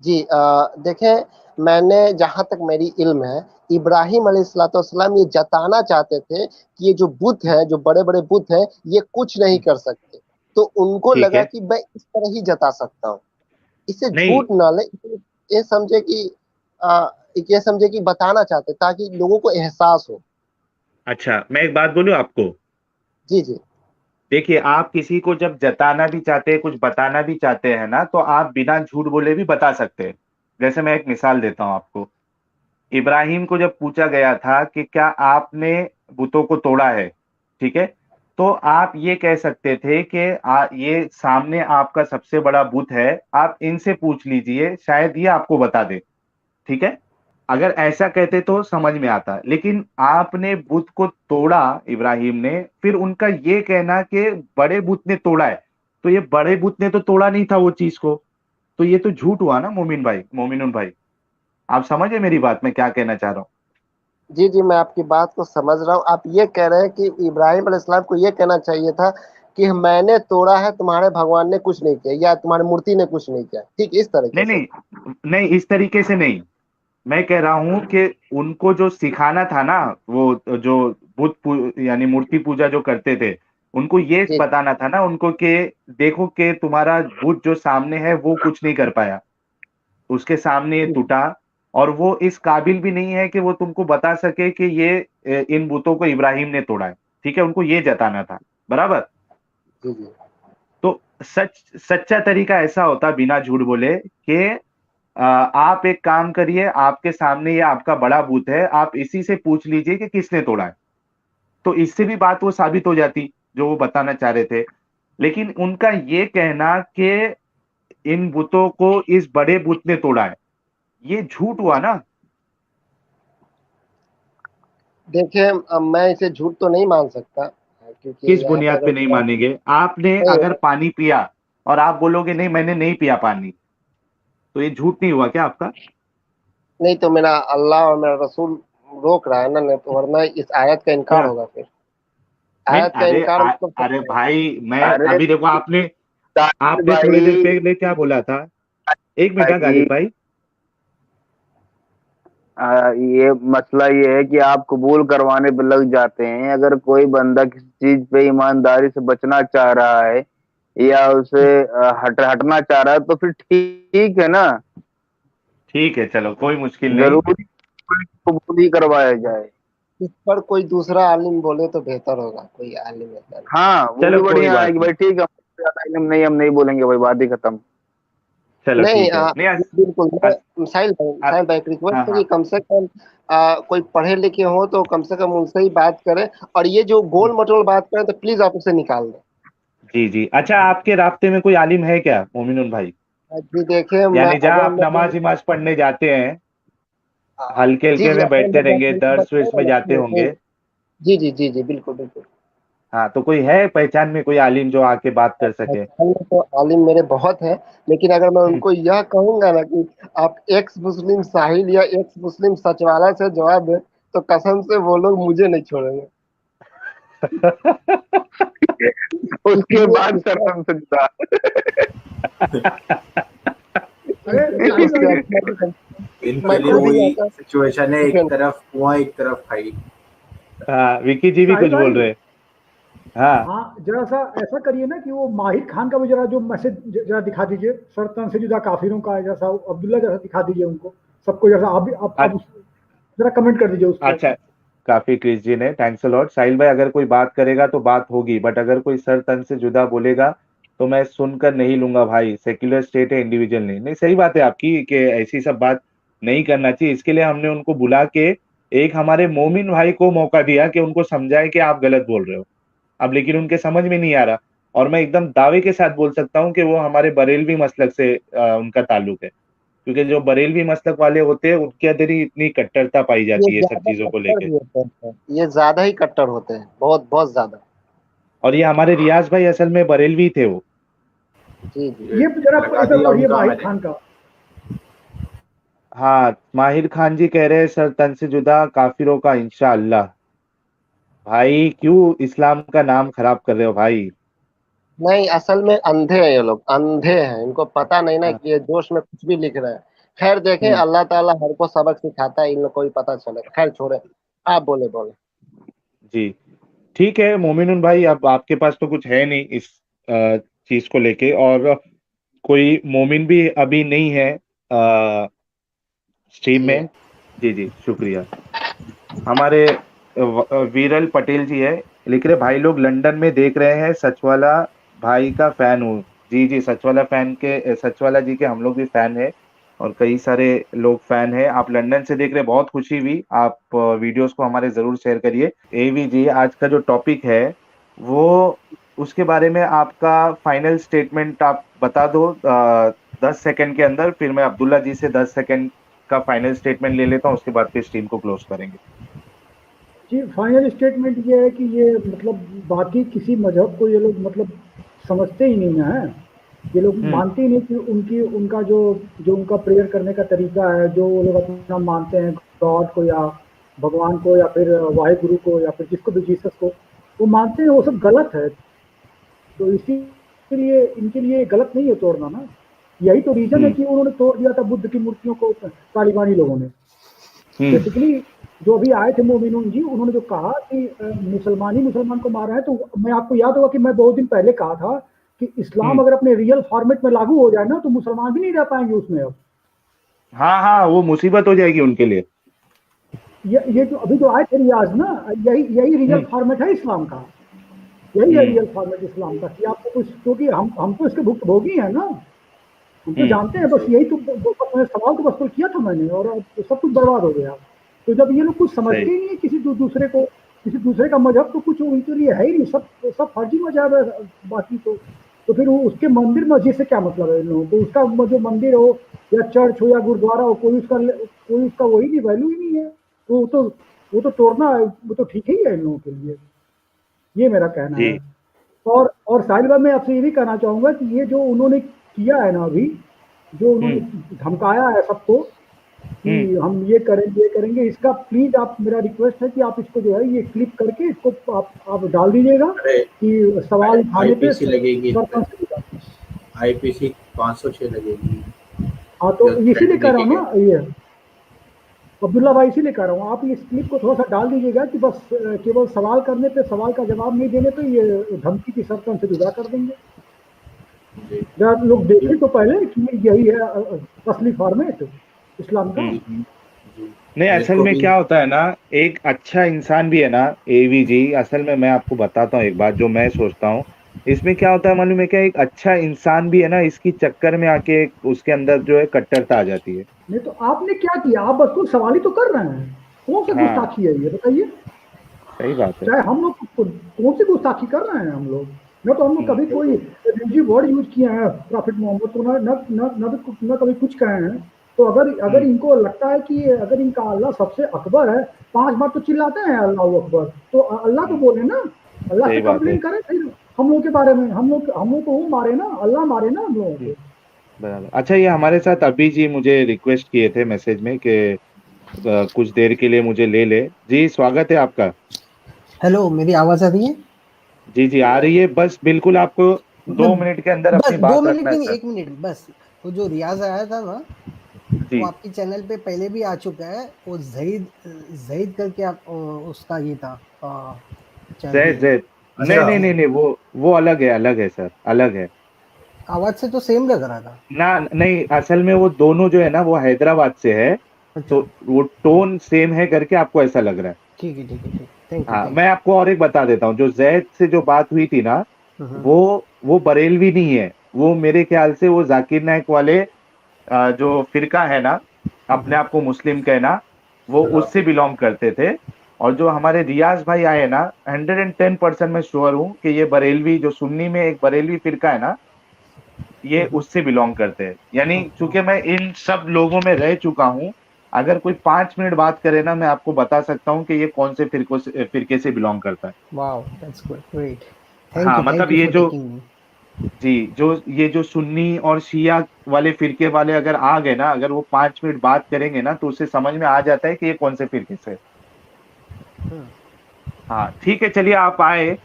Speaker 7: जी देखें, मैंने जहाँ तक मेरी इल्म है, इब्राहिम अलैहिस्सलाम ये जताना चाहते थे कि ये जो बुत है, जो बड़े-बड़े बुत हैं, ये कुछ नहीं कर सकते। तो उनको
Speaker 1: ठीक
Speaker 7: लगा
Speaker 1: है,
Speaker 7: कि मैं इस तरह ही जता सकता हूँ। इसे
Speaker 1: नहीं,
Speaker 7: झूठ ना लें, ये समझे कि ये समझे कि बताना चाहते ताकि लोगों को एहसास हो।
Speaker 1: अच्छा मैं एक बात बोलूं आपको।
Speaker 7: जी, जी।
Speaker 1: देखिए, आप किसी को जब जताना भी चाहते हैं, कुछ बताना भी चाहते हैं ना, तो आप बिना झूठ बोले भी बता सकते हैं। जैसे मैं एक मिसाल देता हूं आपको। इब्राहिम को जब पूछा गया था कि क्या आपने बुतों को तोड़ा है, ठीक है, तो आप ये कह सकते थे कि ये सामने आपका सबसे बड़ा बुत है, आप इनसे पूछ लीजिए शायद ये आपको बता दे। ठीक है, अगर ऐसा कहते तो समझ में आता, लेकिन आपने बुत को तोड़ा इब्राहिम ने, फिर उनका ये कहना कि बड़े बुत ने तोड़ा है, तो ये बड़े बुत ने तो तोड़ा नहीं था वो चीज को, तो ये तो झूठ हुआ ना मोमिन भाई, मोमिनुल भाई। आप समझे मेरी बात, मैं क्या कहना चाह रहा हूँ?
Speaker 7: जी, जी, मैं आपकी बात को समझ रहा हूँ। आप ये कह रहे हैं कि इब्राहिम अलैहिस्सलाम को ये कहना चाहिए था कि मैंने तोड़ा है, तुम्हारे भगवान ने कुछ नहीं किया या तुम्हारी मूर्ति ने कुछ नहीं किया। ठीक इस तरीके
Speaker 1: नहीं
Speaker 7: से।
Speaker 1: नहीं नहीं, इस तरीके से नहीं। मैं कह रहा हूं कि उनको जो सिखाना था ना, वो जो यानी मूर्ति पूजा जो करते थे, उनको ये
Speaker 7: जी,
Speaker 1: बताना था ना उनको कि देखो कि तुम्हारा बुत जो सामने है वो कुछ नहीं कर पाया, उसके सामने ये
Speaker 7: जी,
Speaker 1: टूटा, और वो इस काबिल भी नहीं है कि वो तुमको बता सके कि ये इन बुतों को इब्राहिम ने तोड़ा है। ठीक है, उनको ये जताना था, बराबर।
Speaker 7: जी, जी।
Speaker 1: तो सच्चा तरीका ऐसा होता बिना झूठ बोले कि आप एक काम करिए, आपके सामने ये आपका बड़ा बूथ है, आप इसी से पूछ लीजिए कि किसने तोड़ा है, तो इससे भी बात वो साबित हो जाती जो वो बताना चाह रहे थे। लेकिन उनका ये कहना कि इन बुतों को इस बड़े बुत ने तोड़ा है, ये झूठ हुआ ना।
Speaker 7: देखिए, मैं इसे झूठ तो नहीं मान सकता, क्योंकि
Speaker 1: किस
Speaker 7: यहाँ पे
Speaker 1: बुनियाद
Speaker 7: अगर
Speaker 1: पे नहीं मानेंगे? आपने
Speaker 7: नहीं,
Speaker 1: अगर पानी पिया और आप बोलोगे नहीं मैंने नहीं पिया पानी, तो ये झूठ नहीं हुआ क्या आपका?
Speaker 7: नहीं तो मेरा अल्लाह और मेरा रसूल रोक रहा है ना, नहीं तो वरना इस आयत का इनकार
Speaker 1: क्या?
Speaker 7: होगा फिर।
Speaker 1: नहीं,
Speaker 7: आयत का इनकार मतलब
Speaker 1: अरे
Speaker 7: कैसे होगा?
Speaker 1: भाई, मैं
Speaker 3: अरे
Speaker 1: अभी देखो, आपने
Speaker 3: ताहिर
Speaker 1: आपने थोड़ी देर
Speaker 3: भाई,
Speaker 1: पहले क्या बोला था? एक मिनट,
Speaker 3: भाई
Speaker 1: गालिब भाई।
Speaker 3: ये मसला ये है कि आप कबूल करवाने पे लग जाते हैं। अगर कोई बंदा किसी चीज पे ईमानदारी से बचना चाह रहा है या उसे हटना चाह रहा है तो फिर ठीक है ना,
Speaker 1: ठीक है, चलो कोई मुश्किल नहीं।
Speaker 3: जरूरी कबूल ही करवाया जाए।
Speaker 7: इस पर कोई दूसरा आलिम बोले तो बेहतर होगा, कोई आलिम ऐसा नहीं।
Speaker 3: हाँ वो
Speaker 1: चलो
Speaker 3: भी
Speaker 1: कोई
Speaker 3: बढ़िया है
Speaker 1: बात
Speaker 3: कि
Speaker 1: नहीं।
Speaker 3: भाई ठीक है, हमसे ज्यादा इल्म नहीं, हम नहीं बोलेंगे भाई, बात ही खत्म।
Speaker 1: चलो
Speaker 7: नहीं
Speaker 1: ठीक है, नहीं
Speaker 7: बिल्कुल,
Speaker 1: अ-
Speaker 7: मैं साहिल भाई एक रिक्वेस्ट
Speaker 1: हाँ
Speaker 7: है
Speaker 1: हाँ।
Speaker 7: कि कम से कम कोई पढ़े लिखे हो तो कम से कम उनसे ही बात करें, और ये जो गोल मटोल बात करें तो प्लीज आप उसे निकाल दें।
Speaker 1: जी जी, अच्छा आपके रास्ते में कोई आलिम है क्या मोमिनुल भाई?
Speaker 7: जी देखिए, मैं
Speaker 1: यानी जहाँ
Speaker 7: अगर
Speaker 1: आप
Speaker 7: मैं
Speaker 1: नमाज इमाज पढ़ने जाते हैं, हल्के
Speaker 7: जी
Speaker 1: हल्के
Speaker 7: जी
Speaker 1: में
Speaker 7: असल
Speaker 1: बैठते
Speaker 7: में
Speaker 1: रहेंगे,
Speaker 7: जैसे
Speaker 1: दर्स
Speaker 7: बताया
Speaker 1: वर्स में
Speaker 7: ना
Speaker 1: जाते
Speaker 7: कि
Speaker 1: होंगे।
Speaker 7: जी जी जी जी बिल्कुल बिल्कुल।
Speaker 1: हाँ, तो कोई है पहचान में कोई आलिम जो आके बात कर सके?
Speaker 7: पहचान में तो आलिम मेरे बहुत हैं, लेकिन अगर मैं
Speaker 1: हम्म।
Speaker 7: उनको यह कहूंगा ना कि आप एक्स मुस्लिम साहिल या एक्स मुस्लिम सचवाला से जवाब दें, तो कसम से वो लोग मुझे नहीं छोड़ेंगे।
Speaker 3: उसके
Speaker 7: ये
Speaker 3: बाद सर
Speaker 7: इसका
Speaker 3: तुमसे जुदा।
Speaker 5: अरे साहिल
Speaker 7: इससे
Speaker 5: भाई,
Speaker 7: अच्छा तो
Speaker 6: इनके
Speaker 7: मैं
Speaker 6: लिए
Speaker 7: खुद ही
Speaker 6: वही
Speaker 7: आता।
Speaker 6: सिचुएशन है, एक
Speaker 7: सुन,
Speaker 6: तरफ कुआं एक तरफ खाई।
Speaker 1: हाँ, विकी जी भी
Speaker 5: साहिल
Speaker 1: कुछ बोल
Speaker 5: भाई,
Speaker 1: रहे हैं। हाँ।
Speaker 5: हाँ जरा सा ऐसा करिए ना कि वो माहिर खान का भी जरा जो मैसेज जरा दिखा दीजिए, सर्तन से जुदा काफिरों का, जैसा अब्दुल्ला जैसा दिखा दीजिए उनको सबको, जैसा आप भी आप जरा कमेंट कर दीजिए उस पर।
Speaker 1: अच्छा, काफी क्रिस जी ने, थैंक्स अ लॉट। साहिल भाई, अगर कोई बात करेगा तो बात होगी, बट अगर कोई सर तन से जुदा बोलेगा तो मैं सुनकर नहीं लूंगा भाई। सेक्युलर स्टेट है, इंडिविजुअल नहीं। नहीं, सही बात है आपकी कि ऐसी सब बात नहीं करना चाहिए। इसके लिए हमने उनको बुला के एक हमारे मोमिन भाई को मौका दिया कि उनको समझाए कि आप गलत बोल रहे हो। अब लेकिन उनके समझ में नहीं आ रहा, और मैं एकदम दावे के साथ बोल सकता हूँ कि वो हमारे बरेलवी मसलक से उनका ताल्लुक है। क्योंकि जो बरेलवी मसलक वाले होते हैं उनके अंदर ही इतनी कट्टरता पाई
Speaker 7: ये
Speaker 1: जाती है सब
Speaker 7: ज्यादा
Speaker 1: चीजों को
Speaker 7: कट्टर
Speaker 1: लेके।
Speaker 7: भी होते हैं, ये ज्यादा ही कट्टर होते हैं, बहुत बहुत ज्यादा।
Speaker 1: और ये हमारे रियाज भाई असल में बरेलवी थे वो।
Speaker 7: जी जी।
Speaker 6: ये
Speaker 5: ये जरा
Speaker 6: लगा
Speaker 5: इधर
Speaker 6: दिया
Speaker 5: पढ़िए
Speaker 6: उनका
Speaker 5: माहिर
Speaker 6: मैंने।
Speaker 5: खान का।
Speaker 1: हाँ, माहिर खान जी कह रहे हैं सर तन से जुदा काफिरों का इंशाअल्लाह। भाई क्यों इस्लाम का नाम खराब कर रहे हो भाई?
Speaker 7: नहीं, असल में अंधे हैं ये लोग, अंधे हैं, इनको पता नहीं ना
Speaker 1: हाँ।
Speaker 7: कि ये जोश में कुछ भी लिख रहे हैं। खैर देखें,
Speaker 1: हम्म।
Speaker 7: अल्लाह ताला हर को सबक सिखाता है, इन लोग को भी पता चलेगा। खैर छोड़े, आप बोले बोले।
Speaker 1: जी, ठीक है मोमिनुन भाई, अब आपके पास तो कुछ है नहीं इस चीज को लेके, और कोई मोमिन भी अभी नहीं है स्ट्रीम
Speaker 7: जी
Speaker 1: में। जी जी, शुक्रिया। हमारे वीरल पटेल जी है, लिख रहे भाई लोग लंदन में देख रहे हैं, सचवाला भाई का फैन हूँ। जी जी, सचवाला फैन के, सचवाला जी के हम लोग भी फैन है, और कई सारे लोग फैन है। आप लंदन से देख रहे हैं, बहुत खुशी हुई। आप वीडियोस को हमारे जरूर शेयर करिए। एवी जी, आज का जो टॉपिक है वो, उसके बारे में आपका फाइनल स्टेटमेंट आप बता दो 10 सेकंड के अंदर, फिर मैं अब्दुल्ला जी से 10 सेकंड का फाइनल स्टेटमेंट ले लेता हूँ, उसके बाद फिर स्ट्रीम को क्लोज करेंगे।
Speaker 5: जी फाइनल स्टेटमेंट ये है कि ये मतलब बाकी किसी मजहब को ये लोग मतलब समझते ही नहीं है। ये लोग
Speaker 1: हम्म।
Speaker 5: मानते ही नहीं कि उनकी उनका जो जो उनका प्रेयर करने का तरीका है, जो वो लोग अपना मानते हैं गॉड को या भगवान को या फिर वाहिगुरु को या फिर जिसको भी जीसस को वो मानते हैं, वो सब गलत है। तो इसीलिए इनके लिए गलत नहीं है तोड़ना ना। यही तो रीजन है
Speaker 1: हम्म।
Speaker 5: कि उन्होंने तोड़ दिया था बुद्ध की मूर्तियों को तालिबानी लोगों ने।
Speaker 1: हम्म।
Speaker 5: बेसिकली जो अभी आए थे मोमिनून जी, उन्होंने जो कहा कि मुसलमान ही मुसलमान को मार रहे हैं, तो मैं आपको याद होगा कि मैं 2 दिन पहले कहा था कि इस्लाम
Speaker 1: हम्म।
Speaker 5: अगर अपने रियल फॉर्मेट में लागू हो जाए ना, तो मुसलमान भी नहीं रह पाएंगे उसमें अब।
Speaker 1: हाँ हाँ, वो मुसीबत हो जाएगी उनके लिए।
Speaker 5: ये जो अभी जो आए थे रियाज ना, यही यही रियल
Speaker 1: हम्म।
Speaker 5: फॉर्मेट है इस्लाम का। यही है
Speaker 1: हम्म।
Speaker 5: रियल फॉर्मेट इस्लाम का कि आपको कुछ, क्योंकि हम तो इसके भुक्तभोगी हैं ना, हम तो
Speaker 1: हम्म।
Speaker 5: जानते हैं। बस यही तो बस सवाल तो बस तो किया था मैंने, और अब सब कुछ बर्बाद हो गया। तो जब ये लोग कुछ
Speaker 1: सही।
Speaker 5: समझते ही नहीं है किसी दूसरे को, किसी दूसरे का मजहब, तो कुछ उनके लिए है ही नहीं, सब सब फर्जी मजहब है बाकी तो फिर वो उसके मंदिर मस्जिद से क्या मतलब है इन लोगों को? उसका जो मंदिर हो या चर्च हो या गुरुद्वारा हो, कोई उसका वही नहीं, वैल्यू ही नहीं है। वो तो तोड़ना है, वो तो ठीक ही है इन लोगों के लिए। ये मेरा कहना
Speaker 1: जी।
Speaker 5: है। और साहिल भाई, मैं आपसे ये भी कहना चाहूंगा कि ये जो उन्होंने किया है ना अभी, जो उन्होंने
Speaker 1: हम्म।
Speaker 5: धमकाया है सबको कि
Speaker 1: हम्म।
Speaker 5: हम ये करेंगे, इसका प्लीज आप, मेरा रिक्वेस्ट है कि आप इसको जो है ये क्लिप करके इसको आप डाल दीजिएगा
Speaker 6: अरे
Speaker 5: कि सवाल उठाने पे
Speaker 6: आईपीसी लगेगी इस पे,
Speaker 5: सरपंच से जुड़ा।
Speaker 6: आईपीसी 506 लगेगी।
Speaker 5: हाँ तो
Speaker 6: जो
Speaker 5: इसीलिए
Speaker 6: थ्रेट
Speaker 5: कह रहा
Speaker 6: देके
Speaker 5: हूँ
Speaker 6: गए।
Speaker 5: ना ये अब्दुल्ला भाई, इसीलिए कह रहा हूँ आप इस क्लिप को थोड़ा सा डाल दीजिएगा कि बस केवल सवाल करने पे, सवाल का जवाब नहीं देने पे ये धमकी की सरपंच से जुदा कर देंगे।
Speaker 6: जी
Speaker 5: जरा लोग देखें तो पहले कि यही है असली फॉर्मेट इस्लाम का।
Speaker 1: हम्म।
Speaker 6: जी।
Speaker 1: नहीं,
Speaker 6: मेरे
Speaker 1: असल
Speaker 6: को
Speaker 1: में
Speaker 6: भी।
Speaker 1: क्या होता है ना, एक अच्छा इंसान भी है ना एवी जी, असल में मैं आपको बताता हूँ एक बात जो मैं सोचता हूँ। इसमें क्या होता है मालूम है क्या, एक अच्छा इंसान भी है ना, इसकी चक्कर में आके उसके अंदर जो है कट्टरता आ जाती है।
Speaker 5: नहीं तो आपने क्या किया? आप बस कुछ सवाल ही तो कर रहे हैं। कौन सा
Speaker 1: हाँ,
Speaker 5: गुस्ताखी है ये बताइए?
Speaker 1: सही बात है।
Speaker 5: चाहे हम लोग कौन सी गुस्ताखी कर रहे हैं हम लोग? न तो हम लोग कभी कोई एब्यूजिव वर्ड यूज किए हैं प्रॉफिट मोहम्मद को, न कभी कुछ कहे हैं। तो अगर इनको लगता है कि अगर इनका अल्लाह सबसे अकबर है, 5 बार तो चिल्लाते हैं अल्लाह अकबर, तो अल्लाह तो बोले ना, अल्लाह
Speaker 1: सही
Speaker 5: से
Speaker 1: बात है।
Speaker 5: कंप्लेन करें फिर हम लोग के बारे में। हम लोग को वो मारे ना, अल्लाह मारे ना हम लोगों को।
Speaker 1: बराबर। अच्छा, ये हमारे साथ अभी जी मुझे रिक्वेस्ट किए थे मैसेज में कि कुछ देर के लिए मुझे ले ले। जी स्वागत है आपका।
Speaker 8: हेलो, मेरी आवाज आ रही है?
Speaker 1: जी जी आ रही है, बस बिल्कुल आपको 2
Speaker 8: मतलब
Speaker 1: मिनट के अंदर
Speaker 8: बस
Speaker 1: अपनी
Speaker 8: 2
Speaker 1: बात
Speaker 8: मिनट
Speaker 1: रखना
Speaker 8: भी
Speaker 1: है
Speaker 8: नहीं,
Speaker 1: सर।
Speaker 8: 1 मिनट बस। वो जो रियाज आया था ना,
Speaker 1: जी
Speaker 8: वो आपकी चैनल पे पहले भी आ चुका है। वो ज़हीद ज़हीद करके आप उसका ये था
Speaker 1: जैद
Speaker 8: चैनल।
Speaker 1: जैद नहीं नहीं नहीं नहीं, वो अलग है सर, अलग है।
Speaker 8: आवाज से तो सेम लग रहा था।
Speaker 1: ना नहीं, असल में वो दोनों जो है ना वो हैदराबाद से है,
Speaker 8: अच्छा,
Speaker 1: तो वो टोन सेम है करके आपको ऐसा लग रहा है।
Speaker 8: ठीक है, ठीक है, ठीक। थैंक यू,
Speaker 1: हाँ,
Speaker 8: थैंक
Speaker 1: मैं आपको और एक बता देता हूँ, जो जैद से जो बात हुई थी ना,
Speaker 8: यू।
Speaker 1: वो बरेलवी नहीं है। वो मेरे ख्याल से वो जाकिर नाइक वाले जो फिरका है ना, अपने आप को मुस्लिम कहना, वो उससे बिलोंग करते थे। और जो हमारे रियाज भाई आए ना, 110% मैं श्योर हूँ कि ये बरेलवी, जो सुन्नी में एक बरेलवी फिरका है ना, ये उससे बिलोंग करते हैं। यानी चूंकि मैं इन सब लोगों में रह चुका हूँ, अगर कोई 5 मिनट बात करे ना, मैं आपको बता सकता हूँ कि ये कौन से फिरके से बिलोंग करता है।
Speaker 8: Wow, that's good, great.
Speaker 1: हाँ,
Speaker 8: थैंक
Speaker 1: मतलब
Speaker 8: यू
Speaker 1: ये
Speaker 8: फॉर
Speaker 1: जो,
Speaker 8: टेकिंग मी।
Speaker 1: जी, ये जो सुन्नी और शिया वाले फिरके वाले अगर आ गए ना, अगर वो 5 मिनट बात करेंगे ना, तो उससे समझ में आ जाता है कि ये कौन से फिरके से। हाँ ठीक है, चलिए आप आए,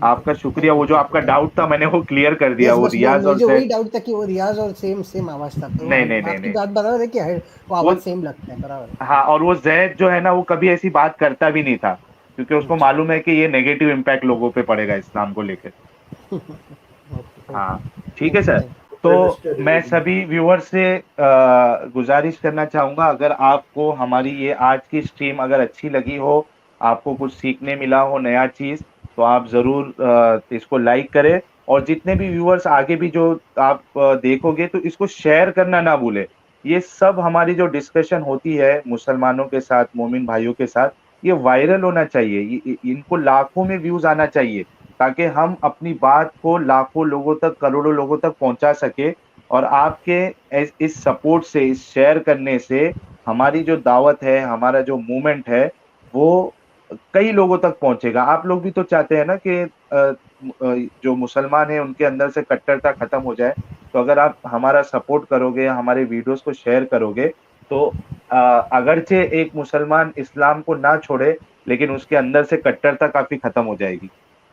Speaker 1: आपका शुक्रिया।
Speaker 8: थैंक यू,
Speaker 1: वो जो
Speaker 8: थैंक यू,
Speaker 1: आपका
Speaker 8: थैंक
Speaker 1: डाउट था मैंने वो क्लियर कर
Speaker 8: यू।
Speaker 1: दिया,
Speaker 8: यस,
Speaker 1: वो
Speaker 8: बस
Speaker 1: रियाज और
Speaker 8: मुझे वही
Speaker 1: जैद।
Speaker 8: डाउट था कि वो रियाज और सेम सेम आवाज था, तो
Speaker 1: नहीं नहीं नहीं
Speaker 8: आपकी
Speaker 1: नहीं,
Speaker 8: बात बराबर है कि वो
Speaker 1: वो,
Speaker 8: आवाज सेम लगता है, बराबर है।
Speaker 1: हाँ, और वो जैद जो है ना, वो कभी ऐसी बात करता भी नहीं था, क्योंकि उसको
Speaker 8: अच्छा।
Speaker 1: मालूम है कि ये नेगेटिव इम्पैक्ट लोगों पे पड़ेगा इस्लाम को लेकर।
Speaker 8: ओके,
Speaker 1: हाँ
Speaker 8: ओके।
Speaker 1: ठीक है
Speaker 8: थैंक यू,
Speaker 1: सर।
Speaker 8: थैंक
Speaker 1: तो मैं सभी व्यूअर से गुजारिश करना चाहूंगा, अगर आपको हमारी ये आज की स्ट्रीम अगर अच्छी लगी हो, आपको कुछ सीखने मिला हो नया चीज, तो आप जरूर इसको लाइक करें। और जितने भी व्यूअर्स आगे भी जो आप देखोगे, तो इसको शेयर करना ना भूले। ये सब हमारी जो डिस्कशन होती है मुसलमानों के साथ, मोमिन भाइयों के साथ, ये वायरल होना चाहिए, इनको लाखों में व्यूज आना चाहिए, ताकि हम अपनी बात को लाखों लोगों तक, करोड़ों लोगों तक पहुंचा सके। और आपके इस सपोर्ट से, इस शेयर करने से, हमारी जो दावत है, हमारा जो मूवमेंट है, वो कई लोगों तक पहुंचेगा। आप लोग भी तो चाहते हैं ना कि जो मुसलमान है उनके अंदर से कट्टरता खत्म हो जाए। तो अगर आप हमारा सपोर्ट करोगे, हमारे वीडियोस को शेयर करोगे, तो अगरचे एक मुसलमान इस्लाम को ना छोड़े, लेकिन उसके अंदर से कट्टरता काफी खत्म हो जाएगी।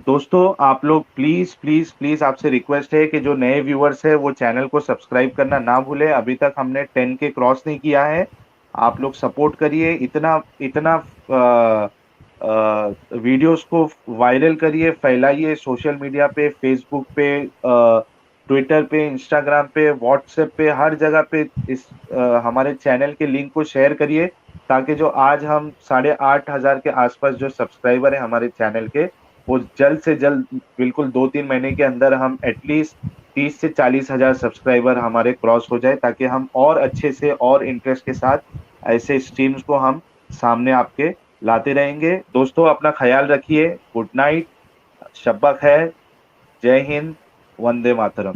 Speaker 1: दोस्तों, आप लोग प्लीज प्लीज प्लीज, आपसे रिक्वेस्ट है कि जो नए व्यूअर्स है वो चैनल को सब्सक्राइब करना ना भूले। अभी तक हमने 10 के क्रॉस नहीं किया है। आप लोग सपोर्ट करिए, इतना इतना वीडियोस को वायरल करिए, फैलाइए सोशल मीडिया पे, फेसबुक पे, ट्विटर पे, इंस्टाग्राम पे, व्हाट्सएप पे, हर जगह पे इस हमारे चैनल के लिंक को शेयर करिए, ताकि जो आज हम 8,500 के आसपास जो सब्सक्राइबर है हमारे चैनल के, वो जल्द से जल्द, बिल्कुल 2-3 महीने के अंदर हम एटलीस्ट 30 से 40 हजार सब्सक्राइबर हमारे क्रॉस हो जाए, ताकि हम और अच्छे से और इंटरेस्ट के साथ ऐसे स्ट्रीम्स को हम सामने आपके लाते रहेंगे। दोस्तों, अपना ख्याल रखिए। गुड नाइट, शब्बा खैर, जय हिंद, वंदे मातरम।